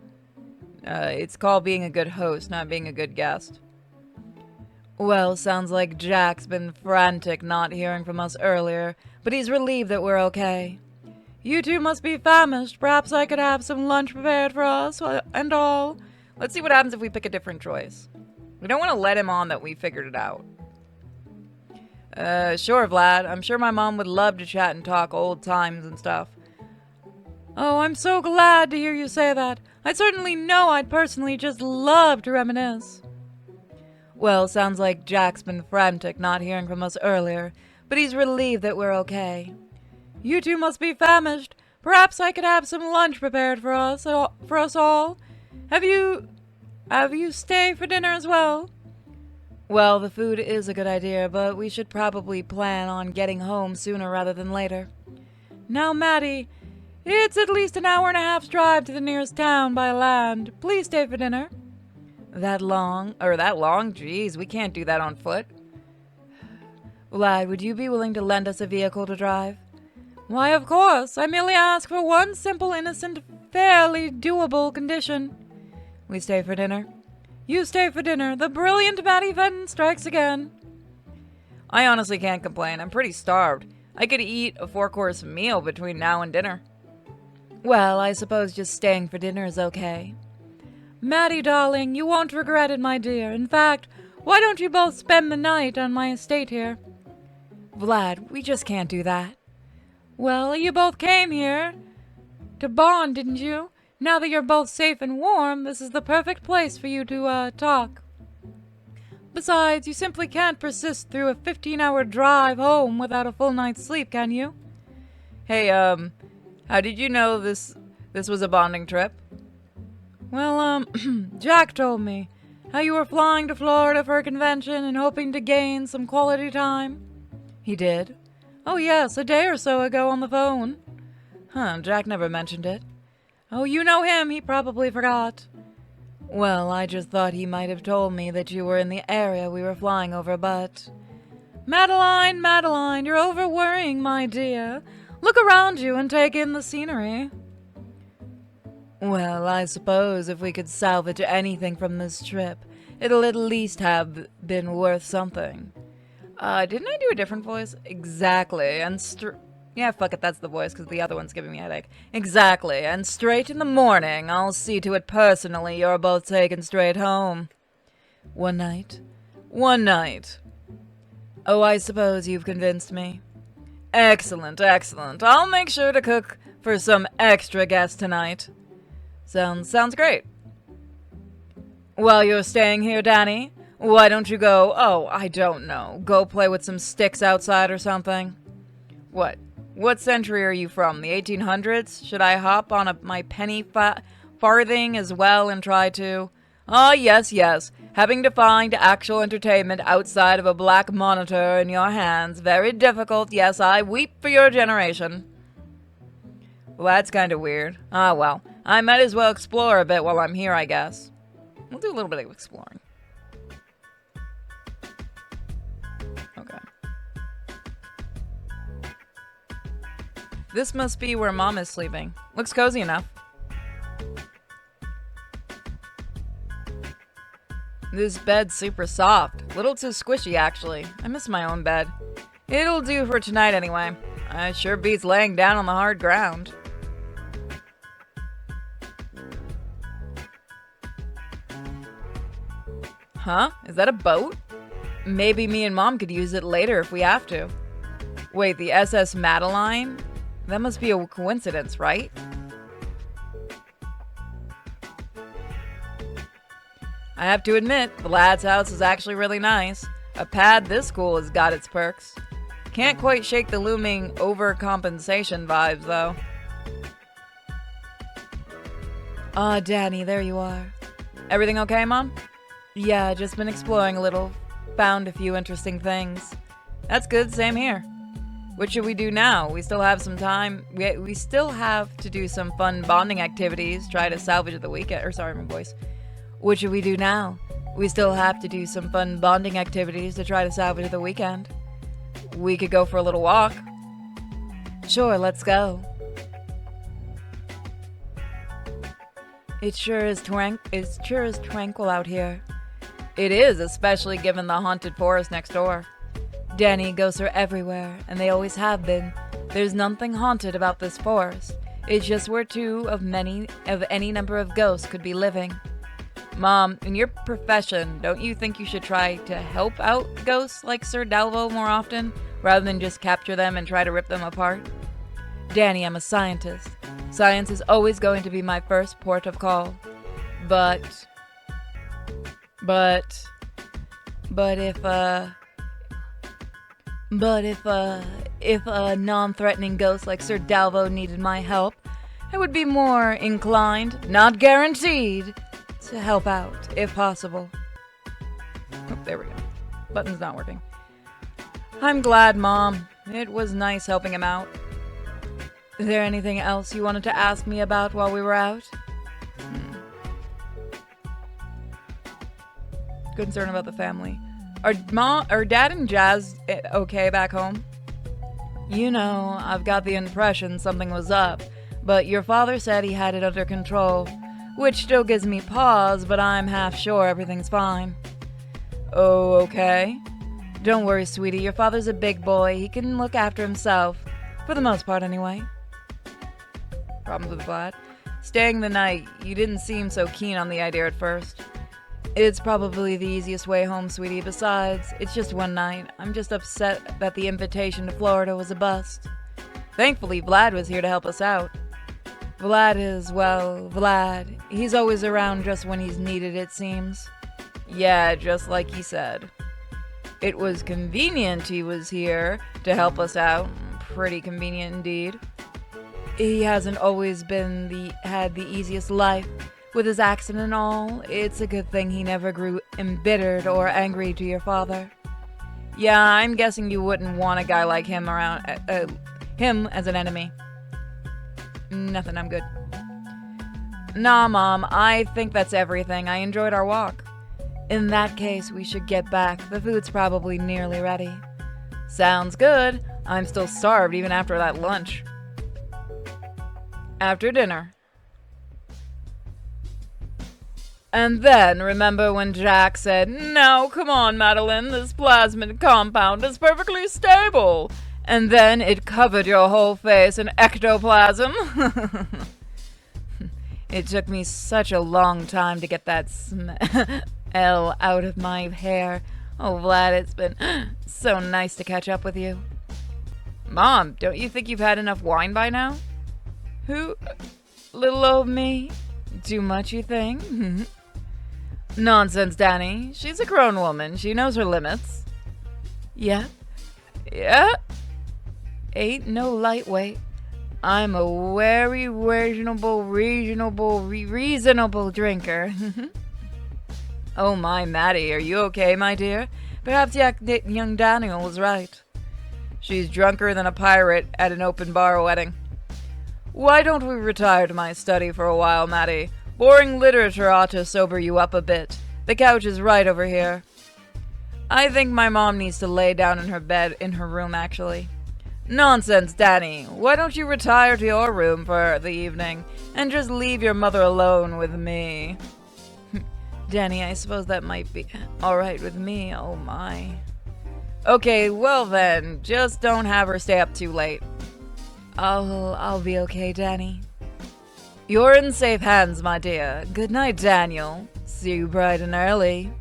S2: It's called being a good host, not being a good guest. Well, sounds like Jack's been frantic not hearing from us earlier, but he's relieved that we're okay. You two must be famished. Perhaps I could have some lunch prepared for us and all. Let's see what happens if we pick a different choice. We don't want to let him on that we figured it out. Sure, Vlad. I'm sure my mom would love to chat and talk old times and stuff. Oh, I'm so glad to hear you say that. I certainly know I'd personally just love to reminisce. Well, sounds like Jack's been frantic not hearing from us earlier, but he's relieved that we're okay. You two must be famished. Perhaps I could have some lunch prepared for us all. Have you stay for dinner as well? Well, the food is a good idea, but we should probably plan on getting home sooner rather than later. Now, Maddie, it's at least an hour and a half's drive to the nearest town by land. Please stay for dinner. That long? Jeez, we can't do that on foot. Vlad, would you be willing to lend us a vehicle to drive? Why, of course. I merely ask for one simple, innocent, fairly doable condition. We stay for dinner. You stay for dinner. The brilliant Maddie Fenton strikes again. I honestly can't complain. I'm pretty starved. I could eat a 4-course meal between now and dinner. Well, I suppose just staying for dinner is okay. Maddie, darling, you won't regret it, my dear. In fact, why don't you both spend the night on my estate here? Vlad, we just can't do that. Well, you both came here to bond, didn't you? Now that you're both safe and warm, this is the perfect place for you to, talk. Besides, you simply can't persist through a 15-hour drive home without a full night's sleep, can you? Hey, how did you know this was a bonding trip? Well, Jack told me how you were flying to Florida for a convention and hoping to gain some quality time. He did? Oh, yes, a day or so ago on the phone. Huh, Jack never mentioned it. Oh, you know him, he probably forgot. Well, I just thought he might have told me that you were in the area we were flying over, but... Madeline, you're over-worrying, my dear. Look around you and take in the scenery. Well, I suppose if we could salvage anything from this trip, it'll at least have been worth something. Didn't I do a different voice? Exactly, and yeah, fuck it, that's the voice, because the other one's giving me a headache. Exactly, and straight in the morning, I'll see to it personally you're both taken straight home. One night. Oh, I suppose you've convinced me. Excellent. I'll make sure to cook for some extra guests tonight. Sounds great. While you're staying here, Danny, why don't you go, I don't know, go play with some sticks outside or something? What century are you from, the 1800s? Should I hop on my penny farthing as well and try to... Yes, having to find actual entertainment outside of a black monitor in your hands, very difficult, yes, I weep for your generation. Well, that's kind of weird. Well, I might as well explore a bit while I'm here, I guess. We'll do a little bit of exploring. Okay. This must be where Mom is sleeping. Looks cozy enough. This bed's super soft. Little too squishy, actually. I miss my own bed. It'll do for tonight anyway. I sure beats laying down on the hard ground. Huh? Is that a boat? Maybe me and Mom could use it later if we have to. Wait, the SS Madeline? That must be a coincidence, right? I have to admit, the lad's house is actually really nice. A pad this cool has got its perks. Can't quite shake the looming overcompensation vibes, though. Ah, Danny, there you are. Everything okay, Mom? Yeah, just been exploring a little. Found a few interesting things. That's good, same here. What should we do now? We still have some time. We still have to do some fun bonding activities, try to salvage the weekend. Or sorry, my voice. What should we do now? We still have to do some fun bonding activities to try to salvage the weekend. We could go for a little walk. Sure, let's go. It sure is tranquil out here. It is, especially given the haunted forest next door. Danny, ghosts are everywhere, and they always have been. There's nothing haunted about this forest. It's just where two of any number of ghosts could be living. Mom, in your profession, don't you think you should try to help out ghosts like Sir Dalvo more often, rather than just capture them and try to rip them apart? Danny, I'm a scientist. Science is always going to be my first port of call. But if a non-threatening ghost like Sir Dalvo needed my help, I would be more inclined, not guaranteed, to help out, if possible. Oh, there we go. Button's not working. I'm glad, Mom. It was nice helping him out. Is there anything else you wanted to ask me about while we were out? Concern about the family. Are Dad and Jazz okay back home? You know, I've got the impression something was up, but your father said he had it under control, which still gives me pause, but I'm half sure everything's fine. Oh, okay. Don't worry, sweetie, your father's a big boy. He can look after himself. For the most part, anyway. Problems with Vlad? Staying the night. You didn't seem so keen on the idea at first. It's probably the easiest way home, sweetie. Besides, it's just one night. I'm just upset that the invitation to Florida was a bust. Thankfully, Vlad was here to help us out. Vlad. He's always around just when he's needed, it seems. Yeah, just like he said. It was convenient he was here to help us out. Pretty convenient indeed. He hasn't always had the easiest life. With his accident and all, it's a good thing he never grew embittered or angry to your father. Yeah, I'm guessing you wouldn't want a guy like him around, him as an enemy. Nothing, I'm good. Nah, Mom, I think that's everything. I enjoyed our walk. In that case, we should get back. The food's probably nearly ready. Sounds good. I'm still starved even after that lunch. After dinner. And then, remember when Jack said, "No, come on, Madeline, this plasmid compound is perfectly stable." And then it covered your whole face in ectoplasm. It took me such a long time to get that smell out of my hair. Oh, Vlad, it's been so nice to catch up with you. Mom, don't you think you've had enough wine by now? Who? Little old me? Too much, you think? Nonsense, Danny. She's a grown woman. She knows her limits. Yeah? Yeah? Ain't no lightweight. I'm a very reasonable drinker. Oh my, Maddie, are you okay, my dear? Perhaps young Daniel was right. She's drunker than a pirate at an open bar wedding. Why don't we retire to my study for a while, Maddie? Boring literature ought to sober you up a bit. The couch is right over here. I think my mom needs to lay down in her bed in her room, actually. Nonsense, Danny. Why don't you retire to your room for the evening and just leave your mother alone with me? Danny, I suppose that might be all right with me. Oh, my. Okay, well then, just don't have her stay up too late. I'll be okay, Danny. You're in safe hands, my dear. Good night, Daniel. See you bright and early.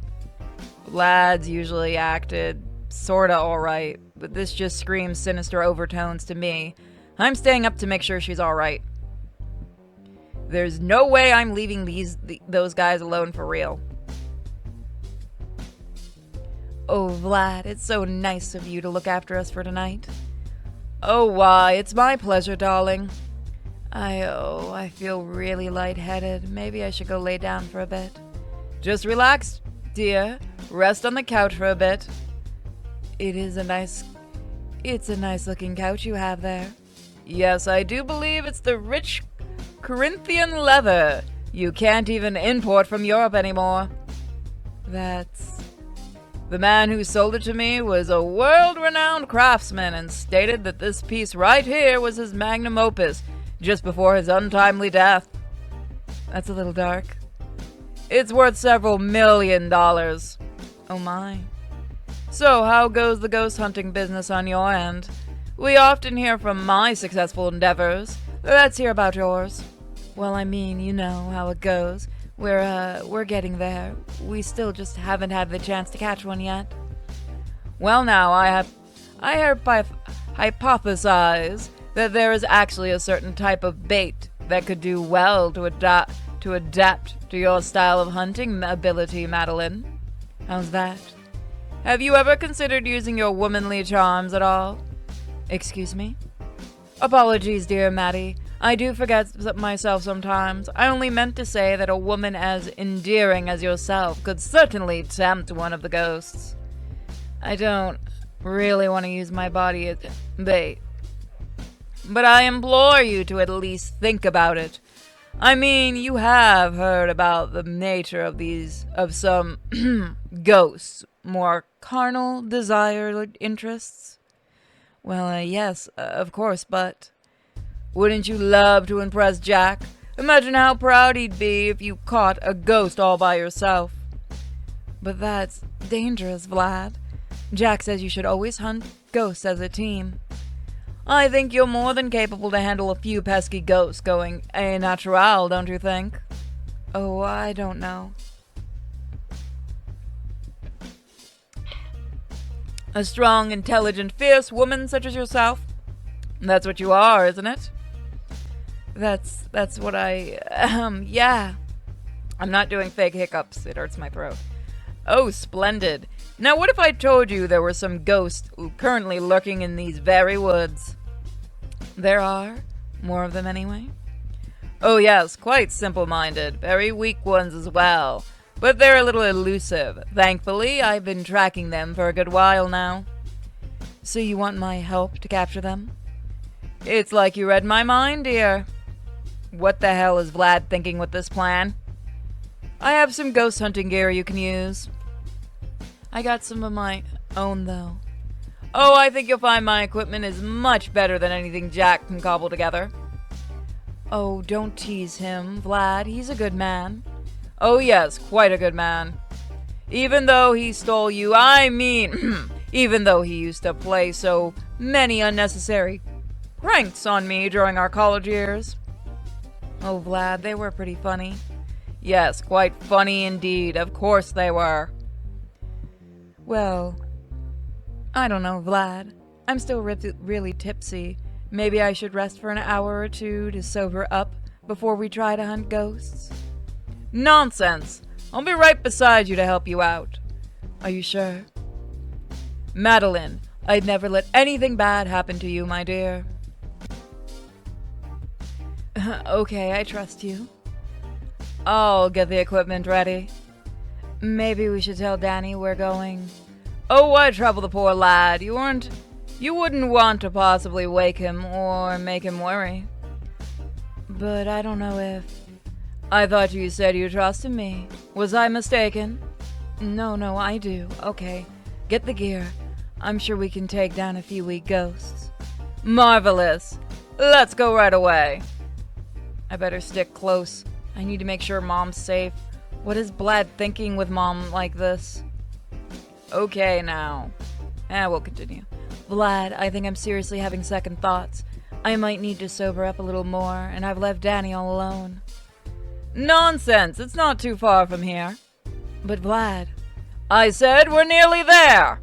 S2: Lads usually acted sorta alright, but this just screams sinister overtones to me. I'm staying up to make sure she's alright. There's no way I'm leaving those guys alone for real. Oh, Vlad, it's so nice of you to look after us for tonight. Oh, why, it's my pleasure, darling. I feel really lightheaded. Maybe I should go lay down for a bit. Just relax, dear. Rest on the couch for a bit. It's a nice looking couch you have there. Yes, I do believe it's the rich Corinthian leather you can't even import from Europe anymore. The man who sold it to me was a world-renowned craftsman and stated that this piece right here was his magnum opus just before his untimely death. That's a little dark. It's worth several $1 million. Oh my. So, how goes the ghost hunting business on your end? We often hear from my successful endeavors. Let's hear about yours. Well, I mean, you know how it goes. We're getting there. We still just haven't had the chance to catch one yet. Well, now, I hypothesize that there is actually a certain type of bait that could do well to adapt to your style of hunting ability, Madeline. How's that? Have you ever considered using your womanly charms at all? Excuse me? Apologies, dear Maddie. I do forget myself sometimes. I only meant to say that a woman as endearing as yourself could certainly tempt one of the ghosts. I don't really want to use my body as bait. But I implore you to at least think about it. I mean, you have heard about the nature of some ghosts, more carnal, desired interests. Well, yes, of course, but wouldn't you love to impress Jack? Imagine how proud he'd be if you caught a ghost all by yourself. But that's dangerous, Vlad. Jack says you should always hunt ghosts as a team. I think you're more than capable to handle a few pesky ghosts going a natural, don't you think? Oh, I don't know. A strong, intelligent, fierce woman such as yourself? That's what you are, isn't it? That's what yeah. I'm not doing fake hiccups. It hurts my throat. Oh, splendid. Now, what if I told you there were some ghosts currently lurking in these very woods? There are. More of them, anyway. Oh, yes, quite simple-minded. Very weak ones as well. But they're a little elusive. Thankfully, I've been tracking them for a good while now. So you want my help to capture them? It's like you read my mind, dear. What the hell is Vlad thinking with this plan? I have some ghost hunting gear you can use. I got some of my own, though. Oh, I think you'll find my equipment is much better than anything Jack can cobble together. Oh, don't tease him, Vlad. He's a good man. Oh, yes, quite a good man. Even though he stole you, even though he used to play so many unnecessary pranks on me during our college years. Oh, Vlad, they were pretty funny. Yes, quite funny indeed. Of course they were. Well, I don't know, Vlad. I'm still really tipsy. Maybe I should rest for an hour or two to sober up before we try to hunt ghosts. Nonsense! I'll be right beside you to help you out. Are you sure? Madeline, I'd never let anything bad happen to you, my dear. Okay, I trust you. I'll get the equipment ready. Maybe we should tell Danny we're going. Oh, why trouble the poor lad? You wouldn't want to possibly wake him or make him worry. But I don't know if... I thought you said you trusted me. Was I mistaken? No, I do. Okay, get the gear. I'm sure we can take down a few weak ghosts. Marvelous. Let's go right away. I better stick close. I need to make sure Mom's safe. What is Vlad thinking with Mom like this? Okay, now. We'll continue. Vlad, I think I'm seriously having second thoughts. I might need to sober up a little more, and I've left Danny all alone. Nonsense! It's not too far from here. But Vlad... I said we're nearly there!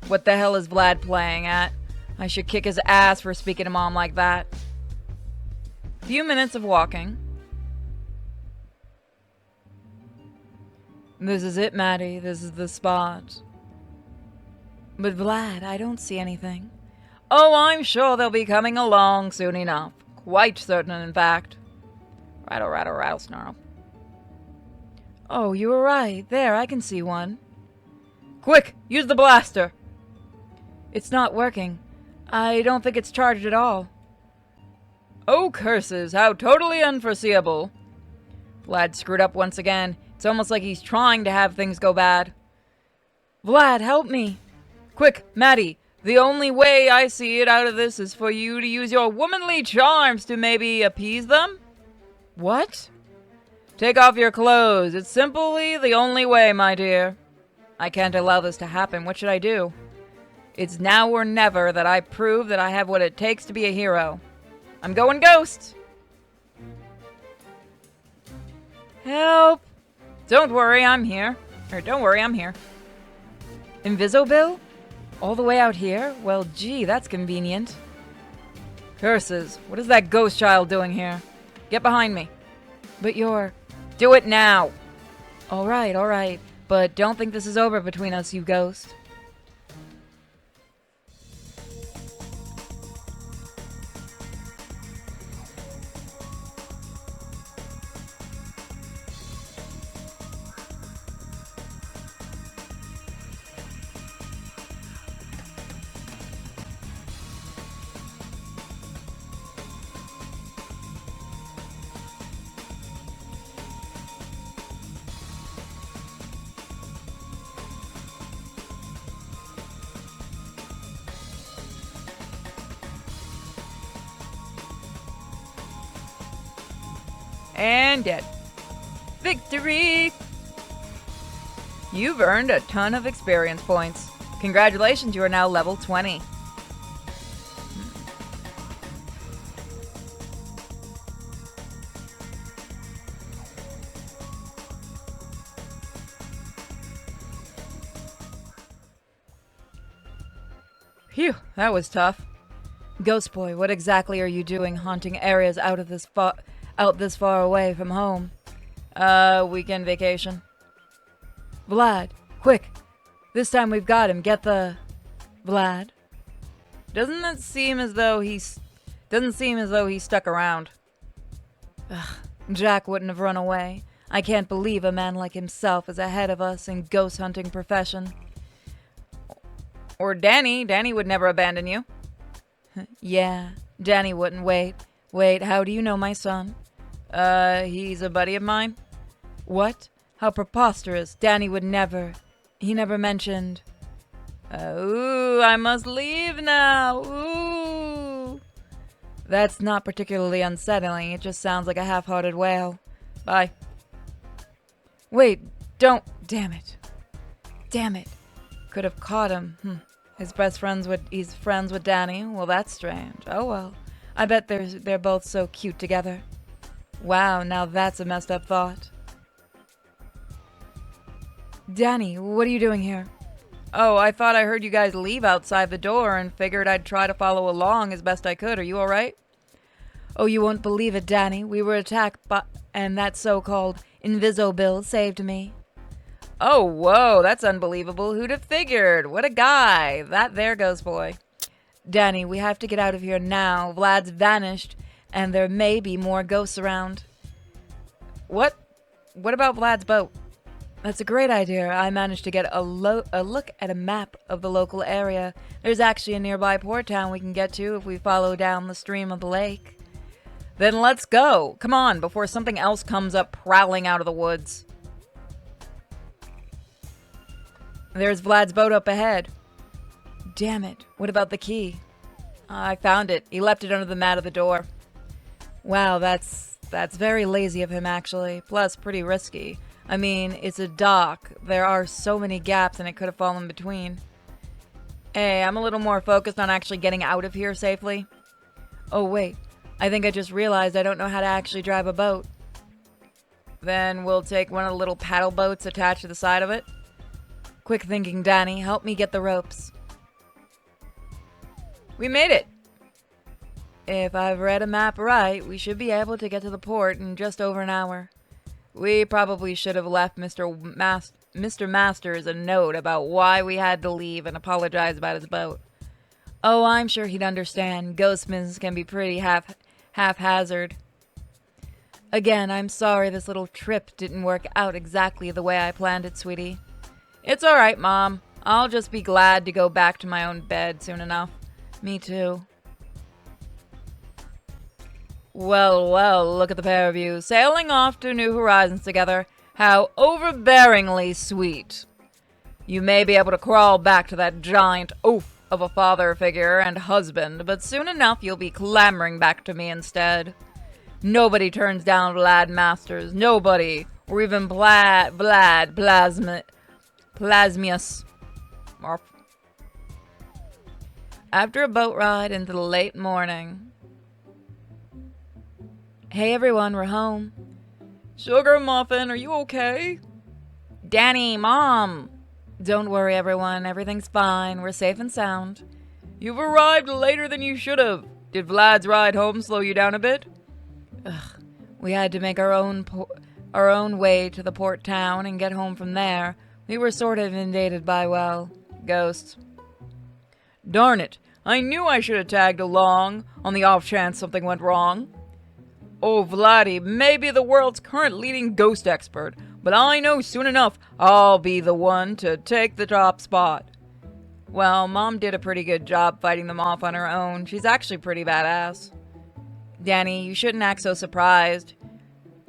S2: What the hell is Vlad playing at? I should kick his ass for speaking to Mom like that. Few minutes of walking. This is it, Maddie. This is the spot. But Vlad, I don't see anything. Oh, I'm sure they'll be coming along soon enough. Quite certain, in fact. Rattle, rattle, rattle, snarl. Oh, you were right. There, I can see one. Quick, use the blaster. It's not working. I don't think it's charged at all. Oh, curses, how totally unforeseeable. Vlad screwed up once again. It's almost like he's trying to have things go bad. Vlad, help me. Quick, Maddie. The only way I see it out of this is for you to use your womanly charms to maybe appease them? What? Take off your clothes. It's simply the only way, my dear. I can't allow this to happen. What should I do? It's now or never that I prove that I have what it takes to be a hero. I'm going ghost. Help. Don't worry, I'm here. Don't worry, I'm here. Invisible? All the way out here? Well, gee, that's convenient. Curses. What is that ghost child doing here? Get behind me. But you're... Do it now! Alright, alright. But don't think this is over between us, you ghost. And dead. Victory! You've earned a ton of experience points. Congratulations, you are now level 20. Phew, that was tough. Ghost Boy, what exactly are you doing haunting areas out this far away from home? Weekend vacation. Vlad, quick. This time we've got him. Get the... Vlad? Doesn't it seem as though he's stuck around. Ugh, Jack wouldn't have run away. I can't believe a man like himself is ahead of us in ghost hunting profession. Or Danny. Danny would never abandon you. Yeah, Danny wouldn't. Wait, how do you know my son? He's a buddy of mine. What? How preposterous. Danny would never. He never mentioned. Ooh, I must leave now. Ooh. That's not particularly unsettling. It just sounds like a half-hearted wail. Bye. Wait, don't. Damn it. Damn it. Could have caught him. He's friends with Danny. Well, that's strange. Oh well. I bet they're both so cute together. Wow, now that's a messed up thought. Danny, what are you doing here? Oh, I thought I heard you guys leave outside the door and figured I'd try to follow along as best I could. Are you alright? Oh, you won't believe it, Danny. We were attacked and that so-called Invisible saved me. Oh, whoa, that's unbelievable. Who'd have figured? What a guy. That there goes, boy. Danny, we have to get out of here now. Vlad's vanished, and there may be more ghosts around. What? What about Vlad's boat? That's a great idea. I managed to get a look at a map of the local area. There's actually a nearby port town we can get to if we follow down the stream of the lake. Then let's go. Come on, before something else comes up prowling out of the woods. There's Vlad's boat up ahead. Damn it. What about the key? I found it. He left it under the mat of the door. Wow, that's very lazy of him, actually. Plus, pretty risky. I mean, it's a dock. There are so many gaps and it could have fallen between. Hey, I'm a little more focused on actually getting out of here safely. Oh, wait. I think I just realized I don't know how to actually drive a boat. Then we'll take one of the little paddle boats attached to the side of it. Quick thinking, Danny. Help me get the ropes. We made it! If I've read a map right, we should be able to get to the port in just over an hour. We probably should have left Mr. Masters a note about why we had to leave and apologize about his boat. Oh, I'm sure he'd understand. Ghostmans can be pretty haphazard. Again, I'm sorry this little trip didn't work out exactly the way I planned it, sweetie. It's alright, Mom. I'll just be glad to go back to my own bed soon enough. Me too. Well, well, look at the pair of you, sailing off to new horizons together. How overbearingly sweet. You may be able to crawl back to that giant oaf of a father figure and husband, but soon enough you'll be clamoring back to me instead. Nobody turns down Vlad Masters, nobody, or even Vlad Plasmius. After a boat ride into the late morning. Hey everyone, we're home. Sugar Muffin, are you okay? Danny, Mom! Don't worry everyone, everything's fine, we're safe and sound. You've arrived later than you should have. Did Vlad's ride home slow you down a bit? Ugh, we had to make our own way to the port town and get home from there. We were sort of inundated by, well, ghosts. Darn it, I knew I should have tagged along on the off chance something went wrong. Oh, Vladdy may be the world's current leading ghost expert, but I know soon enough I'll be the one to take the top spot. Well, Mom did a pretty good job fighting them off on her own. She's actually pretty badass. Danny, you shouldn't act so surprised.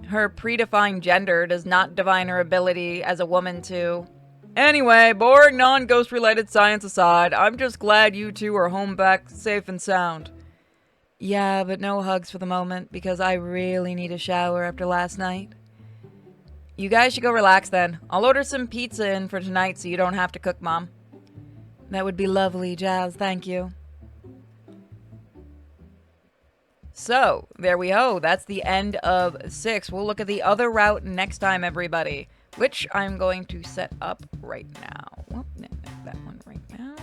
S2: Her predefined gender does not define her ability as a woman to... Anyway, boring non-ghost related science aside, I'm just glad you two are home back safe and sound. Yeah, but no hugs for the moment, because I really need a shower after last night. You guys should go relax then. I'll order some pizza in for tonight so you don't have to cook, Mom. That would be lovely, Jazz, thank you. So, there we go. That's the end of 6. We'll look at the other route next time, everybody. Which I'm going to set up right now. Whoop, that one right now.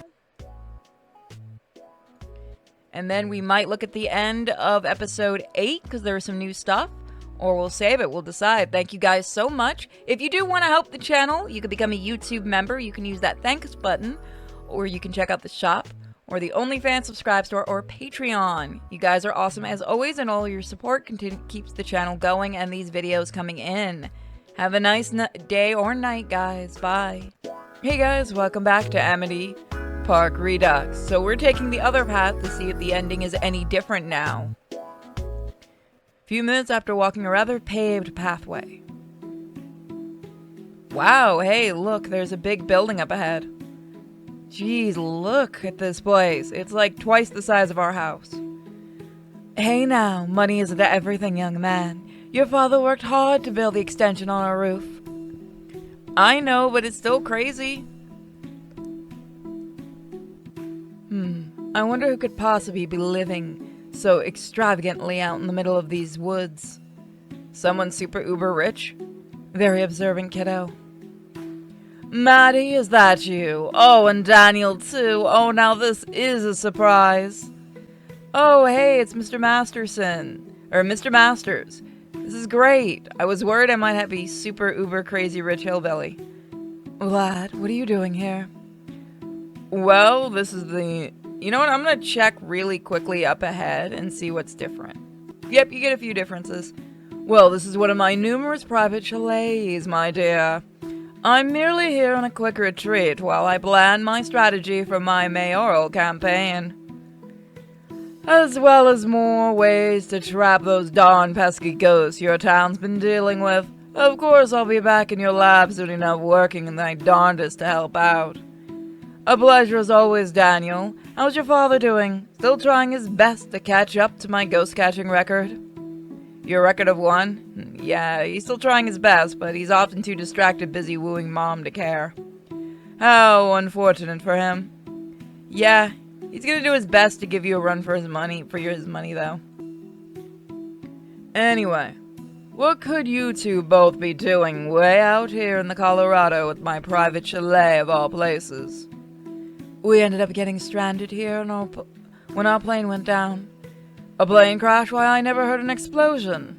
S2: And then we might look at the end of episode 8 because there's some new stuff. Or we'll save it. We'll decide. Thank you guys so much. If you do want to help the channel, you can become a YouTube member. You can use that thanks button. Or you can check out the shop. Or the OnlyFans subscribe store. Or Patreon. You guys are awesome as always. And all your support keeps the channel going and these videos coming in. Have a nice day or night, guys. Bye. Hey guys, welcome back to Amity Park Redux. So we're taking the other path to see if the ending is any different now. Few minutes after walking a rather paved pathway. Wow, hey, look, there's a big building up ahead. Jeez, look at this place. It's like twice the size of our house. Hey now, money isn't everything, young man. Your father worked hard to build the extension on our roof. I know, but it's still crazy. I wonder who could possibly be living so extravagantly out in the middle of these woods. Someone super uber rich? Very observant kiddo. Maddie, is that you? Oh, and Daniel too. Oh, now this is a surprise. Oh, hey, it's Mr. Masterson. Or Mr. Masters. This is great. I was worried I might have a super uber crazy rich hillbilly. Vlad, what are you doing here? Well, this is the... You know what? I'm going to check really quickly up ahead and see what's different. Yep, you get a few differences. Well, this is one of my numerous private chalets, my dear. I'm merely here on a quick retreat while I plan my strategy for my mayoral campaign. As well as more ways to trap those darn pesky ghosts your town's been dealing with. Of course, I'll be back in your lab soon enough working my darndest to help out. A pleasure as always, Daniel. How's your father doing? Still trying his best to catch up to my ghost-catching record? Your record of 1? Yeah, he's still trying his best, but he's often too distracted busy wooing Mom to care. How unfortunate for him. Yeah, he's gonna do his best to give you a run for his money, though. Anyway, what could you two both be doing way out here in the Colorado with my private chalet of all places? We ended up getting stranded here when our plane went down. A plane crash? Why, I never heard an explosion.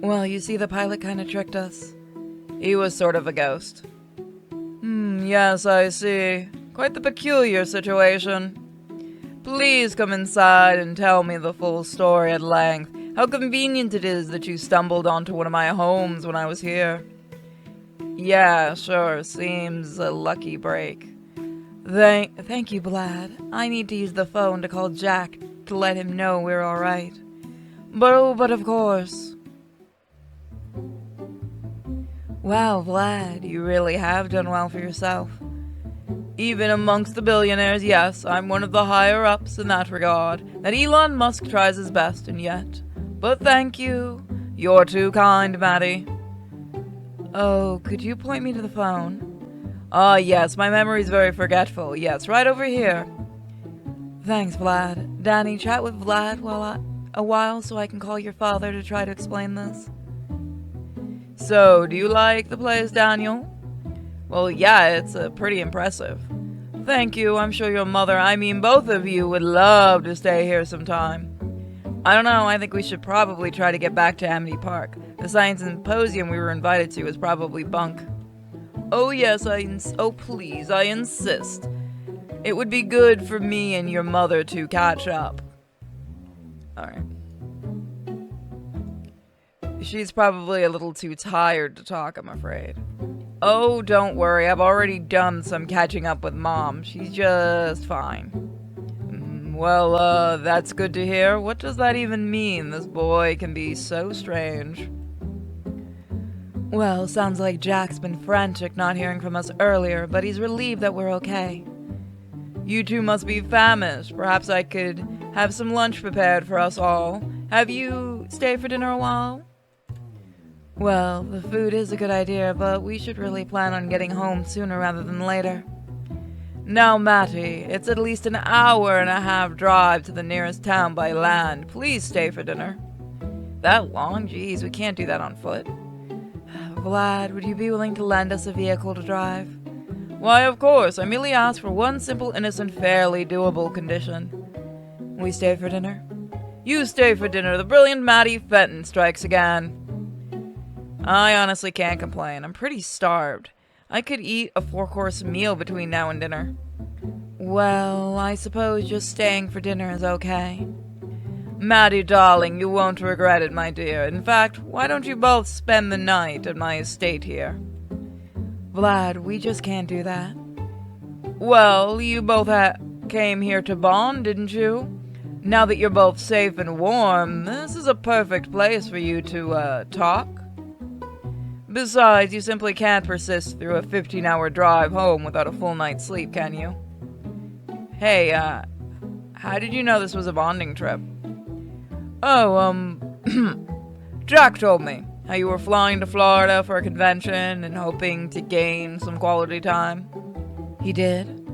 S2: Well, you see, the pilot kind of tricked us. He was sort of a ghost. Yes, I see. Quite the peculiar situation. Please come inside and tell me the full story at length. How convenient it is that you stumbled onto one of my homes when I was here. Yeah, sure, seems a lucky break. Thank you, Vlad. I need to use the phone to call Jack to let him know we're alright. But of course. Wow, Vlad, you really have done well for yourself. Even amongst the billionaires, yes, I'm one of the higher-ups in that regard. That Elon Musk tries his best, and yet. But thank you. You're too kind, Matty. Oh, could you point me to the phone? Ah, yes, my memory's very forgetful. Yes, right over here. Thanks, Vlad. Danny, chat with Vlad a while so I can call your father to try to explain this. So, do you like the place, Daniel? Well, yeah, it's pretty impressive. Thank you, I'm sure your mother, I mean both of you, would love to stay here sometime. I don't know, I think we should probably try to get back to Amity Park. The science symposium we were invited to is probably bunk. Oh yes, please, I insist. It would be good for me and your mother to catch up. Alright. She's probably a little too tired to talk, I'm afraid. Oh, don't worry, I've already done some catching up with Mom. She's just fine. Well, that's good to hear. What does that even mean? This boy can be so strange. Well, sounds like Jack's been frantic not hearing from us earlier, but he's relieved that we're okay. You two must be famished. Perhaps I could have some lunch prepared for us all. Have you stayed for dinner a while? Well, the food is a good idea, but we should really plan on getting home sooner rather than later. Now, Matty, it's at least an hour and a half drive to the nearest town by land. Please stay for dinner. That long? Geez, we can't do that on foot. Vlad, would you be willing to lend us a vehicle to drive? Why, of course. I merely ask for one simple, innocent, fairly doable condition. We stay for dinner? You stay for dinner. The brilliant Matty Fenton strikes again. I honestly can't complain. I'm pretty starved. I could eat a 4-course meal between now and dinner. Well, I suppose just staying for dinner is okay. Matty, darling, you won't regret it, my dear. In fact, why don't you both spend the night at my estate here? Vlad, we just can't do that. Well, you both came here to bond, didn't you? Now that you're both safe and warm, this is a perfect place for you to, talk. Besides, you simply can't persist through a 15-hour drive home without a full night's sleep, can you? Hey, how did you know this was a bonding trip? Oh, Jack told me how you were flying to Florida for a convention and hoping to gain some quality time. He did?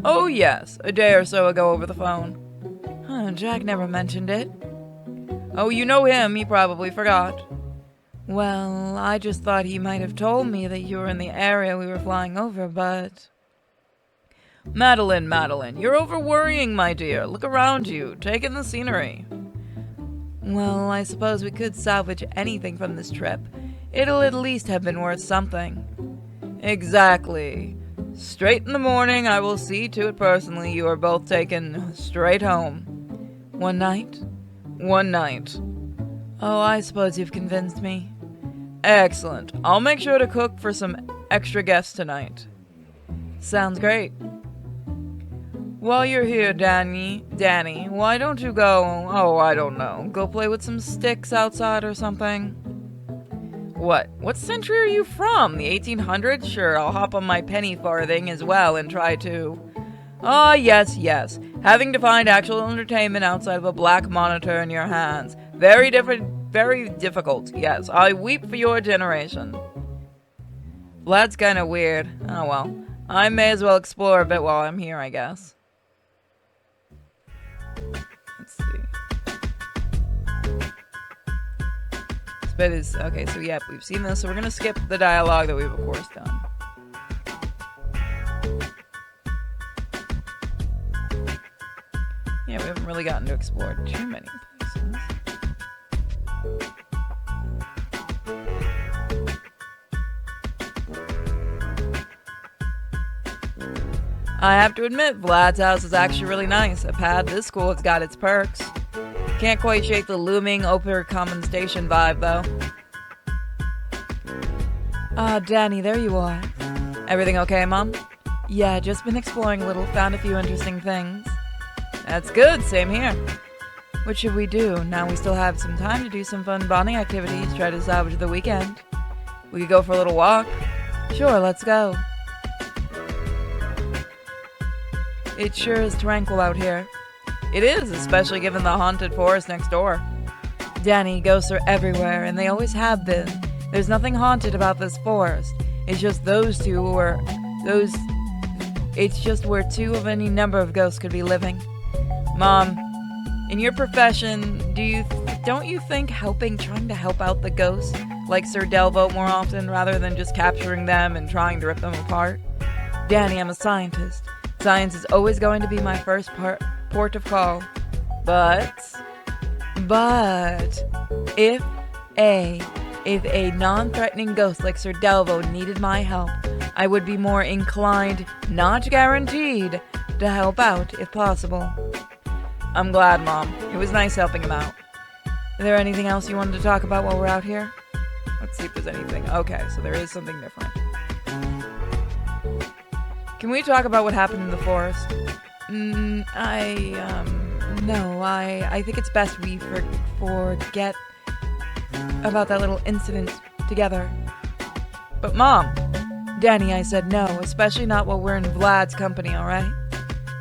S2: Oh, yes, a day or so ago over the phone. Huh, Jack never mentioned it. Oh, you know him, he probably forgot. Well, I just thought he might have told me that you were in the area we were flying over, but... Madeline, you're over-worrying, my dear. Look around you. Take in the scenery. Well, I suppose we could salvage anything from this trip. It'll at least have been worth something. Exactly. Straight in the morning, I will see to it personally you are both taken straight home. One night? One night. Oh, I suppose you've convinced me. Excellent. I'll make sure to cook for some extra guests tonight. Sounds great. While you're here, Danny, why don't you go, I don't know, go play with some sticks outside or something? What century are you from? The 1800s? Sure, I'll hop on my penny farthing as well and try to... Ah, yes. Having to find actual entertainment outside of a black monitor in your hands. Very difficult, yes. I weep for your generation. Vlad's kinda weird. Oh well. I may as well explore a bit while I'm here, I guess. Let's see. This bit is... Okay, so yeah, we've seen this, so we're gonna skip the dialogue that we've of course done. Yeah, we haven't really gotten to explore too many places. I have to admit, Vlad's house is actually really nice. A pad this school has got its perks. Can't quite shake the looming Upper Common Station vibe, though. Ah, Danny, there you are. Everything okay, Mom? Yeah, just been exploring a little, found a few interesting things. That's good, same here. What should we do? Now we still have some time to do some fun bonding activities, try to salvage the weekend. We could go for a little walk. Sure, let's go. It sure is tranquil out here. It is, especially given the haunted forest next door. Danny, ghosts are everywhere, and they always have been. There's nothing haunted about this forest. It's just It's just where two of any number of ghosts could be living. Mom, in your profession, don't you think trying to help out the ghosts, like Sir Delvo more often, rather than just capturing them and trying to rip them apart? Danny, I'm a scientist. Science is always going to be my first port of call. But if a non-threatening ghost like Sir Delvo needed my help, I would be more inclined, not guaranteed, to help out if possible. I'm glad, Mom. It was nice helping him out. Is there anything else you wanted to talk about while we're out here? Let's see if there's anything. Okay, so there is something different. Can we talk about what happened in the forest? No, I think it's best we forget about that little incident together. But Mom! Danny, I said no, especially not while we're in Vlad's company, alright?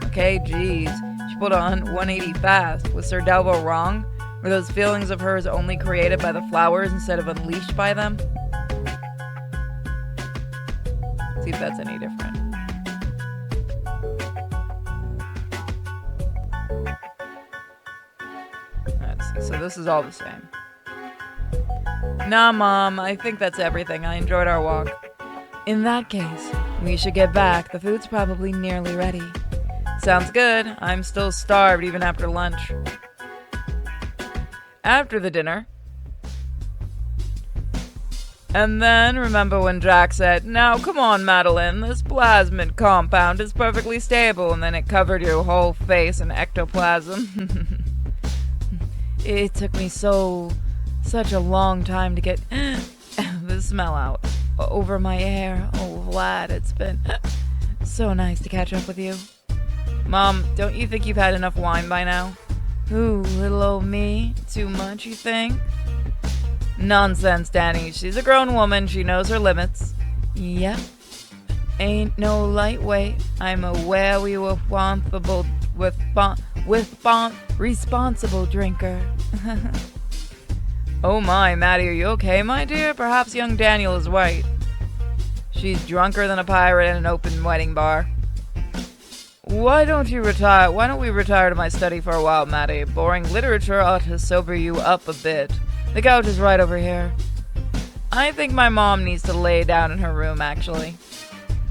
S2: Okay, geez. She pulled on 180 fast. Was Sir Delvo wrong? Were those feelings of hers only created by the flowers instead of unleashed by them? See if that's any different. Let's see, so this is all the same. Nah, Mom, I think that's everything. I enjoyed our walk. In that case, we should get back. The food's probably nearly ready. Sounds good. I'm still starved even after lunch. After the dinner. And then, remember when Jack said, "Now come on, Madeline, this plasmid compound is perfectly stable," and then it covered your whole face in ectoplasm? It took me such a long time to get the smell out over my hair. Oh, Vlad, it's been so nice to catch up with you. Mom, don't you think you've had enough wine by now? Ooh, little old me? Too much, you think? Nonsense, Danny. She's a grown woman. She knows her limits. Yep. Ain't no lightweight. I'm a wary, responsible drinker. Oh my, Maddie, are you okay, my dear? Perhaps young Daniel is right. She's drunker than a pirate in an open wedding bar. Why don't we retire to my study for a while, Maddie? Boring literature ought to sober you up a bit. The couch is right over here. I think my mom needs to lay down in her room, actually.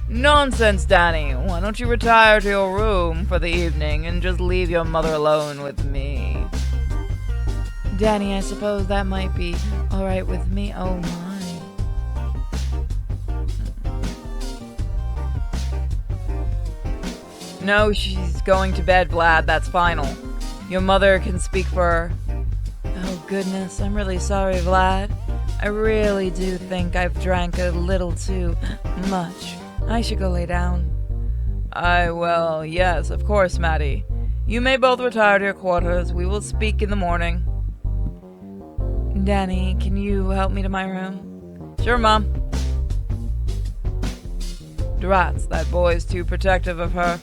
S2: Nonsense, Danny. Why don't you retire to your room for the evening and just leave your mother alone with me? Danny, I suppose that might be alright with me. Oh my. No, she's going to bed, Vlad. That's final. Your mother can speak for her. Oh, goodness. I'm really sorry, Vlad. I really do think I've drank a little too much. I should go lay down. Well, yes, of course, Maddie. You may both retire to your quarters. We will speak in the morning. Danny, can you help me to my room? Sure, Mom. Drats, that boy's too protective of her.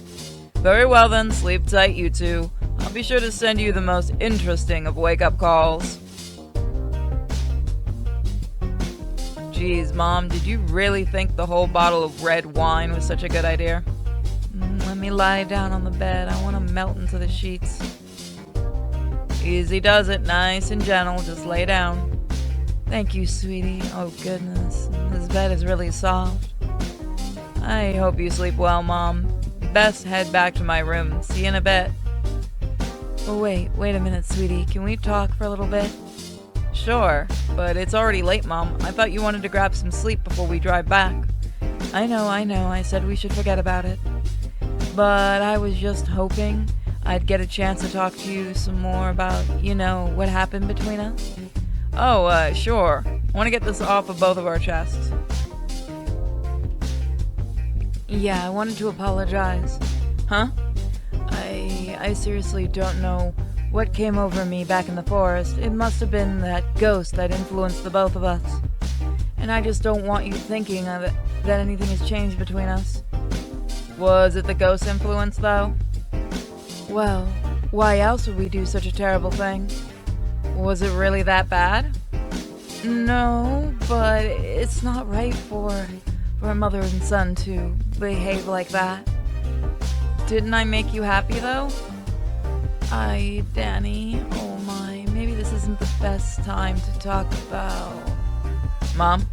S2: Very well then, sleep tight, you two. I'll be sure to send you the most interesting of wake-up calls. Geez, Mom, did you really think the whole bottle of red wine was such a good idea? Let me lie down on the bed. I want to melt into the sheets. Easy does it, nice and gentle. Just lay down. Thank you, sweetie. Oh, goodness. This bed is really soft. I hope you sleep well, Mom. Best head back to my room. See you in a bit. Oh, wait a minute, sweetie. Can we talk for a little bit? Sure, but it's already late, Mom. I thought you wanted to grab some sleep before we drive back. I know. I said we should forget about it. but I was just hoping I'd get a chance to talk to you some more about, what happened between us. Oh, sure. I want to get this off of both of our chests. Yeah, I wanted to apologize. Huh? I seriously don't know what came over me back in the forest. It must have been that ghost that influenced the both of us. And I just don't want you thinking of it, that anything has changed between us. Was it the ghost influence, though? Well, why else would we do such a terrible thing? Was it really that bad? No, but it's not right for a mother and son to behave like that. Didn't I make you happy, though? Danny, oh my, maybe this isn't the best time to talk about... Mom?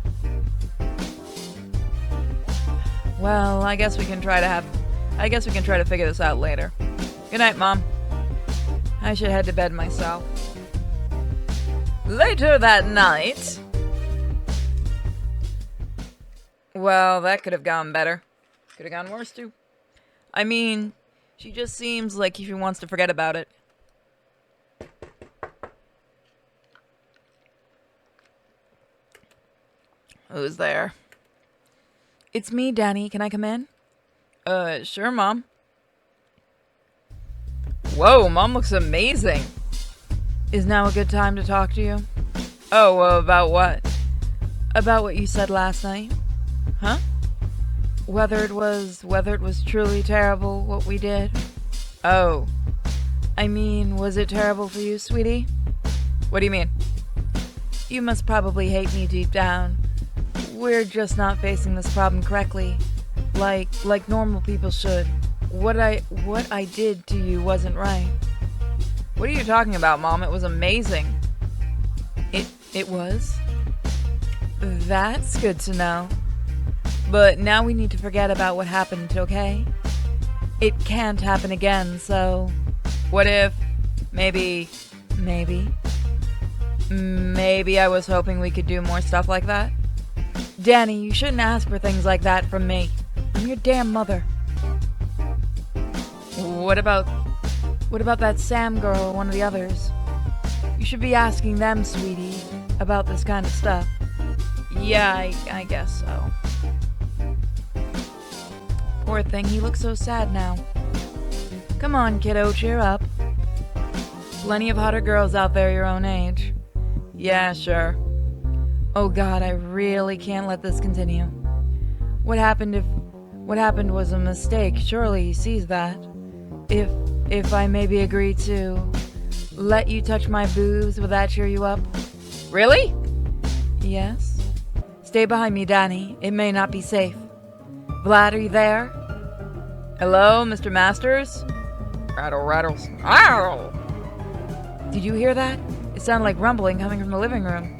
S2: Well, I guess we can try to figure this out later. Good night, Mom. I should head to bed myself. Later that night... Well, that could have gone better. Could have gone worse, too. I mean, she just seems like she wants to forget about it. Who's there? It's me, Danny. Can I come in? Sure, Mom. Whoa, Mom looks amazing. Is now a good time to talk to you? Oh, about what? About what you said last night. Huh? Whether it was truly terrible what we did. Oh. I mean, was it terrible for you, sweetie? What do you mean? You must probably hate me deep down. We're just not facing this problem correctly. Like normal people should. What I did to you wasn't right. What are you talking about, Mom? It was amazing. It was? That's good to know. But now we need to forget about what happened, okay? It can't happen again, so... What if... Maybe I was hoping we could do more stuff like that? Danny, you shouldn't ask for things like that from me. I'm your damn mother. What about that Sam girl or one of the others? You should be asking them, sweetie, about this kind of stuff. Yeah, I guess so. Poor thing, he looks so sad now. Come on, kiddo, cheer up. Plenty of hotter girls out there your own age. Yeah, sure. Oh God, I really can't let this continue. What happened was a mistake. Surely he sees that. If I maybe agree to let you touch my boobs, will that cheer you up? Really? Yes. Stay behind me, Danny. It may not be safe. Vlad, are you there? Hello, Mr. Masters? Rattles. Ow! Did you hear that? It sounded like rumbling coming from the living room.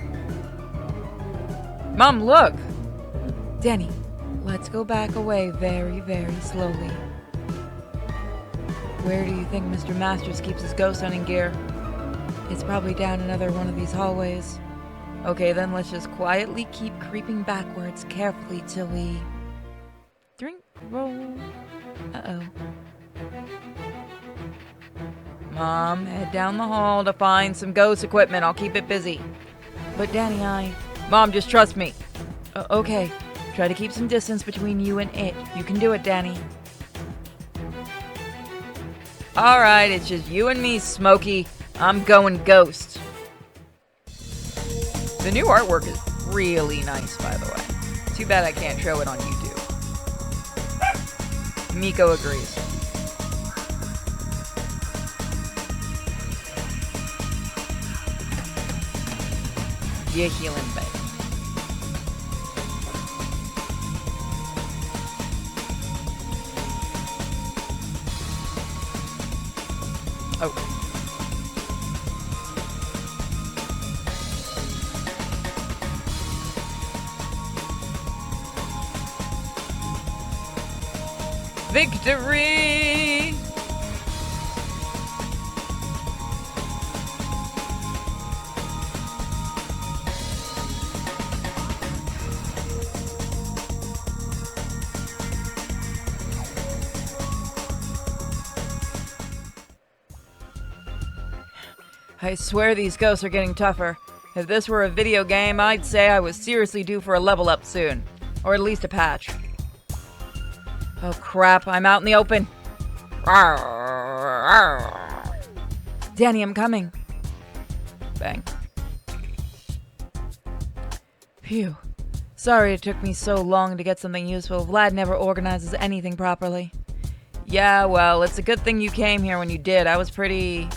S2: Mom, look! Danny, let's go back away very, very slowly. Where do you think Mr. Masters keeps his ghost hunting gear? It's probably down another one of these hallways. Okay, then let's just quietly keep creeping backwards carefully till we... Drink, roll... Uh-oh. Mom, head down the hall to find some ghost equipment. I'll keep it busy. But Danny, Mom, just trust me. Okay. Try to keep some distance between you and it. You can do it, Danny. Alright, it's just you and me, Smokey. I'm going ghost. The new artwork is really nice, by the way. Too bad I can't show it on YouTube. Miko agrees. You're healing, babe. Oh. Victory! I swear these ghosts are getting tougher. If this were a video game, I'd say I was seriously due for a level up soon. Or at least a patch. Oh crap, I'm out in the open. Danny, I'm coming. Bang. Phew. Sorry it took me so long to get something useful. Vlad never organizes anything properly. Yeah, well, it's a good thing you came here when you did. I was pretty...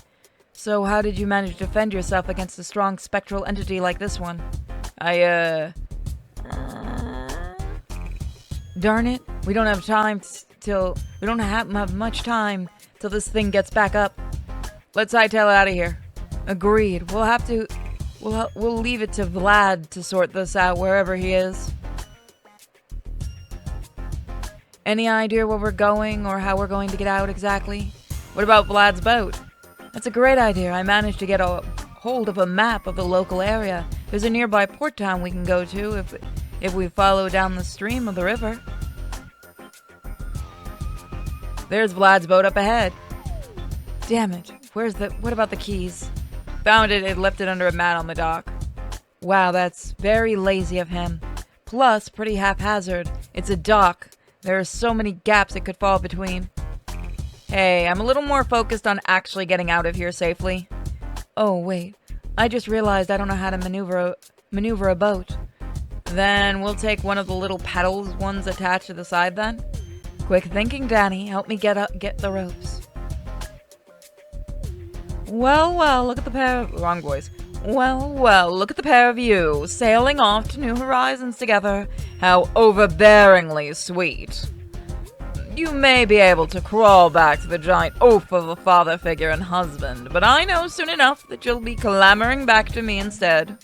S2: So how did you manage to defend yourself against a strong spectral entity like this one? Darn it. We don't have time till... We don't have much time till this thing gets back up. Let's hightail it out of here. Agreed. We'll have to... We'll leave it to Vlad to sort this out wherever he is. Any idea where we're going or how we're going to get out exactly? What about Vlad's boat? That's a great idea. I managed to get a hold of a map of the local area. There's a nearby port town we can go to if we follow down the stream of the river. There's Vlad's boat up ahead. Damn it. What about the keys? Found it. It left it under a mat on the dock. Wow, that's very lazy of him. Plus, pretty haphazard. It's a dock. There are so many gaps it could fall between. Hey, I'm a little more focused on actually getting out of here safely. Oh, wait. I just realized I don't know how to maneuver a boat. Then we'll take one of the little pedals ones attached to the side then. Quick thinking, Danny. Help me get the ropes. Well, look at the pair of... Wrong voice. Well, look at the pair of you, sailing off to new horizons together. How overbearingly sweet. You may be able to crawl back to the giant oaf of a father figure and husband, but I know soon enough that you'll be clamoring back to me instead.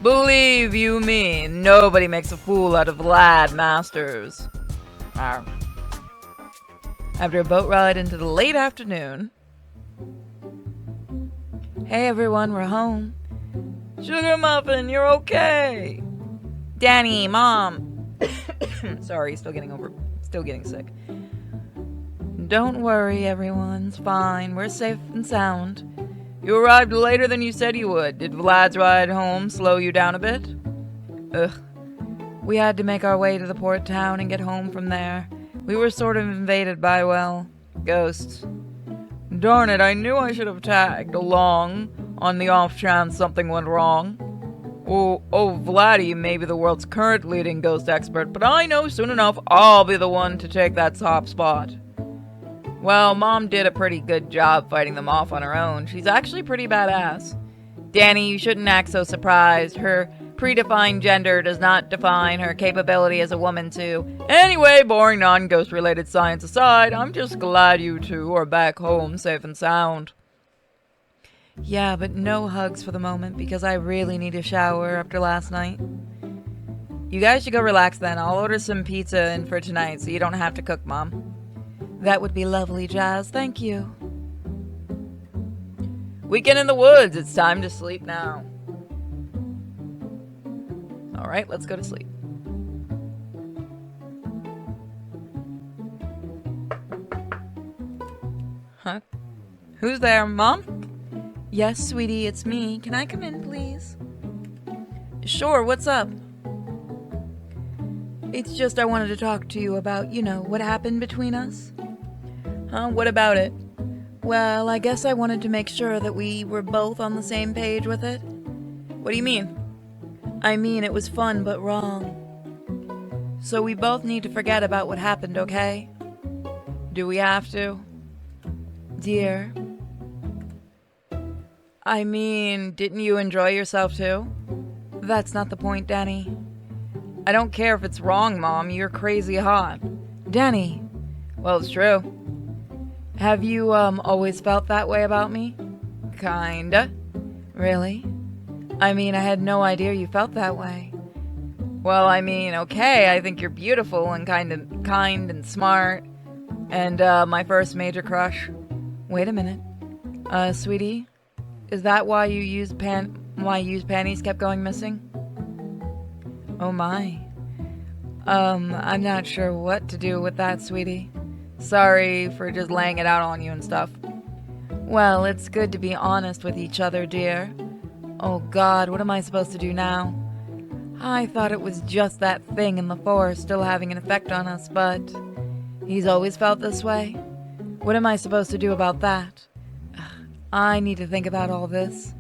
S2: Believe you me, nobody makes a fool out of Vlad Masters. Arr. After a boat ride into the late afternoon... Hey everyone, we're home. Sugar Muffin, you're okay. Danny, Mom. Sorry, still getting sick. Don't worry, everyone's fine. We're safe and sound. You arrived later than you said you would. Did Vlad's ride home slow you down a bit? Ugh. We had to make our way to the port town and get home from there. We were sort of invaded by, well, ghosts. Darn it, I knew I should have tagged along on the off chance something went wrong. Oh, Vladdy may be the world's current leading ghost expert, but I know soon enough I'll be the one to take that top spot. Well, Mom did a pretty good job fighting them off on her own. She's actually pretty badass. Danny, you shouldn't act so surprised. Her predefined gender does not define her capability as a woman too. Anyway, boring non-ghost related science aside, I'm just glad you two are back home safe and sound. Yeah, but no hugs for the moment because I really need a shower after last night. You guys should go relax then. I'll order some pizza in for tonight so you don't have to cook, Mom. That would be lovely, Jazz. Thank you. Weekend in the woods. It's time to sleep now. Alright, let's go to sleep. Huh? Who's there, Mom? Yes, sweetie, it's me. Can I come in, please? Sure, what's up? It's just I wanted to talk to you about, what happened between us. Huh? What about it? Well, I guess I wanted to make sure that we were both on the same page with it. What do you mean? I mean, it was fun, but wrong. So we both need to forget about what happened, okay? Do we have to? Dear. I mean, didn't you enjoy yourself too? That's not the point, Danny. I don't care if it's wrong, Mom. You're crazy hot. Danny. Well, it's true. Have you, always felt that way about me? Kinda. Really? I mean, I had no idea you felt that way. Well, I mean, okay, I think you're beautiful and kind and smart. And, my first major crush. Wait a minute. Sweetie? Is that why used panties kept going missing? Oh my. I'm not sure what to do with that, sweetie. Sorry for just laying it out on you and stuff. Well, it's good to be honest with each other, dear. Oh God, what am I supposed to do now? I thought it was just that thing in the forest still having an effect on us, but he's always felt this way. What am I supposed to do about that? I need to think about all this.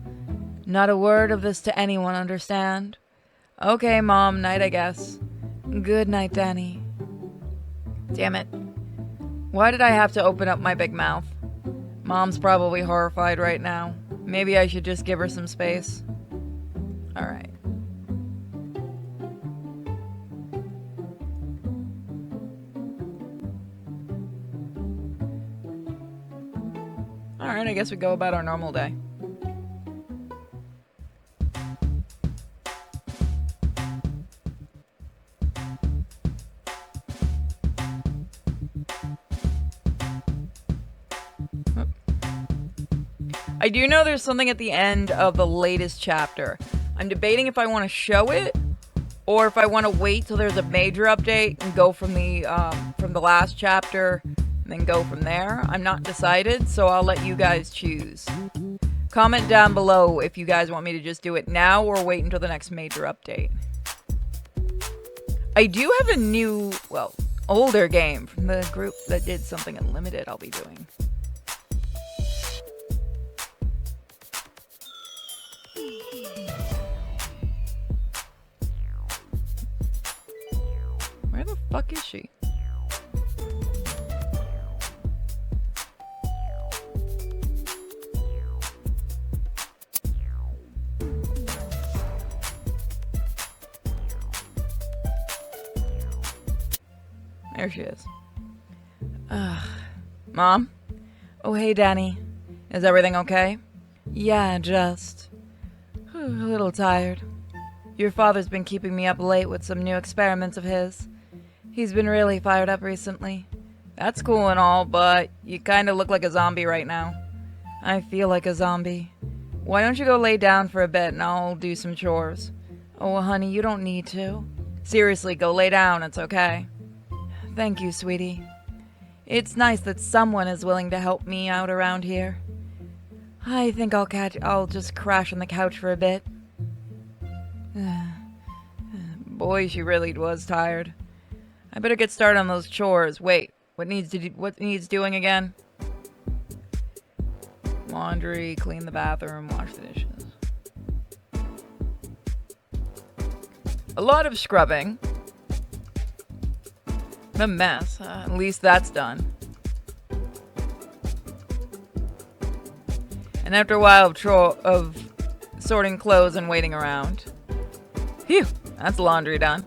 S2: Not a word of this to anyone, understand? Okay, Mom, night, I guess. Good night, Danny. Damn it. Why did I have to open up my big mouth? Mom's probably horrified right now. Maybe I should just give her some space. Alright. Alright, I guess we go about our normal day. I do know there's something at the end of the latest chapter. I'm debating if I want to show it or if I want to wait till there's a major update and go from the last chapter and then go from there. I'm not decided, so I'll let you guys choose. Comment down below if you guys want me to just do it now or wait until the next major update. I do have a new, well, older game from the group that did something unlimited I'll be doing. Where the fuck is she? There she is. Mom? Oh, hey, Danny. Is everything okay? Yeah, just a little tired. Your father's been keeping me up late with some new experiments of his. He's been really fired up recently. That's cool and all, but you kind of look like a zombie right now. I feel like a zombie. Why don't you go lay down for a bit and I'll do some chores? Oh, honey, you don't need to. Seriously, go lay down, it's okay. Thank you, sweetie. It's nice that someone is willing to help me out around here. I think I'll just crash on the couch for a bit. Boy, she really was tired. I better get started on those chores. Wait, what needs doing again? Laundry, clean the bathroom, wash the dishes. A lot of scrubbing. A mess. At least that's done. And after a while of sorting clothes and waiting around. Phew, that's laundry done.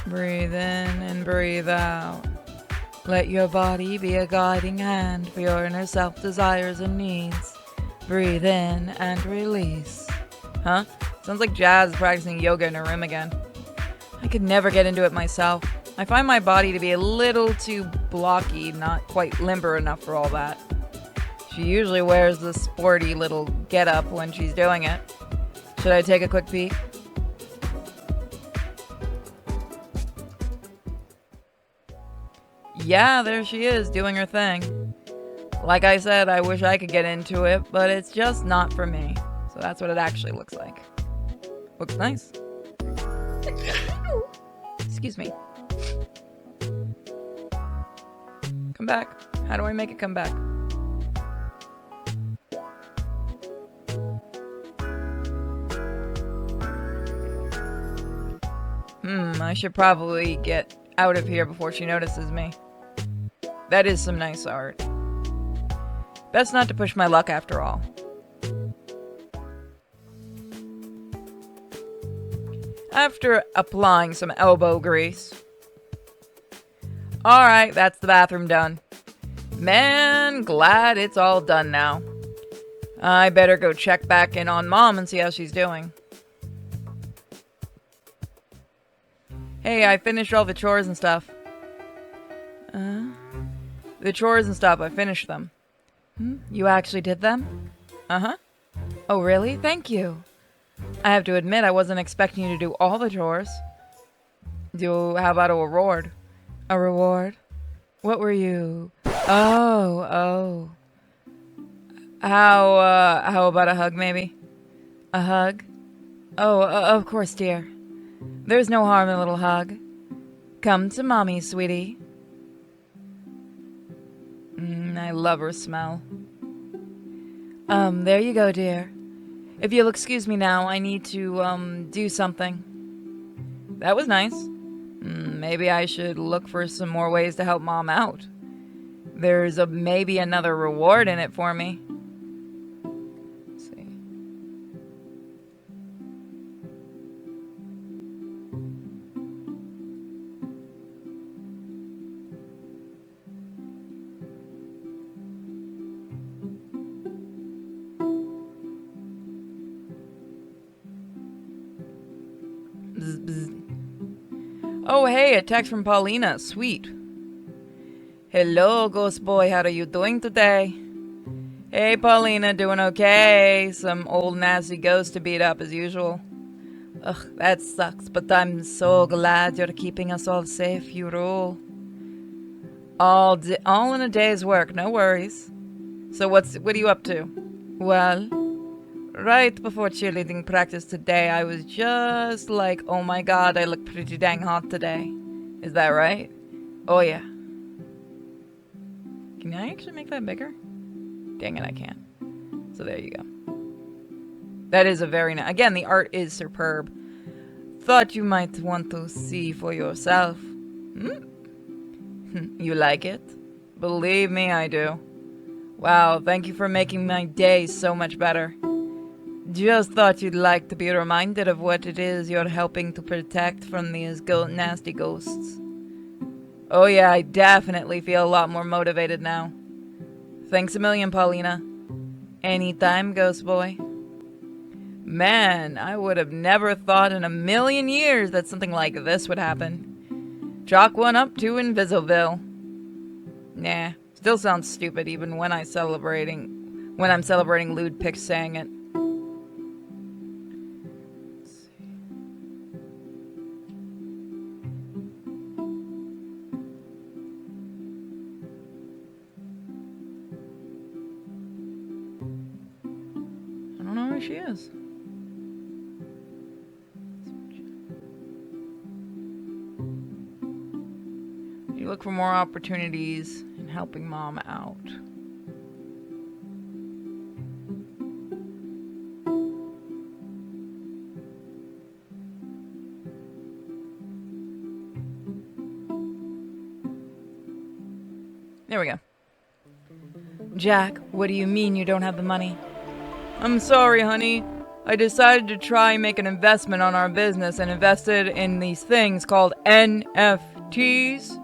S2: Breathe in and breathe out. Let your body be a guiding hand for your inner self desires and needs. Breathe in and release. Huh? Sounds like Jazz practicing yoga in her room again. I could never get into it myself. I find my body to be a little too blocky, not quite limber enough for all that. She usually wears this sporty little get-up when she's doing it. Should I take a quick peek? Yeah, there she is, doing her thing. Like I said, I wish I could get into it, but it's just not for me. So that's what it actually looks like. Looks nice. Excuse me. Come back. How do I make it come back? I should probably get out of here before she notices me. That is some nice art. Best not to push my luck after all. After applying some elbow grease. Alright, that's the bathroom done. Man, glad it's all done now. I better go check back in on Mom and see how she's doing. Hey, I finished all the chores and stuff. The chores and stuff, I finished them. You actually did them? Uh-huh. Oh, really? Thank you. I have to admit, I wasn't expecting you to do all the chores. How about a reward? A reward? What were you? Oh. How about a hug, maybe? A hug? Oh, of course, dear. There's no harm in a little hug. Come to mommy, sweetie. I love her smell. There you go, dear. If you'll excuse me now, I need to, do something. That was nice. Maybe I should look for some more ways to help Mom out. There's maybe another reward in it for me. Let's see. Bzz, bzz. Oh, hey, a text from Paulina. Sweet. Hello, ghost boy. How are you doing today? Hey, Paulina. Doing okay. Some old nasty ghost to beat up as usual. Ugh, that sucks, but I'm so glad you're keeping us all safe. You rule. All in a day's work. No worries. So what are you up to? Well, right before cheerleading practice today, I was just like, oh my god, I look pretty dang hot today. Is that right? Oh yeah. Can I actually make that bigger? Dang it, I can't. So there you go. That is a very nice... Again, the art is superb. Thought you might want to see for yourself. You like it? Believe me, I do. Wow, thank you for making my day so much better. Just thought you'd like to be reminded of what it is you're helping to protect from these nasty ghosts. Oh yeah, I definitely feel a lot more motivated now. Thanks a million, Paulina. Anytime, ghost boy. Man, I would have never thought in a million years that something like this would happen. Chalk one up to Invisiville. Nah, still sounds stupid even when I'm celebrating lewd pics saying it. I don't know where she is. You look for more opportunities in helping Mom out. There we go. Jack, what do you mean you don't have the money? I'm sorry, honey. I decided to try and make an investment on our business and invested in these things called NFTs.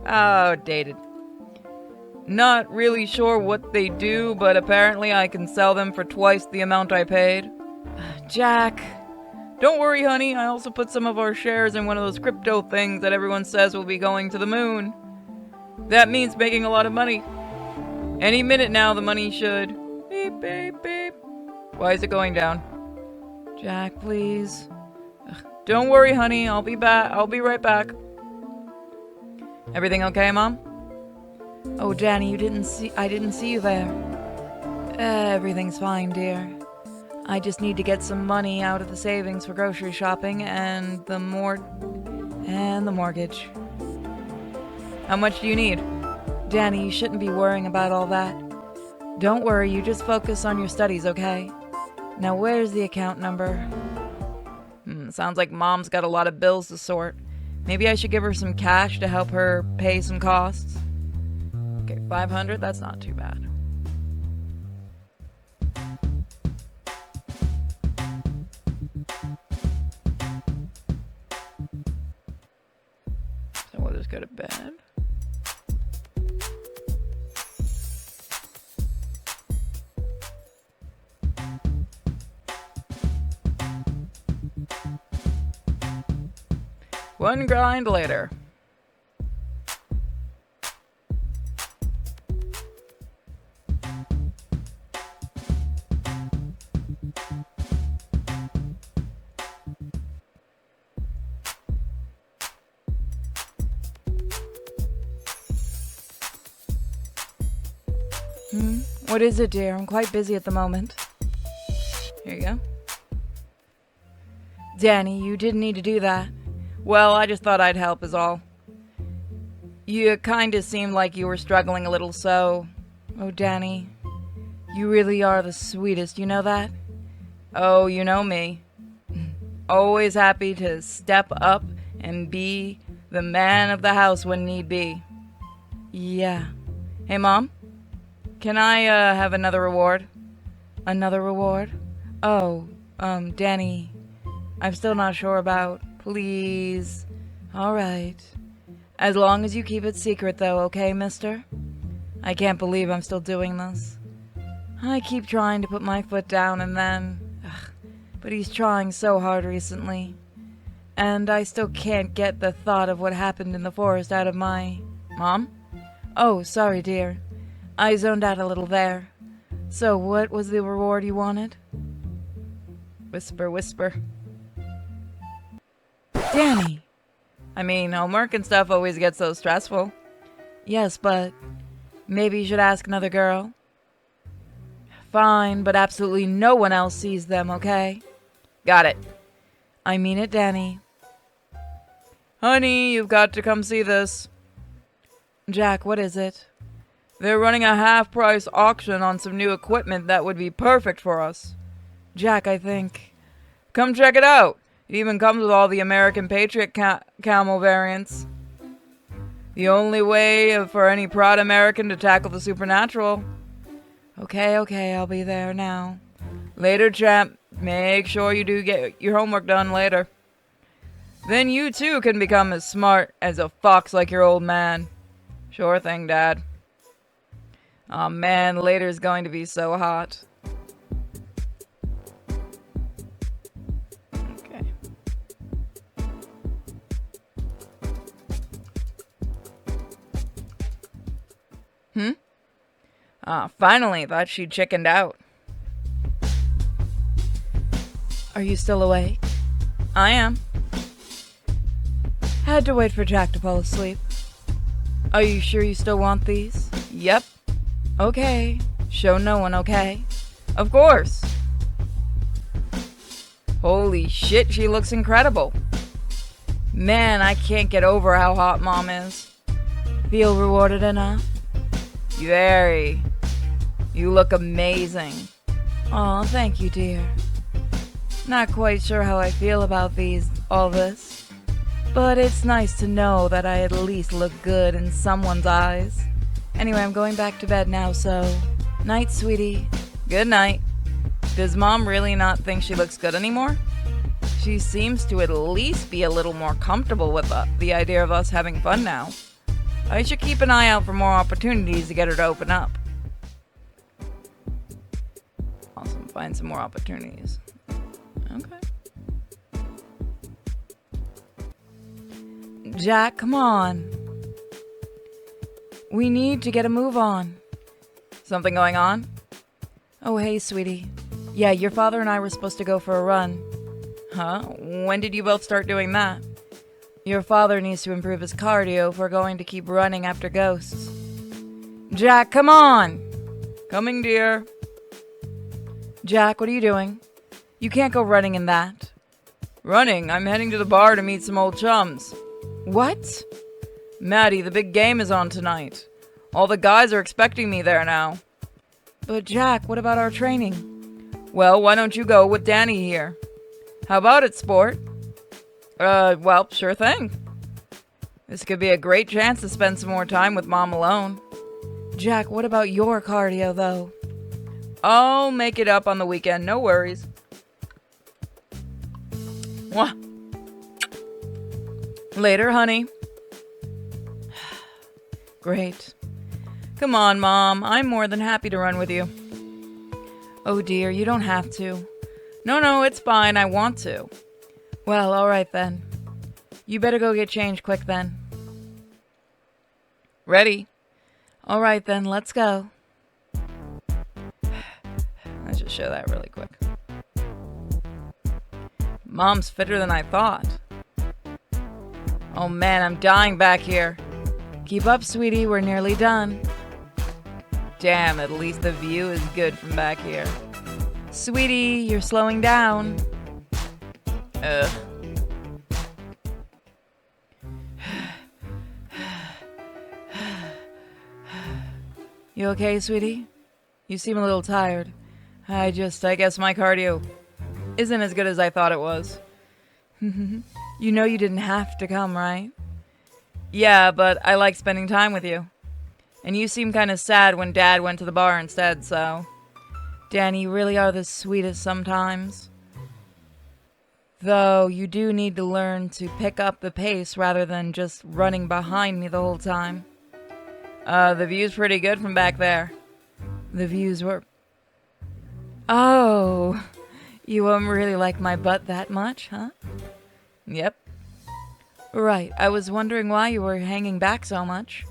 S2: Oh, dated. Not really sure what they do, but apparently I can sell them for twice the amount I paid. Jack. Don't worry, honey. I also put some of our shares in one of those crypto things that everyone says will be going to the moon. That means making a lot of money. Any minute now, the money should... Beep, beep, beep. Why is it going down? Jack, please. Ugh. Don't worry, honey. I'll be back. I'll be right back. Everything okay, Mom? Oh, Danny, I didn't see you there. Everything's fine, dear. I just need to get some money out of the savings for grocery shopping and the mortgage. How much do you need? Danny, you shouldn't be worrying about all that. Don't worry, you just focus on your studies, okay? Now where's the account number? Sounds like Mom's got a lot of bills to sort. Maybe I should give her some cash to help her pay some costs. Okay, 500, that's not too bad. So we'll just go to bed. One grind later. What is it, dear? I'm quite busy at the moment. Here you go. Danny, you didn't need to do that. Well, I just thought I'd help is all. You kinda seemed like you were struggling a little, so... Oh, Danny, you really are the sweetest, you know that? Oh, you know me. Always happy to step up and be the man of the house when need be. Yeah. Hey, Mom? Can I, have another reward? Another reward? Oh, Danny, I'm still not sure about. Please. Alright. As long as you keep it secret, though, okay, mister? I can't believe I'm still doing this. I keep trying to put my foot down and then... but he's trying so hard recently. And I still can't get the thought of what happened in the forest out of my... Mom? Oh, sorry, dear. I zoned out a little there. So, what was the reward you wanted? Whisper, whisper. Danny! I mean, homework and stuff always gets so stressful. Yes, but... maybe you should ask another girl. Fine, but absolutely no one else sees them, okay? Got it. I mean it, Danny. Honey, you've got to come see this. Jack, what is it? They're running a half-price auction on some new equipment that would be perfect for us. Jack, I think... Come check it out. It even comes with all the American Patriot camel variants. The only way for any proud American to tackle the supernatural. Okay, I'll be there now. Later, champ. Make sure you do get your homework done later. Then you too can become as smart as a fox like your old man. Sure thing, Dad. Aw, man, later's going to be so hot. Okay. Finally, thought she'd chickened out. Are you still awake? I am. Had to wait for Jack to fall asleep. Are you sure you still want these? Yep. Okay. Show no one, okay? Of course. Holy shit, she looks incredible. Man, I can't get over how hot Mom is. Feel rewarded enough? Very. You look amazing. Aw, thank you, dear. Not quite sure how I feel about all this. But it's nice to know that I at least look good in someone's eyes. Anyway, I'm going back to bed now, so... Night, sweetie. Good night. Does Mom really not think she looks good anymore? She seems to at least be a little more comfortable with the idea of us having fun now. I should keep an eye out for more opportunities to get her to open up. Awesome, find some more opportunities. Okay. Jack, come on. We need to get a move on. Something going on? Oh, hey, sweetie. Yeah, your father and I were supposed to go for a run. Huh? When did you both start doing that? Your father needs to improve his cardio if we're going to keep running after ghosts. Jack, come on! Coming, dear. Jack, what are you doing? You can't go running in that. Running? I'm heading to the bar to meet some old chums. What? Maddie, the big game is on tonight. All the guys are expecting me there now. But Jack, what about our training? Well, why don't you go with Danny here? How about it, sport? Well, sure thing. This could be a great chance to spend some more time with Mom alone. Jack, what about your cardio, though? I'll make it up on the weekend, no worries. Mwah. Later, honey. Great. Come on, Mom. I'm more than happy to run with you. Oh, dear, you don't have to. No, it's fine. I want to. Well, alright then. You better go get changed quick then. Ready? Alright then, let's go. Let's just show that really quick. Mom's fitter than I thought. Oh man, I'm dying back here. Keep up, sweetie, we're nearly done. Damn, at least the view is good from back here. Sweetie, you're slowing down. Ugh. You okay, sweetie? You seem a little tired. I guess my cardio isn't as good as I thought it was. You know you didn't have to come, right? Yeah, but I like spending time with you. And you seem kind of sad when Dad went to the bar instead, so... Danny, you really are the sweetest sometimes. Though, you do need to learn to pick up the pace rather than just running behind me the whole time. The view's pretty good from back there. The views were... Oh, you really like my butt that much, huh? Yep. Right, I was wondering why you were hanging back so much.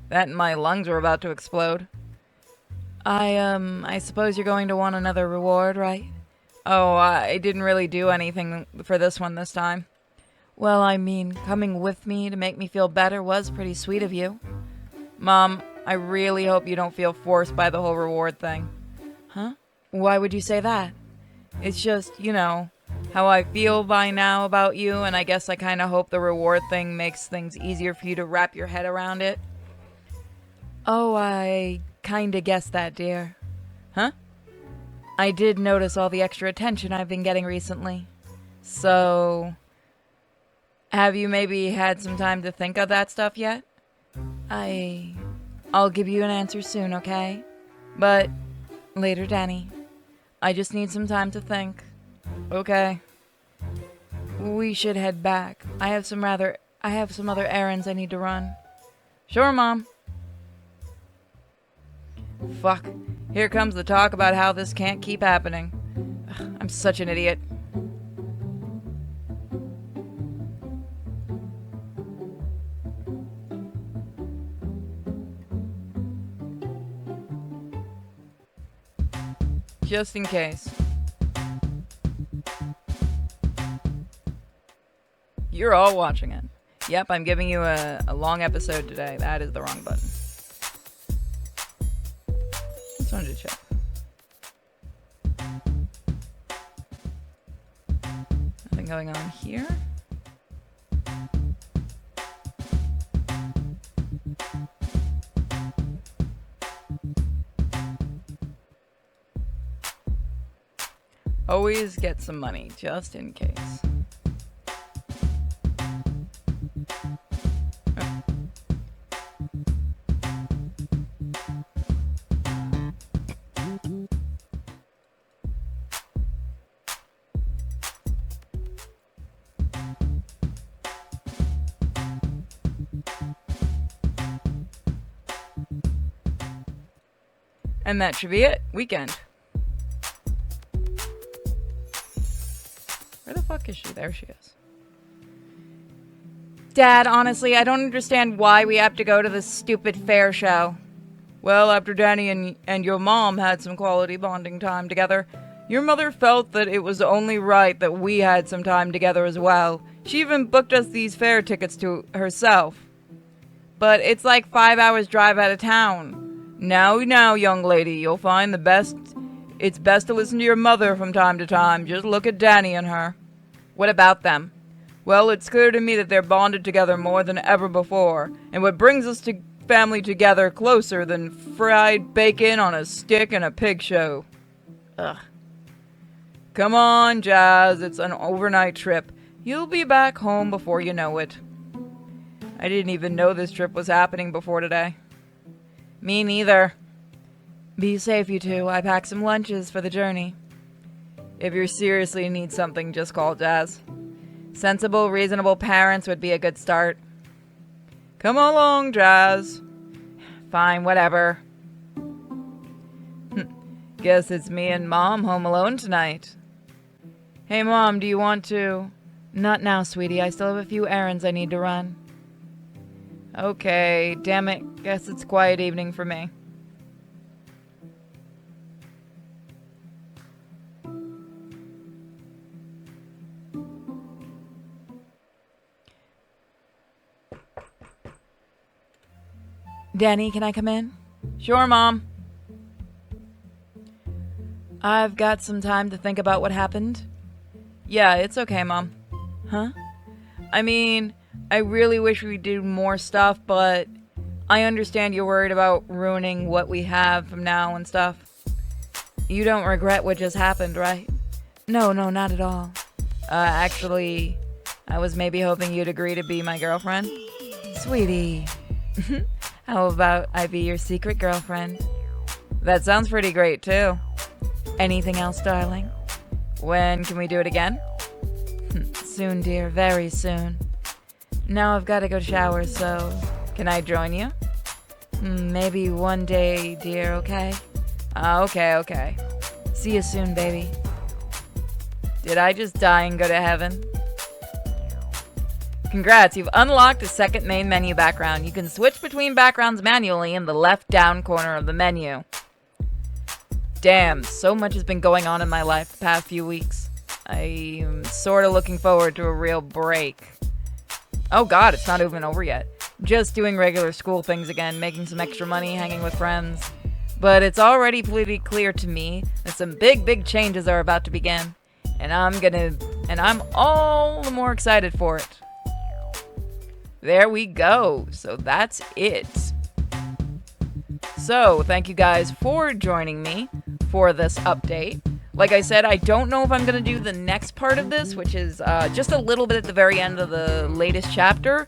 S2: That and my lungs were about to explode. I suppose you're going to want another reward, right? Oh, I didn't really do anything for this one this time. Well, I mean, coming with me to make me feel better was pretty sweet of you. Mom, I really hope you don't feel forced by the whole reward thing. Huh? Why would you say that? It's just, you know, how I feel by now about you, and I guess I kind of hope the reward thing makes things easier for you to wrap your head around it. Oh, I kinda guessed that, dear. Huh? I did notice all the extra attention I've been getting recently. So, have you maybe had some time to think of that stuff yet? I'll give you an answer soon, okay? But later, Danny. I just need some time to think. Okay. We should head back. I have some other errands I need to run. Sure, Mom. Fuck. Here comes the talk about how this can't keep happening. Ugh, I'm such an idiot. Just in case. You're all watching it. Yep, I'm giving you a long episode today. That is the wrong button. Just wanted to check. Nothing going on here. Always get some money, just in case. Oh. And that should be it. Weekend. Where the fuck is she? There she is. Dad, honestly, I don't understand why we have to go to this stupid fair show. Well, after Danny and your mom had some quality bonding time together, your mother felt that it was only right that we had some time together as well. She even booked us these fair tickets to herself. But it's like 5 hours drive out of town. Now, young lady, you'll find it's best to listen to your mother from time to time. Just look at Danny and her. What about them? Well, it's clear to me that they're bonded together more than ever before. And what brings us to family together closer than fried bacon on a stick and a pig show. Ugh. Come on, Jazz. It's an overnight trip. You'll be back home before you know it. I didn't even know this trip was happening before today. Me neither. Be safe, you two. I packed some lunches for the journey. If you seriously need something, just call Jazz. Sensible, reasonable parents would be a good start. Come along, Jazz. Fine, whatever. Guess it's me and Mom home alone tonight. Hey, Mom, do you want to... Not now, sweetie. I still have a few errands I need to run. Okay, damn it. Guess it's quiet evening for me. Danny, can I come in? Sure, Mom. I've got some time to think about what happened. Yeah, it's okay, Mom. Huh? I mean, I really wish we do more stuff, but I understand you're worried about ruining what we have from now and stuff. You don't regret what just happened, right? No, not at all. Actually, I was maybe hoping you'd agree to be my girlfriend. Sweetie. How about I be your secret girlfriend? That sounds pretty great, too. Anything else, darling? When can we do it again? Soon, dear, very soon. Now I've got to go shower, so can I join you? Maybe one day, dear, okay? Okay. See you soon, baby. Did I just die and go to heaven? Congrats, you've unlocked the second main menu background. You can switch between backgrounds manually in the left down corner of the menu. Damn, so much has been going on in my life the past few weeks. I'm sort of looking forward to a real break. Oh god, it's not even over yet. Just doing regular school things again, making some extra money, hanging with friends. But it's already pretty clear to me that some big changes are about to begin. And I'm all the more excited for it. There we go. So that's it. So, thank you guys for joining me for this update. Like I said, I don't know if I'm going to do the next part of this, which is just a little bit at the very end of the latest chapter,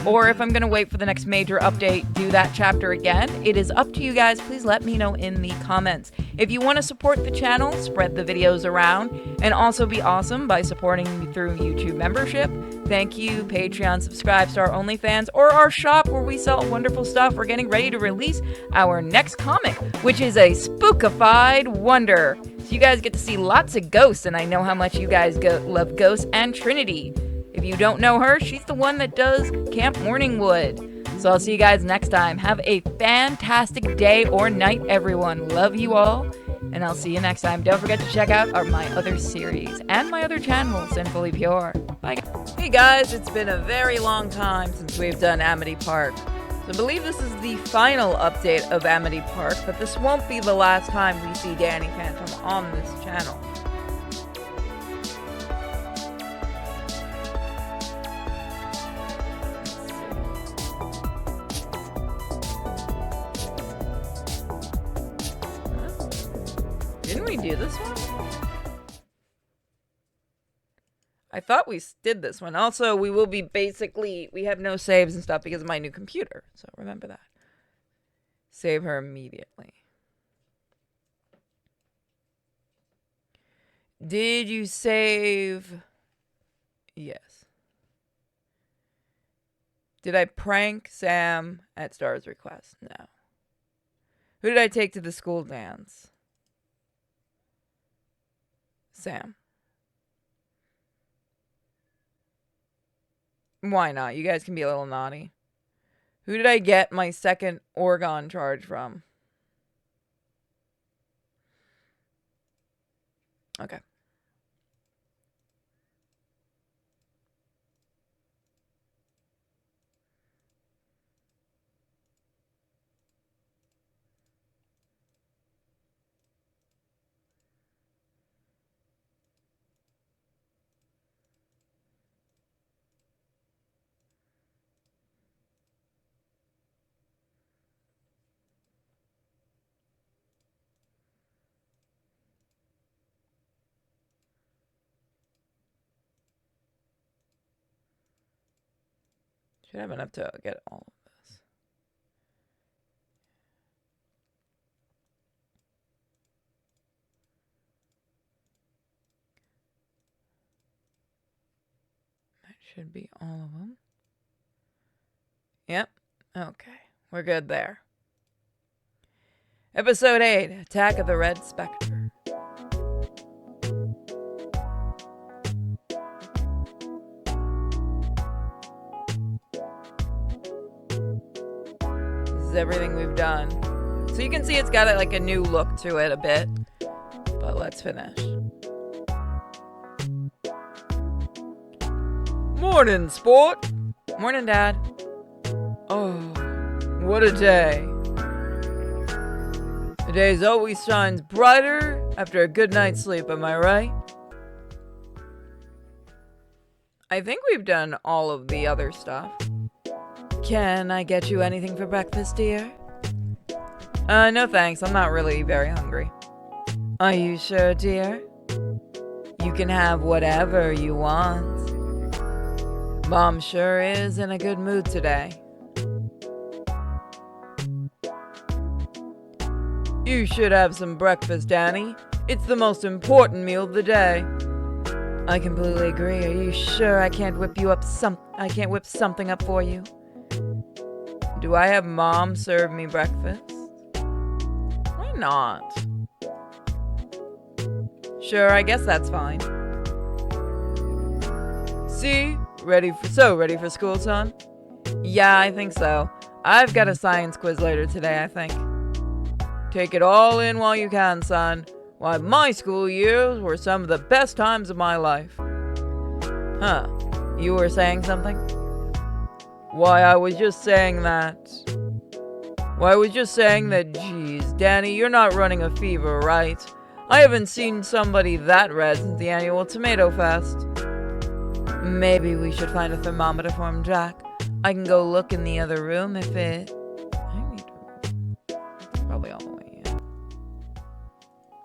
S2: or if I'm going to wait for the next major update, do that chapter again. It is up to you guys. Please let me know in the comments. If you want to support the channel, spread the videos around, and also be awesome by supporting me through YouTube membership. Thank you, Patreon, subscribe to our OnlyFans, or our shop where we sell wonderful stuff. We're getting ready to release our next comic, which is a spookified wonder. So you guys get to see lots of ghosts, and I know how much you guys love Ghosts and Trinity. If you don't know her, she's the one that does Camp Morningwood. So I'll see you guys next time. Have a fantastic day or night, everyone. Love you all, and I'll see you next time. Don't forget to check out my other series and my other channel, Sinfully Pure. Bye. Hey guys, it's been a very long time since we've done Amity Park. So I believe this is the final update of Amity Park, but this won't be the last time we see Danny Phantom on this channel. Didn't we do this one? I thought we did this one. Also, we will be we have no saves and stuff because of my new computer. So remember that. Save her immediately. Did you save? Yes. Did I prank Sam at Star's request? No. Who did I take to the school dance? Sam. Why not? You guys can be a little naughty. Who did I get my second Oregon charge from? Okay. Should have enough to get all of this. That should be all of them. Yep. Okay. We're good there. Episode 8, Attack of the Red Spectre. Everything we've done. So you can see it's got like a new look to it a bit. But let's finish. Morning, sport. Morning, Dad. Oh, what a day. The day always shines brighter After a good night's sleep, am I right? I think we've done all of the other stuff. Can I get you anything for breakfast, dear? No thanks. I'm not really very hungry. Are you sure, dear? You can have whatever you want. Mom sure is in a good mood today. You should have some breakfast, Danny. It's the most important meal of the day. I completely agree. Are you sure I can't whip something up for you? Do I have Mom serve me breakfast? Why not? Sure, I guess that's fine. See? Ready for school, son? Yeah, I think so. I've got a science quiz later today, I think. Take it all in while you can, son. Why, my school years were some of the best times of my life. Huh. You were saying something? Why, I was just saying that, geez, Danny, you're not running a fever, right? I haven't seen somebody that red since the annual Tomato Fest. Maybe we should find a thermometer for him, Jack. I can go look in the other room if it... Probably all the way in.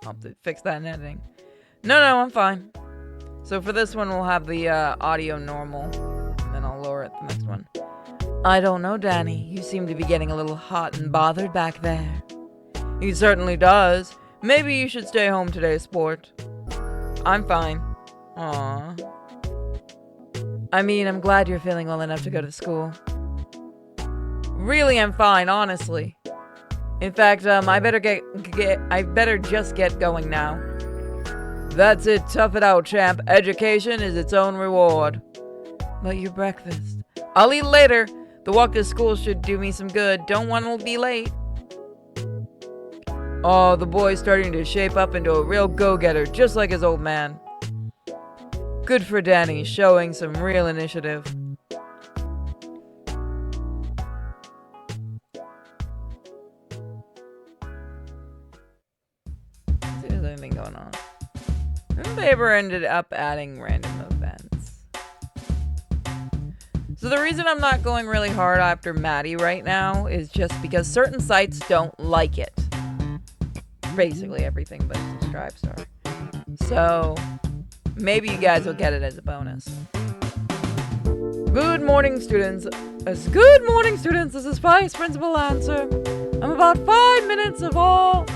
S2: I'll have to fix that in editing. No, I'm fine. So for this one, we'll have the audio normal. And then I'll lower it the next one. I don't know, Danny. You seem to be getting a little hot and bothered back there. He certainly does. Maybe you should stay home today, sport. I'm fine. Aww. I mean, I'm glad you're feeling well enough to go to school. Really, I'm fine, honestly. In fact, I better just get going now. That's it, tough it out, champ. Education is its own reward. But your breakfast. I'll eat later. The walk to school should do me some good. Don't want to be late. Oh, the boy's starting to shape up into a real go-getter, just like his old man. Good for Danny, showing some real initiative. Let's see if there's anything going on. The paper ended up adding random events. So the reason I'm not going really hard after Maddie right now is just because certain sites don't like it. Basically everything but subscribe star. So maybe you guys will get it as a bonus. Good morning, students. Good morning, students. This is Vice Principal Lancer. In about 5 minutes, all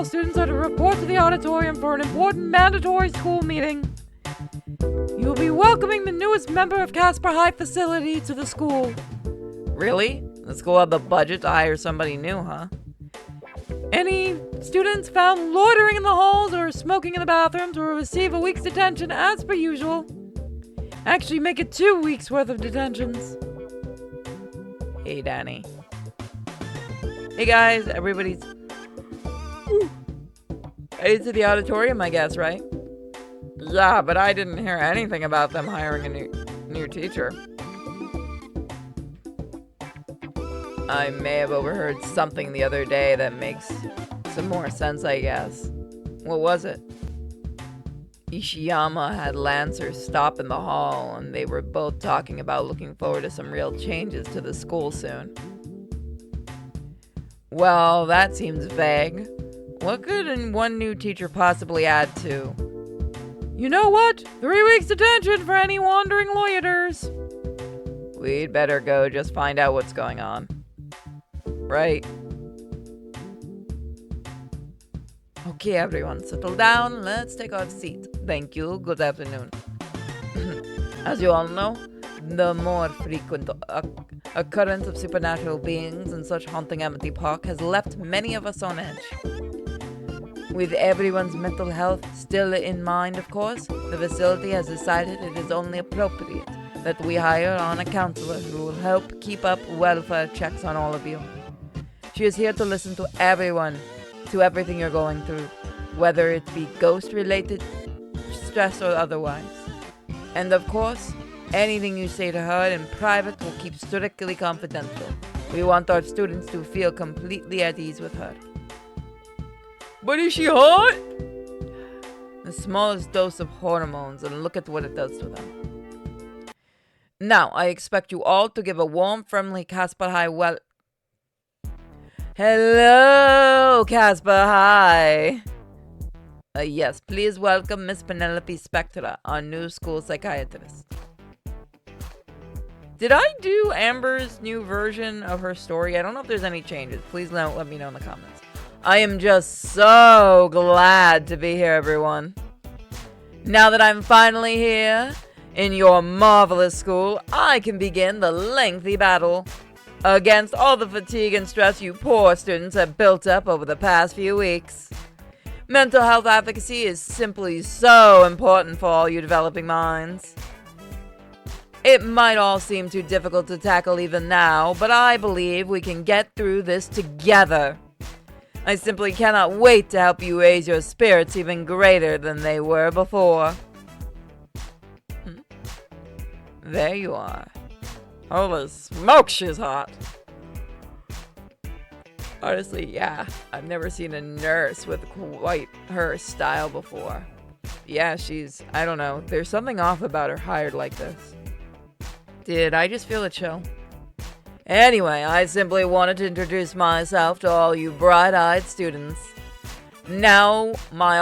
S2: students are to report to the auditorium for an important mandatory school meeting. You will be welcoming the newest member of Casper High facility to the school. Really? The school had the budget to hire somebody new, huh? Any students found loitering in the halls or smoking in the bathrooms will receive a week's detention as per usual. Actually, make it 2 weeks worth of detentions. Hey, Danny. Hey, guys. Everybody's headed to the auditorium, I guess, right? Yeah, but I didn't hear anything about them hiring a new teacher. I may have overheard something the other day that makes some more sense, I guess. What was it? Ishiyama had Lancer stop in the hall, and they were both talking about looking forward to some real changes to the school soon. Well, that seems vague. What could one new teacher possibly add to? You know what? 3 weeks detention for any wandering loiterers. We'd better go just find out what's going on. Right. Okay, everyone, settle down. Let's take our seat. Thank you. Good afternoon. As you all know, the more frequent occurrence of supernatural beings in such haunting Amity Park has left many of us on edge. With everyone's mental health still in mind, of course, the facility has decided it is only appropriate that we hire on a counselor who will help keep up welfare checks on all of you. She is here to listen to everything you're going through, whether it be ghost-related, stress, or otherwise. And of course, anything you say to her in private will keep strictly confidential. We want our students to feel completely at ease with her. But is she hot? The smallest dose of hormones, and look at what it does to them. Now, I expect you all to give a warm, friendly Casper High Hello, Casper High. Yes, please welcome Miss Penelope Spectra, our new school psychiatrist. Did I do Amber's new version of her story? I don't know if there's any changes. Please let me know in the comments. I am just so glad to be here, everyone. Now that I'm finally here in your marvelous school, I can begin the lengthy battle against all the fatigue and stress you poor students have built up over the past few weeks. Mental health advocacy is simply so important for all you developing minds. It might all seem too difficult to tackle even now, but I believe we can get through this together. I simply cannot wait to help you raise your spirits even greater than they were before. There you are. Holy smoke, she's hot. Honestly, yeah, I've never seen a nurse with quite her style before. Yeah, I don't know, there's something off about her hired like this. Did I just feel a chill? Anyway, I simply wanted to introduce myself to all you bright-eyed students. Now, my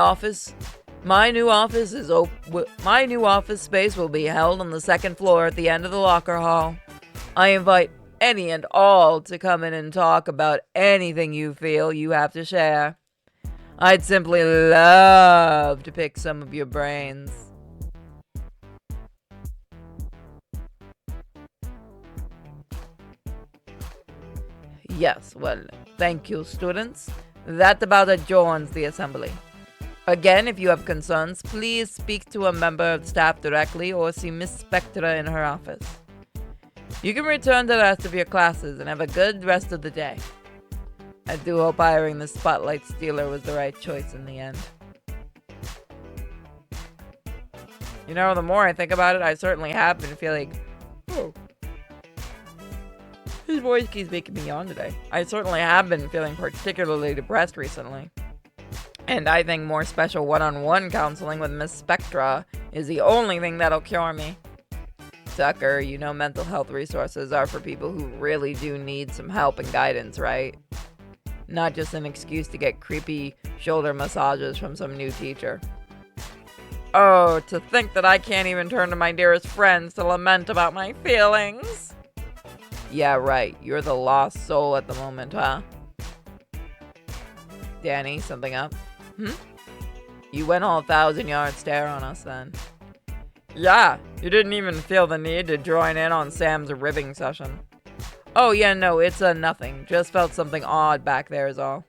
S2: new office space will be held on the second floor at the end of the locker hall. I invite any and all to come in and talk about anything you feel you have to share. I'd simply love to pick some of your brains. Yes, well, thank you, students. That about adjourns the assembly. Again, if you have concerns, please speak to a member of staff directly or see Miss Spectra in her office. You can return to the rest of your classes and have a good rest of the day. I do hope hiring the Spotlight Stealer was the right choice in the end. You know, the more I think about it, I certainly have been feeling... Oh. His voice keeps making me yawn today. I certainly have been feeling particularly depressed recently. And I think more special one-on-one counseling with Miss Spectra is the only thing that'll cure me. Tucker, you know mental health resources are for people who really do need some help and guidance, right? Not just an excuse to get creepy shoulder massages from some new teacher. Oh, to think that I can't even turn to my dearest friends to lament about my feelings. Yeah, right. You're the lost soul at the moment, huh? Danny, something up? You went all 1,000-yard stare on us then. Yeah, you didn't even feel the need to join in on Sam's ribbing session. Oh yeah, no, it's nothing. Just felt something odd back there is all.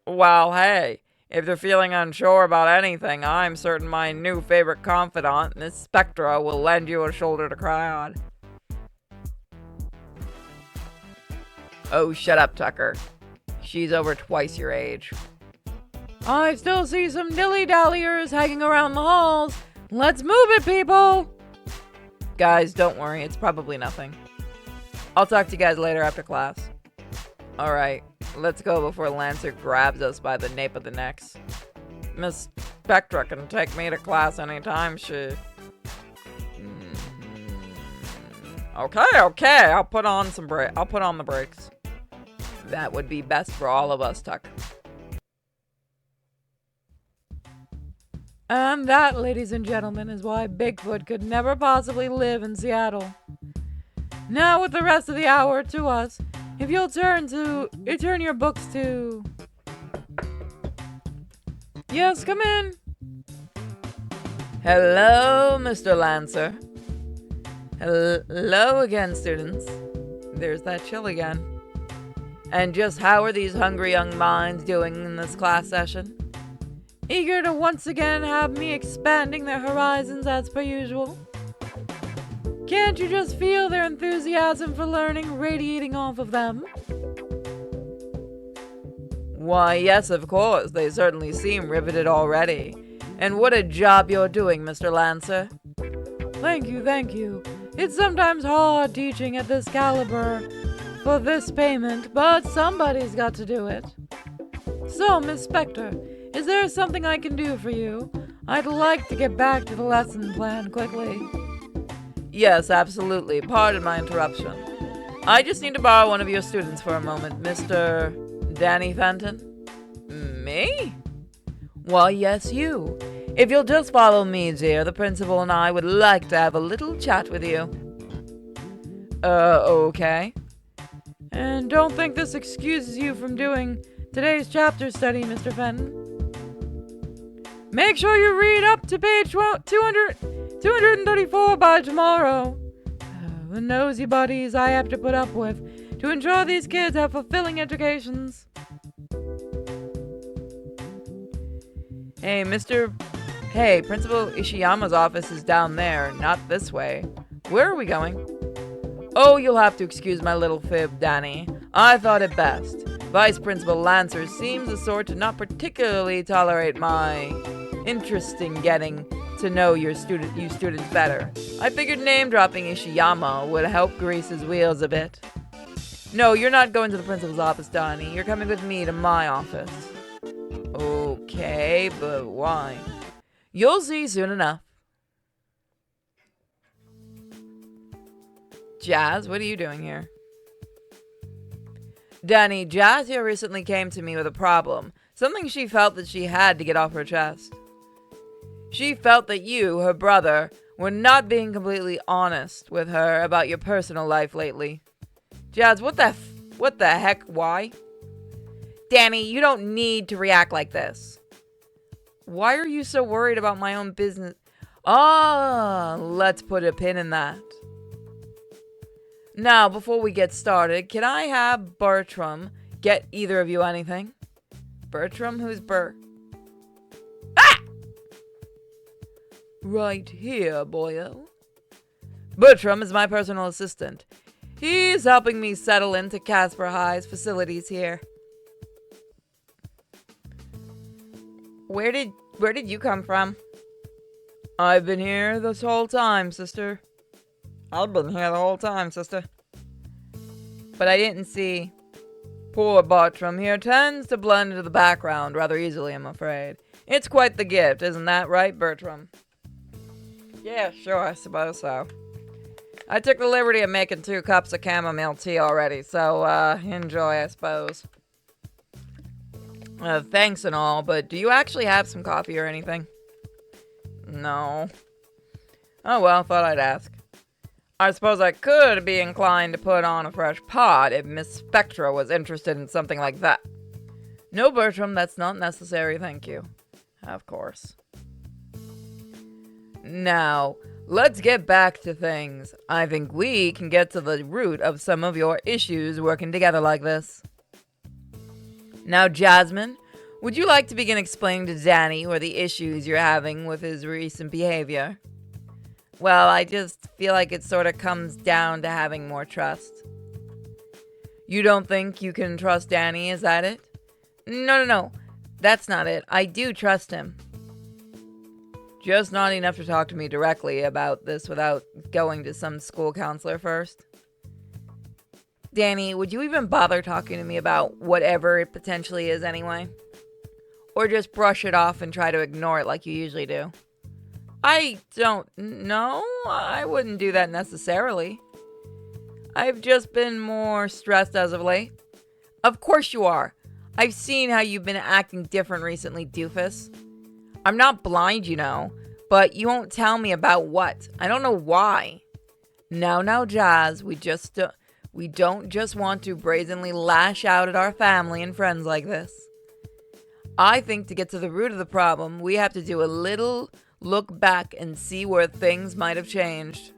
S2: Well, hey, if you're feeling unsure about anything, I'm certain my new favorite confidant, Miss Spectra, will lend you a shoulder to cry on. Oh, shut up, Tucker. She's over twice your age. I still see some dilly-dalliers hanging around the halls. Let's move it, people! Guys, don't worry. It's probably nothing. I'll talk to you guys later after class. Alright, let's go before Lancer grabs us by the nape of the necks. Miss Spectra can take me to class anytime she... Okay, I'll put on the brakes. That would be best for all of us, Tuck. And that, ladies and gentlemen, is why Bigfoot could never possibly live in Seattle. Now with the rest of the hour to us, if you'll turn your books to... Yes, come in. Hello, Mr. Lancer. Hello again, students. There's that chill again. And just how are these hungry young minds doing in this class session? Eager to once again have me expanding their horizons as per usual? Can't you just feel their enthusiasm for learning radiating off of them? Why, yes, of course. They certainly seem riveted already. And what a job you're doing, Mr. Lancer. Thank you. It's sometimes hard teaching at this caliber for this payment, but somebody's got to do it. So, Miss Spectre, is there something I can do for you? I'd like to get back to the lesson plan quickly. Yes, absolutely. Pardon my interruption. I just need to borrow one of your students for a moment, Mr. Danny Fenton. Me? Why, yes, you. If you'll just follow me, dear, the principal and I would like to have a little chat with you. Okay. And don't think this excuses you from doing today's chapter study, Mr. Fenton. Make sure you read up to page 234 by tomorrow. The nosy buddies I have to put up with to ensure these kids have fulfilling educations. Hey, Principal Ishiyama's office is down there, not this way. Where are we going? Oh, you'll have to excuse my little fib, Danny. I thought it best. Vice Principal Lancer seems the sort to not particularly tolerate my interest in getting to know you students better. I figured name-dropping Ishiyama would help grease his wheels a bit. No, you're not going to the principal's office, Danny. You're coming with me to my office. Okay, but why? You'll see soon enough. Jazz, what are you doing here? Danny, Jazz here recently came to me with a problem. Something she felt that she had to get off her chest. She felt that you, her brother, were not being completely honest with her about your personal life lately. Jazz, what the heck, why? Danny, you don't need to react like this. Why are you so worried about my own business? Let's put a pin in that. Now, before we get started, can I have Bertram get either of you anything? Bertram? Who's Bert? Ah! Right here, boyo. Bertram is my personal assistant. He's helping me settle into Casper High's facilities here. Where did you come from? I've been here this whole time, sister. I've been here the whole time, sister. But I didn't see. Poor Bertram here tends to blend into the background rather easily, I'm afraid. It's quite the gift, isn't that right, Bertram? Yeah, sure, I suppose so. I took the liberty of making 2 cups of chamomile tea already, so, enjoy, I suppose. Thanks and all, but do you actually have some coffee or anything? No. Oh well, thought I'd ask. I suppose I could be inclined to put on a fresh pot if Miss Spectra was interested in something like that. No, Bertram, that's not necessary, thank you. Of course. Now, let's get back to things. I think we can get to the root of some of your issues working together like this. Now, Jasmine, would you like to begin explaining to Danny what the issues you're having with his recent behavior? Well, I just feel like it sort of comes down to having more trust. You don't think you can trust Danny, is that it? No. That's not it. I do trust him. Just not enough to talk to me directly about this without going to some school counselor first? Danny, would you even bother talking to me about whatever it potentially is anyway? Or just brush it off and try to ignore it like you usually do? I don't know. I wouldn't do that necessarily. I've just been more stressed as of late. Of course you are. I've seen how you've been acting different recently, doofus. I'm not blind, you know, but you won't tell me about what. I don't know why. Now, Jazz, we don't just want to brazenly lash out at our family and friends like this. I think to get to the root of the problem, we have to do a little look back and see where things might have changed.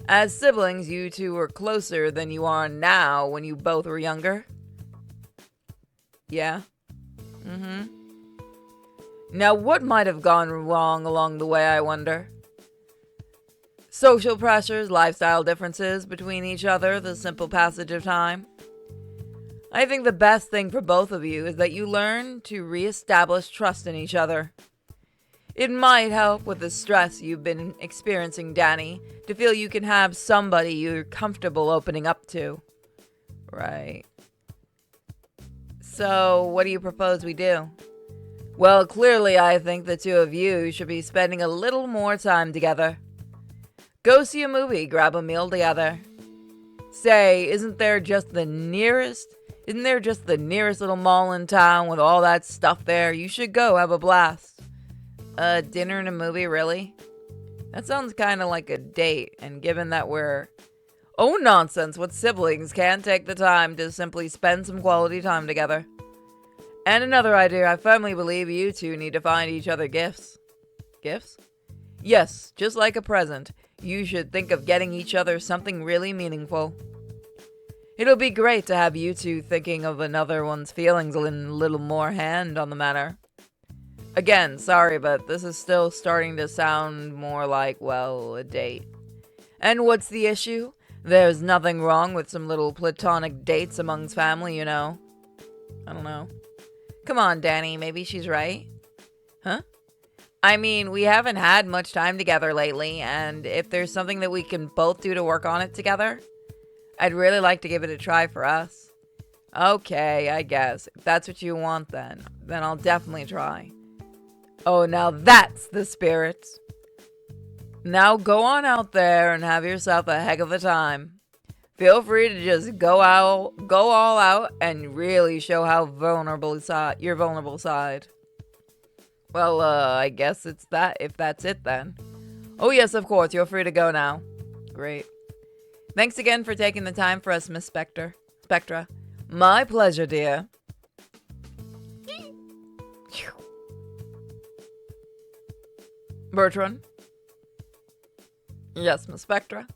S2: As siblings, you two were closer than you are now when you both were younger. Yeah? Now, what might have gone wrong along the way, I wonder? Social pressures, lifestyle differences between each other, the simple passage of time. I think the best thing for both of you is that you learn to reestablish trust in each other. It might help with the stress you've been experiencing, Danny, to feel you can have somebody you're comfortable opening up to. Right. So, what do you propose we do? Well, clearly I think the two of you should be spending a little more time together. Go see a movie, grab a meal together. Say, isn't there just the nearest little mall in town with all that stuff there? You should go have a blast. Dinner and a movie, really? That sounds kind of like a date, and given that we're... Oh, nonsense, what siblings can't take the time to simply spend some quality time together. And another idea, I firmly believe you two need to find each other gifts. Gifts? Yes, just like a present. You should think of getting each other something really meaningful. It'll be great to have you two thinking of another one's feelings in a little more hand on the matter. Again, sorry, but this is still starting to sound more like, well, a date. And what's the issue? There's nothing wrong with some little platonic dates amongst family, you know. I don't know. Come on, Danny, maybe she's right. Huh? I mean, we haven't had much time together lately, and if there's something that we can both do to work on it together, I'd really like to give it a try for us. Okay, I guess. If that's what you want, then I'll definitely try. Oh, now that's the spirit. Now go on out there and have yourself a heck of a time. Feel free to just go all out, and really show how your vulnerable side. Well, I guess it's that, if that's it then. Oh yes, of course, you're free to go now. Great. Thanks again for taking the time for us, Miss Spectra. My pleasure, dear. Bertrand? Yes, Miss Spectra?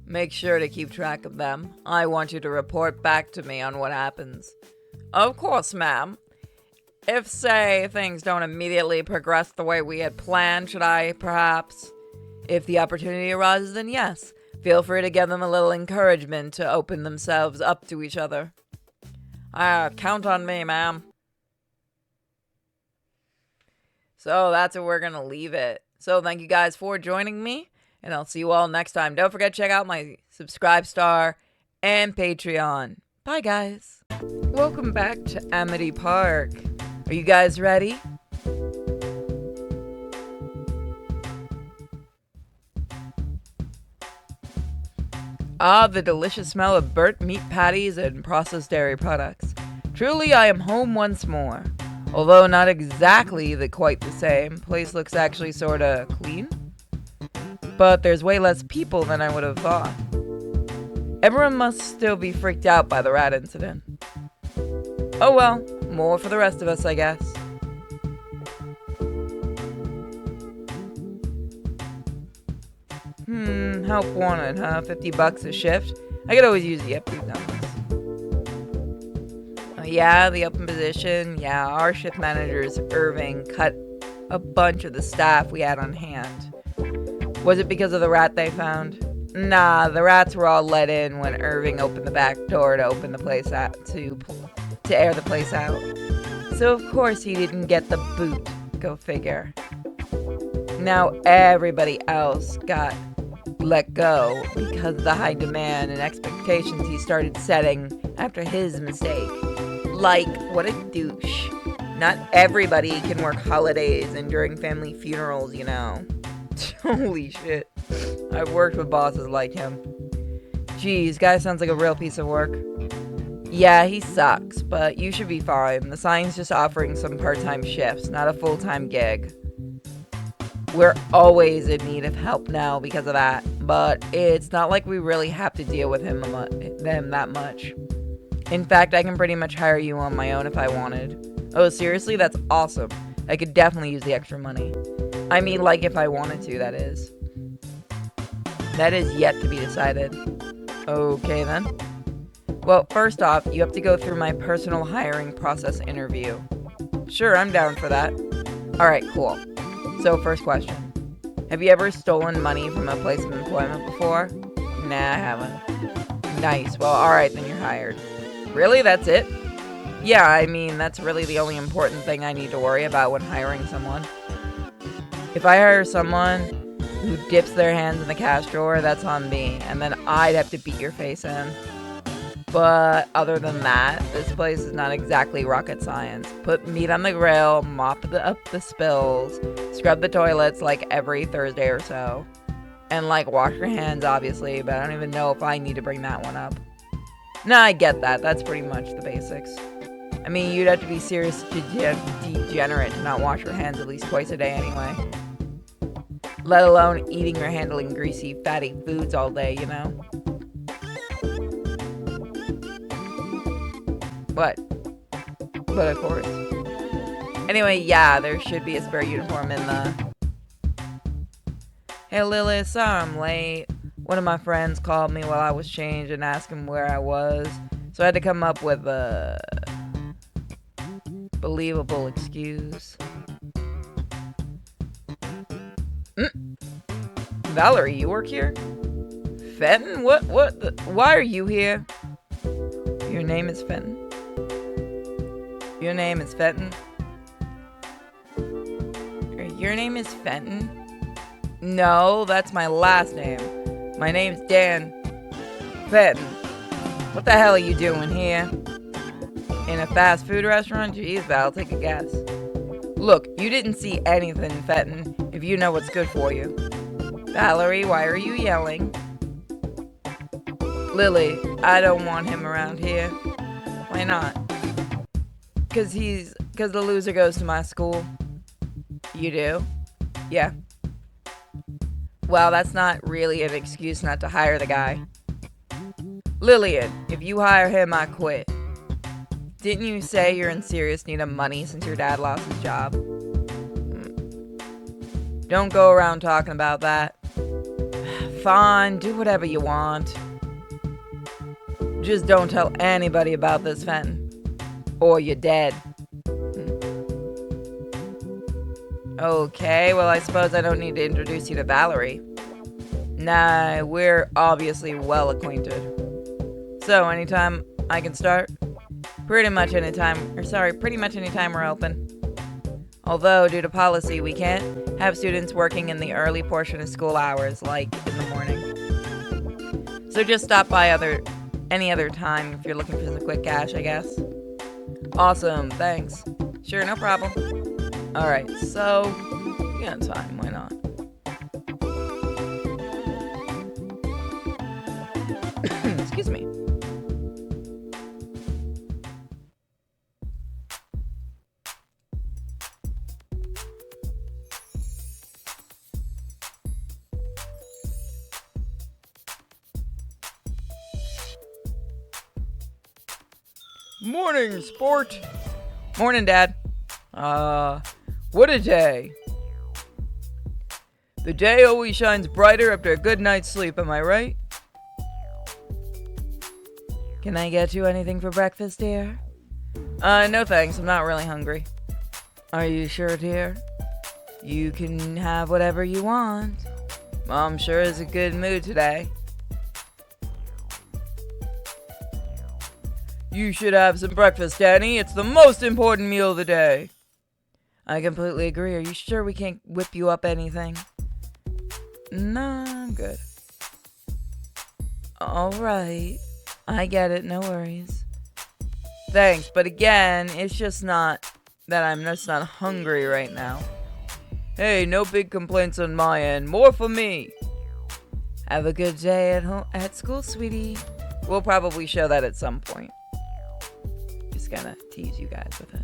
S2: Make sure to keep track of them. I want you to report back to me on what happens. Of course, ma'am. If, say, things don't immediately progress the way we had planned, should I, perhaps? If the opportunity arises, then yes. Feel free to give them a little encouragement to open themselves up to each other. Count on me, ma'am. So that's where we're gonna leave it. So thank you guys for joining me, and I'll see you all next time. Don't forget to check out my Subscribe Star and Patreon. Bye, guys. Welcome back to Amity Park. Are you guys ready? Ah, the delicious smell of burnt meat patties and processed dairy products. Truly, I am home once more. Although not exactly quite the same. Place looks actually sorta clean. But there's way less people than I would have thought. Everyone must still be freaked out by the rat incident. Oh well, more for the rest of us, I guess. Help wanted, huh? $50 a shift? I could always use the upbeat numbers. Yeah, the open position. Yeah, our shift managers, Irving, cut a bunch of the staff we had on hand. Was it because of the rat they found? Nah, the rats were all let in when Irving opened the back door to open the place out, to air the place out. So of course he didn't get the boot. Go figure. Now everybody else got let go because of the high demand and expectations he started setting after his mistake. Like, what a douche. Not everybody can work holidays and during family funerals, you know. Holy shit. I've worked with bosses like him. Geez, guy sounds like a real piece of work. Yeah, he sucks, but you should be fine. The sign's just offering some part-time shifts, not a full-time gig. We're always in need of help now because of that, but it's not like we really have to deal with them that much. In fact, I can pretty much hire you on my own if I wanted. Oh, seriously? That's awesome. I could definitely use the extra money. I mean, like, if I wanted to, that is. That is yet to be decided. Okay, then. Well, first off, you have to go through my personal hiring process interview. Sure, I'm down for that. Alright, cool. So, first question. Have you ever stolen money from a place of employment before? Nah, I haven't. Nice. Well, alright, then you're hired. Really? That's it? Yeah, I mean, that's really the only important thing I need to worry about when hiring someone. If I hire someone who dips their hands in the cash drawer, that's on me, and then I'd have to beat your face in. But other than that, this place is not exactly rocket science. Put meat on the grill, mop up the spills, scrub the toilets like every Thursday or so. And like wash your hands, obviously, but I don't even know if I need to bring that one up. No, I get that. That's pretty much the basics. I mean, you'd have to be serious degenerate to not wash your hands at least twice a day anyway. Let alone eating or handling greasy, fatty foods all day, you know? What? But of course. Anyway, yeah, there should be a spare uniform in the... Hey Lily, sorry I'm late. One of my friends called me while I was changed and asked him where I was. So I had to come up with a... believable excuse. Valerie, you work here? Fenton? Why are you here? Your name is Fenton? Your name is Fenton? Your name is Fenton? No, that's my last name. My name's Dan Fenton. What the hell are you doing here? In a fast food restaurant? Jeez, Val, take a guess. Look, you didn't see anything, Fenton, if you know what's good for you. Valerie, why are you yelling? Lily, I don't want him around here. Why not? Cause the loser goes to my school. You do? Yeah. Well, that's not really an excuse not to hire the guy. Lillian, if you hire him, I quit. Didn't you say you're in serious need of money since your dad lost his job? Don't go around talking about that. Fine, do whatever you want. Just don't tell anybody about this, Fenton. Or you're dead. Okay, well I suppose I don't need to introduce you to Valerie. Nah, we're obviously well acquainted. So, anytime I can start? Pretty much any time we're open. Although, due to policy, we can't have students working in the early portion of school hours, like in the morning. So just stop by any other time if you're looking for some quick cash, I guess. Awesome, thanks. Sure, no problem. Alright, so, we got time, why not? Excuse me. Morning, sport! Morning, Dad. What a day. The day always shines brighter after a good night's sleep, am I right? Can I get you anything for breakfast, dear? No thanks, I'm not really hungry. Are you sure, dear? You can have whatever you want. Mom sure is in a good mood today. You should have some breakfast, Danny. It's the most important meal of the day. I completely agree. Are you sure we can't whip you up anything? No, I'm good. Alright. I get it, no worries. Thanks, but again, it's just not that I'm just not hungry right now. Hey, no big complaints on my end. More for me. Have a good day at school, sweetie. We'll probably show that at some point. Just gonna tease you guys with it.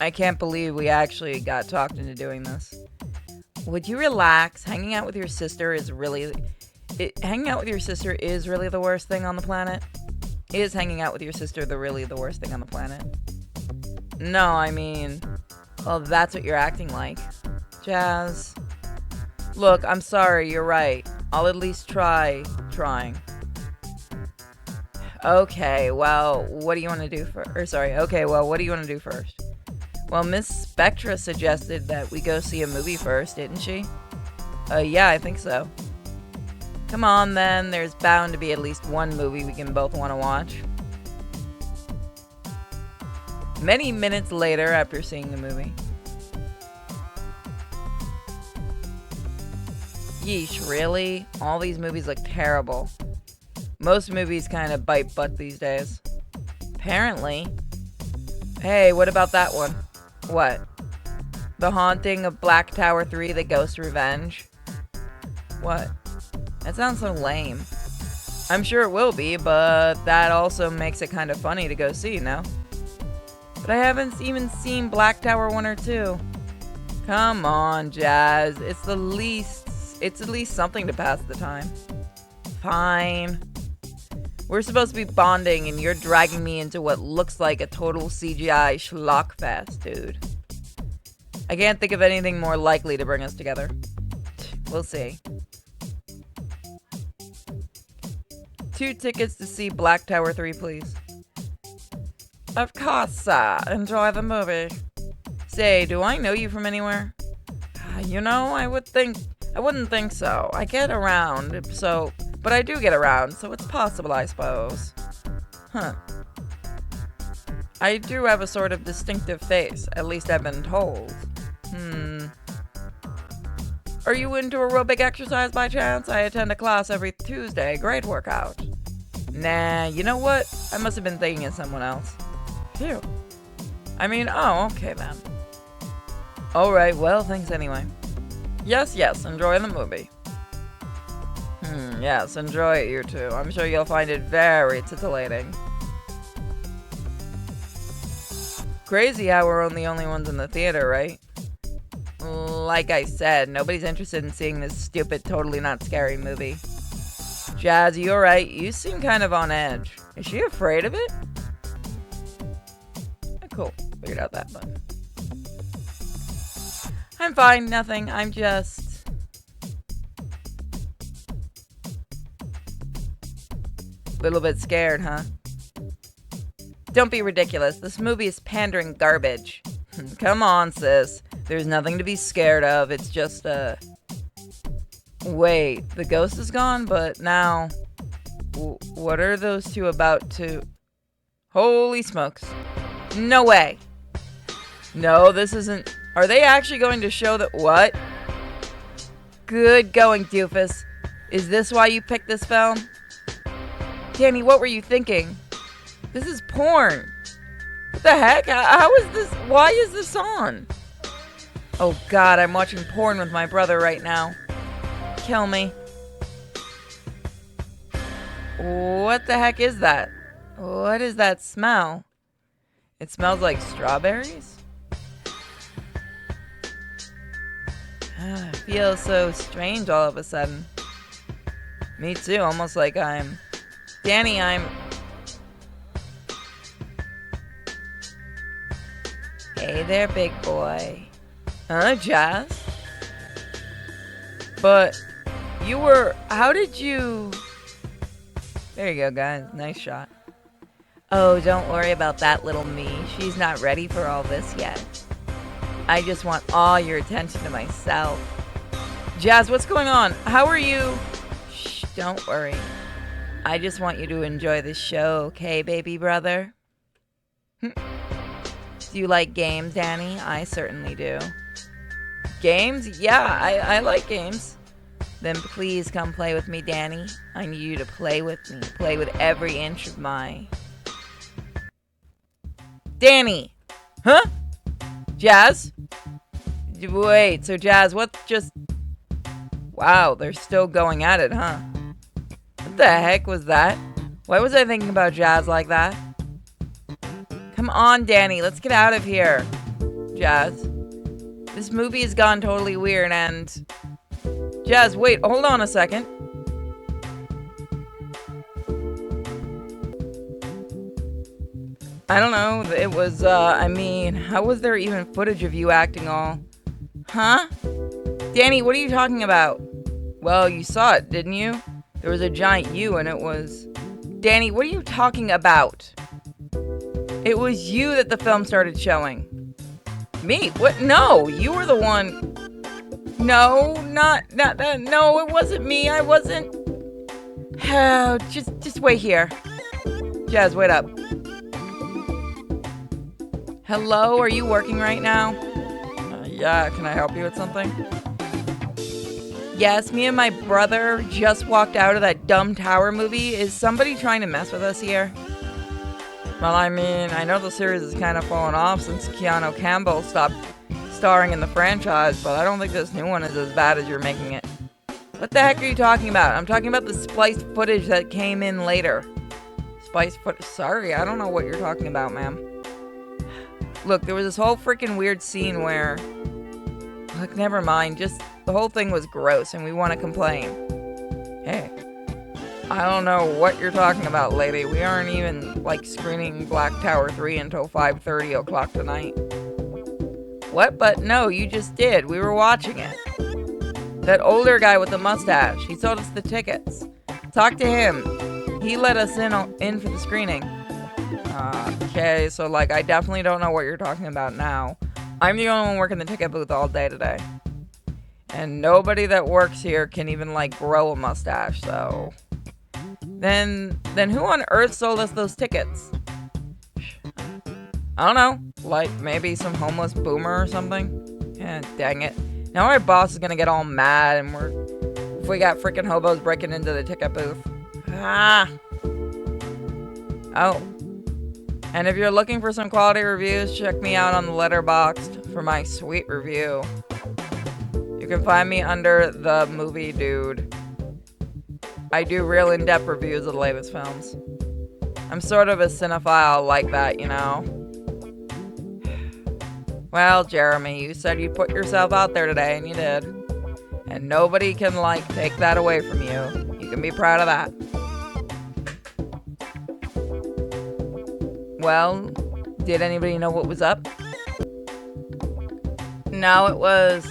S2: I can't believe we actually got talked into doing this. Would you relax? Hanging out with your sister is really... hanging out with your sister is really the worst thing on the planet? Is hanging out with your sister really the worst thing on the planet? No, I mean... Well, that's what you're acting like. Jazz. Look, I'm sorry, you're right. I'll at least try trying. Okay, well, what do you want to do first? Okay, well, what do you want to do first? Well, Miss Spectra suggested that we go see a movie first, didn't she? Yeah, I think so. Come on, then. There's bound to be at least one movie we can both want to watch. Many minutes later after seeing the movie. Yeesh, really? All these movies look terrible. Most movies kind of bite butt these days. Apparently. Hey, what about that one? What? The Haunting of Black Tower 3, The Ghost Revenge? What? That sounds so lame. I'm sure it will be, but that also makes it kind of funny to go see, no? But I haven't even seen Black Tower 1 or 2. Come on, Jazz. It's at least something to pass the time. Fine. We're supposed to be bonding and you're dragging me into what looks like a total CGI schlock fest, dude. I can't think of anything more likely to bring us together. We'll see. 2 tickets to see Black Tower 3, please. Of course, sir. Enjoy the movie. Say, do I know you from anywhere? You know, I wouldn't think so. I get around, but I do get around, so it's possible, I suppose. Huh. I do have a sort of distinctive face, at least I've been told. Are you into aerobic exercise by chance? I attend a class every Tuesday. Great workout. Nah, you know what? I must have been thinking of someone else. Phew. I mean, oh, okay then. Alright, well, thanks anyway. Yes, enjoy the movie. Yes, enjoy it, you two. I'm sure you'll find it very titillating. Crazy how we're the only ones in the theater, right? Like I said, nobody's interested in seeing this stupid, totally not scary movie. Jazz, you alright? You seem kind of on edge. Is she afraid of it? Oh, cool. Figured out that button. I'm fine, nothing. I'm just... a little bit scared, huh? Don't be ridiculous. This movie is pandering garbage. Come on, sis. There's nothing to be scared of. It's just, Wait, the ghost is gone, but now... what are those two about to... Holy smokes. No way. No, this isn't... Are they actually going to show that... What? Good going, doofus. Is this why you picked this film? Danny, what were you thinking? This is porn. What the heck? How is this... Why is this on? Oh god, I'm watching porn with my brother right now. Kill me. What the heck is that? What is that smell? It smells like strawberries? I feel so strange all of a sudden. Me too, almost like I'm... Danny, I'm... Hey there, big boy. Huh, Jazz? But you were... How did you... There you go, guys. Nice shot. Oh, don't worry about that little me. She's not ready for all this yet. I just want all your attention to myself. Jazz, what's going on? How are you? Shh, don't worry. I just want you to enjoy the show, okay, baby brother? Do you like games, Danny? I certainly do. Games? Yeah, I like games. Then please come play with me, Danny. I need you to play with me. Play with every inch of my... Danny! Huh? Jazz? Wait, so Jazz, what just... Wow, they're still going at it, huh? What the heck was that? Why was I thinking about Jazz like that? Come on, Danny, let's get out of here. Jazz. This movie has gone totally weird and... Jazz, wait, hold on a second. I don't know, it was, I mean, how was there even footage of you acting all... Huh? Danny, what are you talking about? Well, you saw it, didn't you? There was a giant U and it was... Danny, what are you talking about? It was you that the film started showing. Me? What? No, you were the one... No, not that. No, it wasn't me. I wasn't... Oh, just wait here. Jazz, wait up. Hello, are you working right now? Yeah, can I help you with something? Yes, me and my brother just walked out of that dumb tower movie. Is somebody trying to mess with us here? Well, I mean, I know the series has kind of fallen off since Keanu Campbell stopped starring in the franchise, but I don't think this new one is as bad as you're making it. What the heck are you talking about? I'm talking about the spliced footage that came in later. Spliced footage? Sorry, I don't know what you're talking about, ma'am. Look, there was this whole freaking weird scene where... Look, never mind. Just, the whole thing was gross and we want to complain. Hey. I don't know what you're talking about, lady. We aren't even, like, screening Black Tower 3 until 5:30 o'clock tonight. What? But no, you just did. We were watching it. That older guy with the mustache. He sold us the tickets. Talk to him. He let us in for the screening. Okay, so, like, I definitely don't know what you're talking about now. I'm the only one working the ticket booth all day today. And nobody that works here can even, like, grow a mustache, so... Then who on earth sold us those tickets? I don't know. Like, maybe some homeless boomer or something? Yeah, dang it. Now our boss is gonna get all mad and if we got freaking hobos breaking into the ticket booth. Ah! Oh. And if you're looking for some quality reviews, check me out on the Letterboxd for my sweet review. You can find me under The Movie Dude. I do real in-depth reviews of the latest films. I'm sort of a cinephile like that, you know? Well, Jeremy, you said you'd put yourself out there today, and you did. And nobody can, like, take that away from you. You can be proud of that. Well, did anybody know what was up? No, it was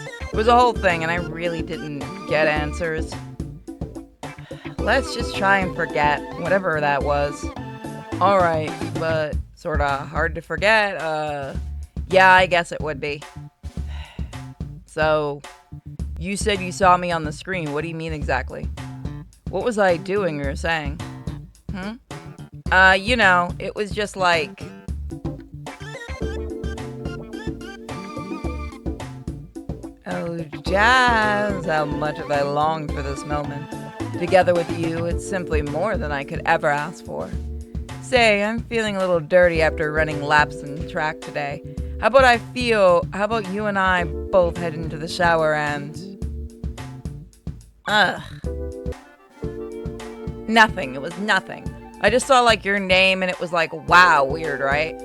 S2: a whole thing, and I really didn't get answers. Let's just try and forget whatever that was. Alright, but sorta hard to forget. Yeah, I guess it would be. So, you said you saw me on the screen. What do you mean exactly? What was I doing, you were saying? You know, it was just like... Oh, Jazz, how much have I longed for this moment. Together with you, it's simply more than I could ever ask for. Say, I'm feeling a little dirty after running laps in the track today. How about you and I both head into the shower and... Ugh. Nothing, it was nothing. I just saw, like, your name and it was like, wow, weird, right?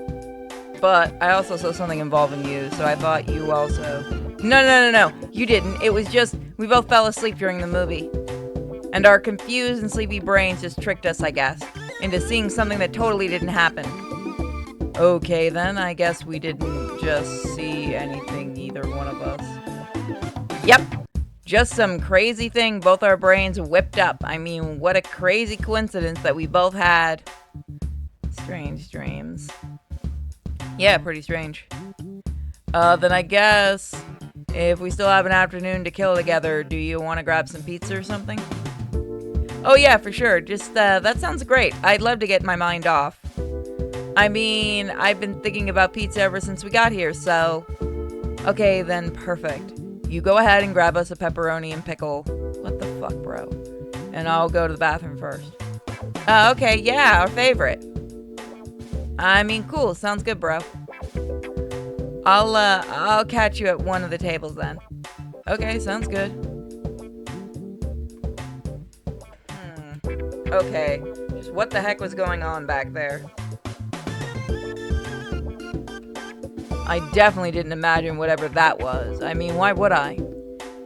S2: But I also saw something involving you, so I thought you also... No, you didn't. It was just, we both fell asleep during the movie. And our confused and sleepy brains just tricked us, I guess, into seeing something that totally didn't happen. Okay, then, I guess we didn't just see anything, either one of us. Yep, just some crazy thing both our brains whipped up. I mean, what a crazy coincidence that we both had strange dreams. Yeah, pretty strange. Then I guess, if we still have an afternoon to kill together, do you want to grab some pizza or something? Oh yeah, for sure. Just, that sounds great. I'd love to get my mind off. I mean, I've been thinking about pizza ever since we got here, so... Okay, then, perfect. You go ahead and grab us a pepperoni and pickle. What the fuck, bro? And I'll go to the bathroom first. Okay, yeah, our favorite. I mean, cool. Sounds good, bro. I'll catch you at one of the tables then. Okay, sounds good. Okay, just what the heck was going on back there? I definitely didn't imagine whatever that was. I mean, why would I?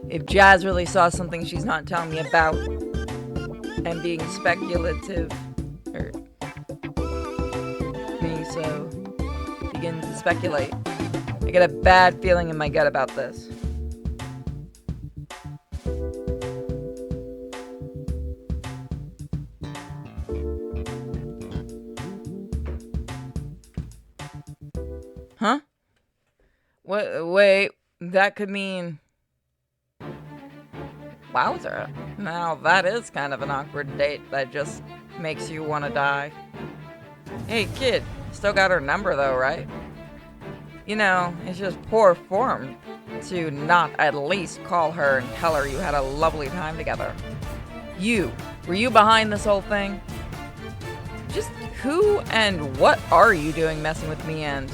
S2: If Jazz really saw something she's not telling me about, and being speculative, or me so begin to speculate, I get a bad feeling in my gut about this. Huh? Wait, that could mean... Wowzer. Now that is kind of an awkward date that just makes you want to die. Hey kid, still got her number though, right? You know, it's just poor form to not at least call her and tell her you had a lovely time together. Were you behind this whole thing? Just who and what are you doing messing with me and...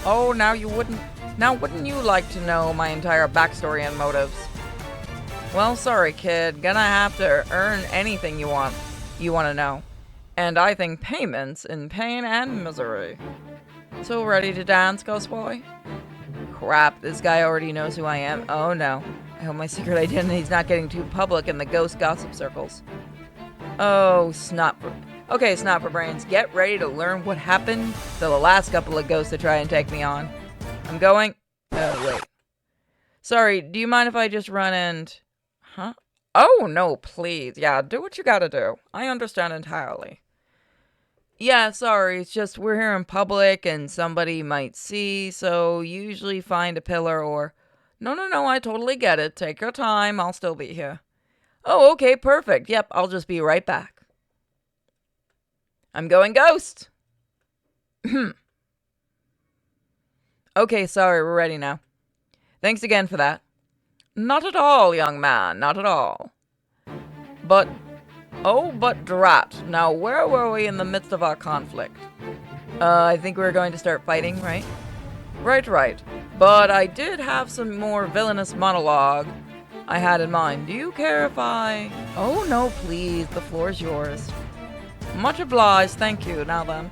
S2: Oh, now wouldn't you like to know my entire backstory and motives? Well, sorry, kid. Gonna have to earn anything you want to know. And I think payments in pain and misery. So ready to dance, Ghost Boy? Crap, this guy already knows who I am. Oh no. I hope my secret identity's not getting too public in the ghost gossip circles. Oh, Okay, snot for brains, get ready to learn what happened to the last couple of ghosts that try and take me on. I'm going... Oh, wait. Sorry, do you mind if I just run and... Huh? Oh, no, please. Yeah, do what you gotta do. I understand entirely. Yeah, sorry, it's just we're here in public and somebody might see, so usually find a pillar or... No, I totally get it. Take your time, I'll still be here. Oh, okay, perfect. Yep, I'll just be right back. I'm going ghost! Okay, sorry, we're ready now. Thanks again for that. Not at all, young man, not at all. But drat. Now, where were we in the midst of our conflict? I think we were going to start fighting, right? Right. But I did have some more villainous monologue I had in mind. Do you care if I... Oh, no, please. The floor's yours. Much obliged, thank you. Now then.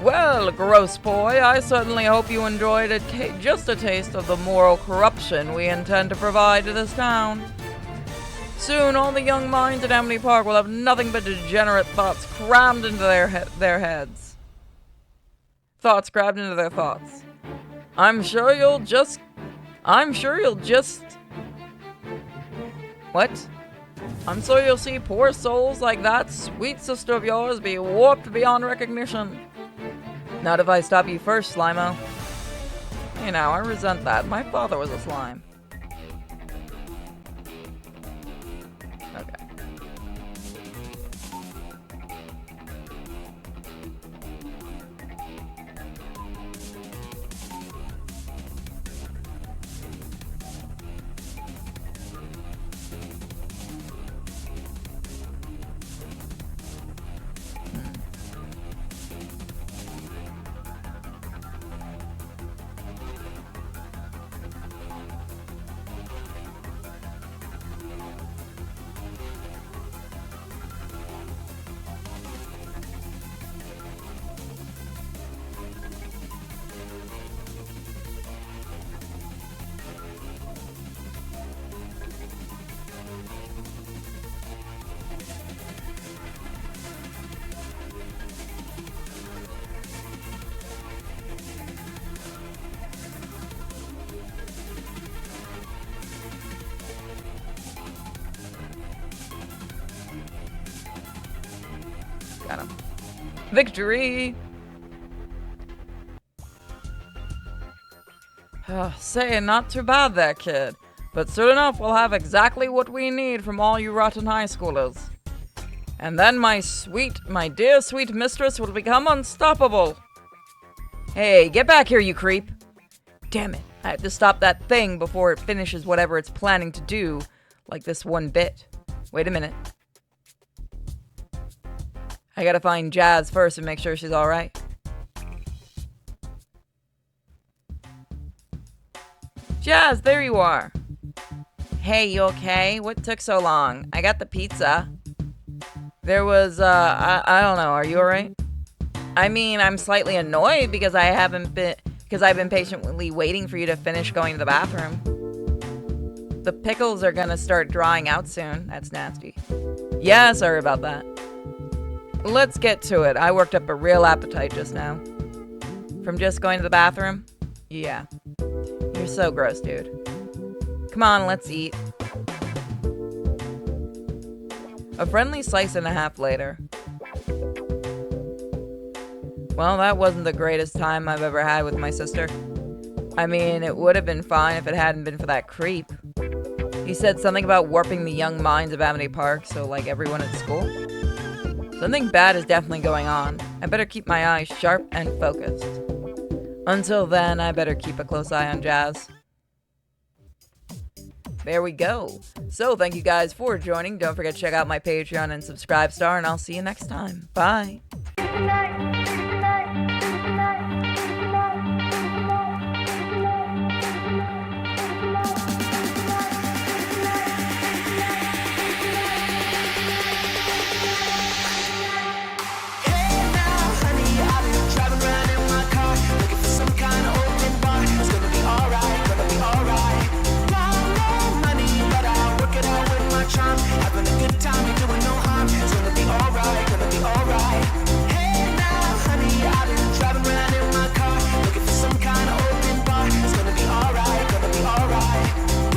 S2: Well, gross boy, I certainly hope you enjoyed just a taste of the moral corruption we intend to provide to this town. Soon, all the young minds at Amity Park will have nothing but degenerate thoughts crammed into their heads. Thoughts crammed into their thoughts. I'm sure you'll just... What? I'm sure you'll see poor souls like that sweet sister of yours be warped beyond recognition. Not if I stop you first, Slimo. You know, I resent that. My father was a slime. Okay. Got him. Victory! Say, not too bad there, kid. But soon enough, we'll have exactly what we need from all you rotten high schoolers. And then my dear sweet mistress will become unstoppable. Hey, get back here, you creep. Damn it, I have to stop that thing before it finishes whatever it's planning to do, like this one bit. Wait a minute. I gotta find Jazz first and make sure she's alright. Jazz, there you are. Hey, you okay? What took so long? I got the pizza. There was, I don't know, are you alright? I mean, I'm slightly annoyed because I've been patiently waiting for you to finish going to the bathroom. The pickles are gonna start drying out soon. That's nasty. Yeah, sorry about that. Let's get to it. I worked up a real appetite just now. From just going to the bathroom? Yeah. You're so gross, dude. Come on, let's eat. A friendly slice and a half later. Well, that wasn't the greatest time I've ever had with my sister. I mean, it would have been fine if it hadn't been for that creep. He said something about warping the young minds of Amity Park, so like everyone at school. Something bad is definitely going on. I better keep my eyes sharp and focused. Until then, I better keep a close eye on Jazz. There we go. So thank you guys for joining. Don't forget to check out my Patreon and subscribe star, and I'll see you next time. Bye.
S3: Hey now, honey, I've been driving around in my car, looking for some kind of open bar. It's gonna be alright, gonna be alright. Got no money, but I'll work it out with my charm. Having a good time, ain't doing no harm. It's gonna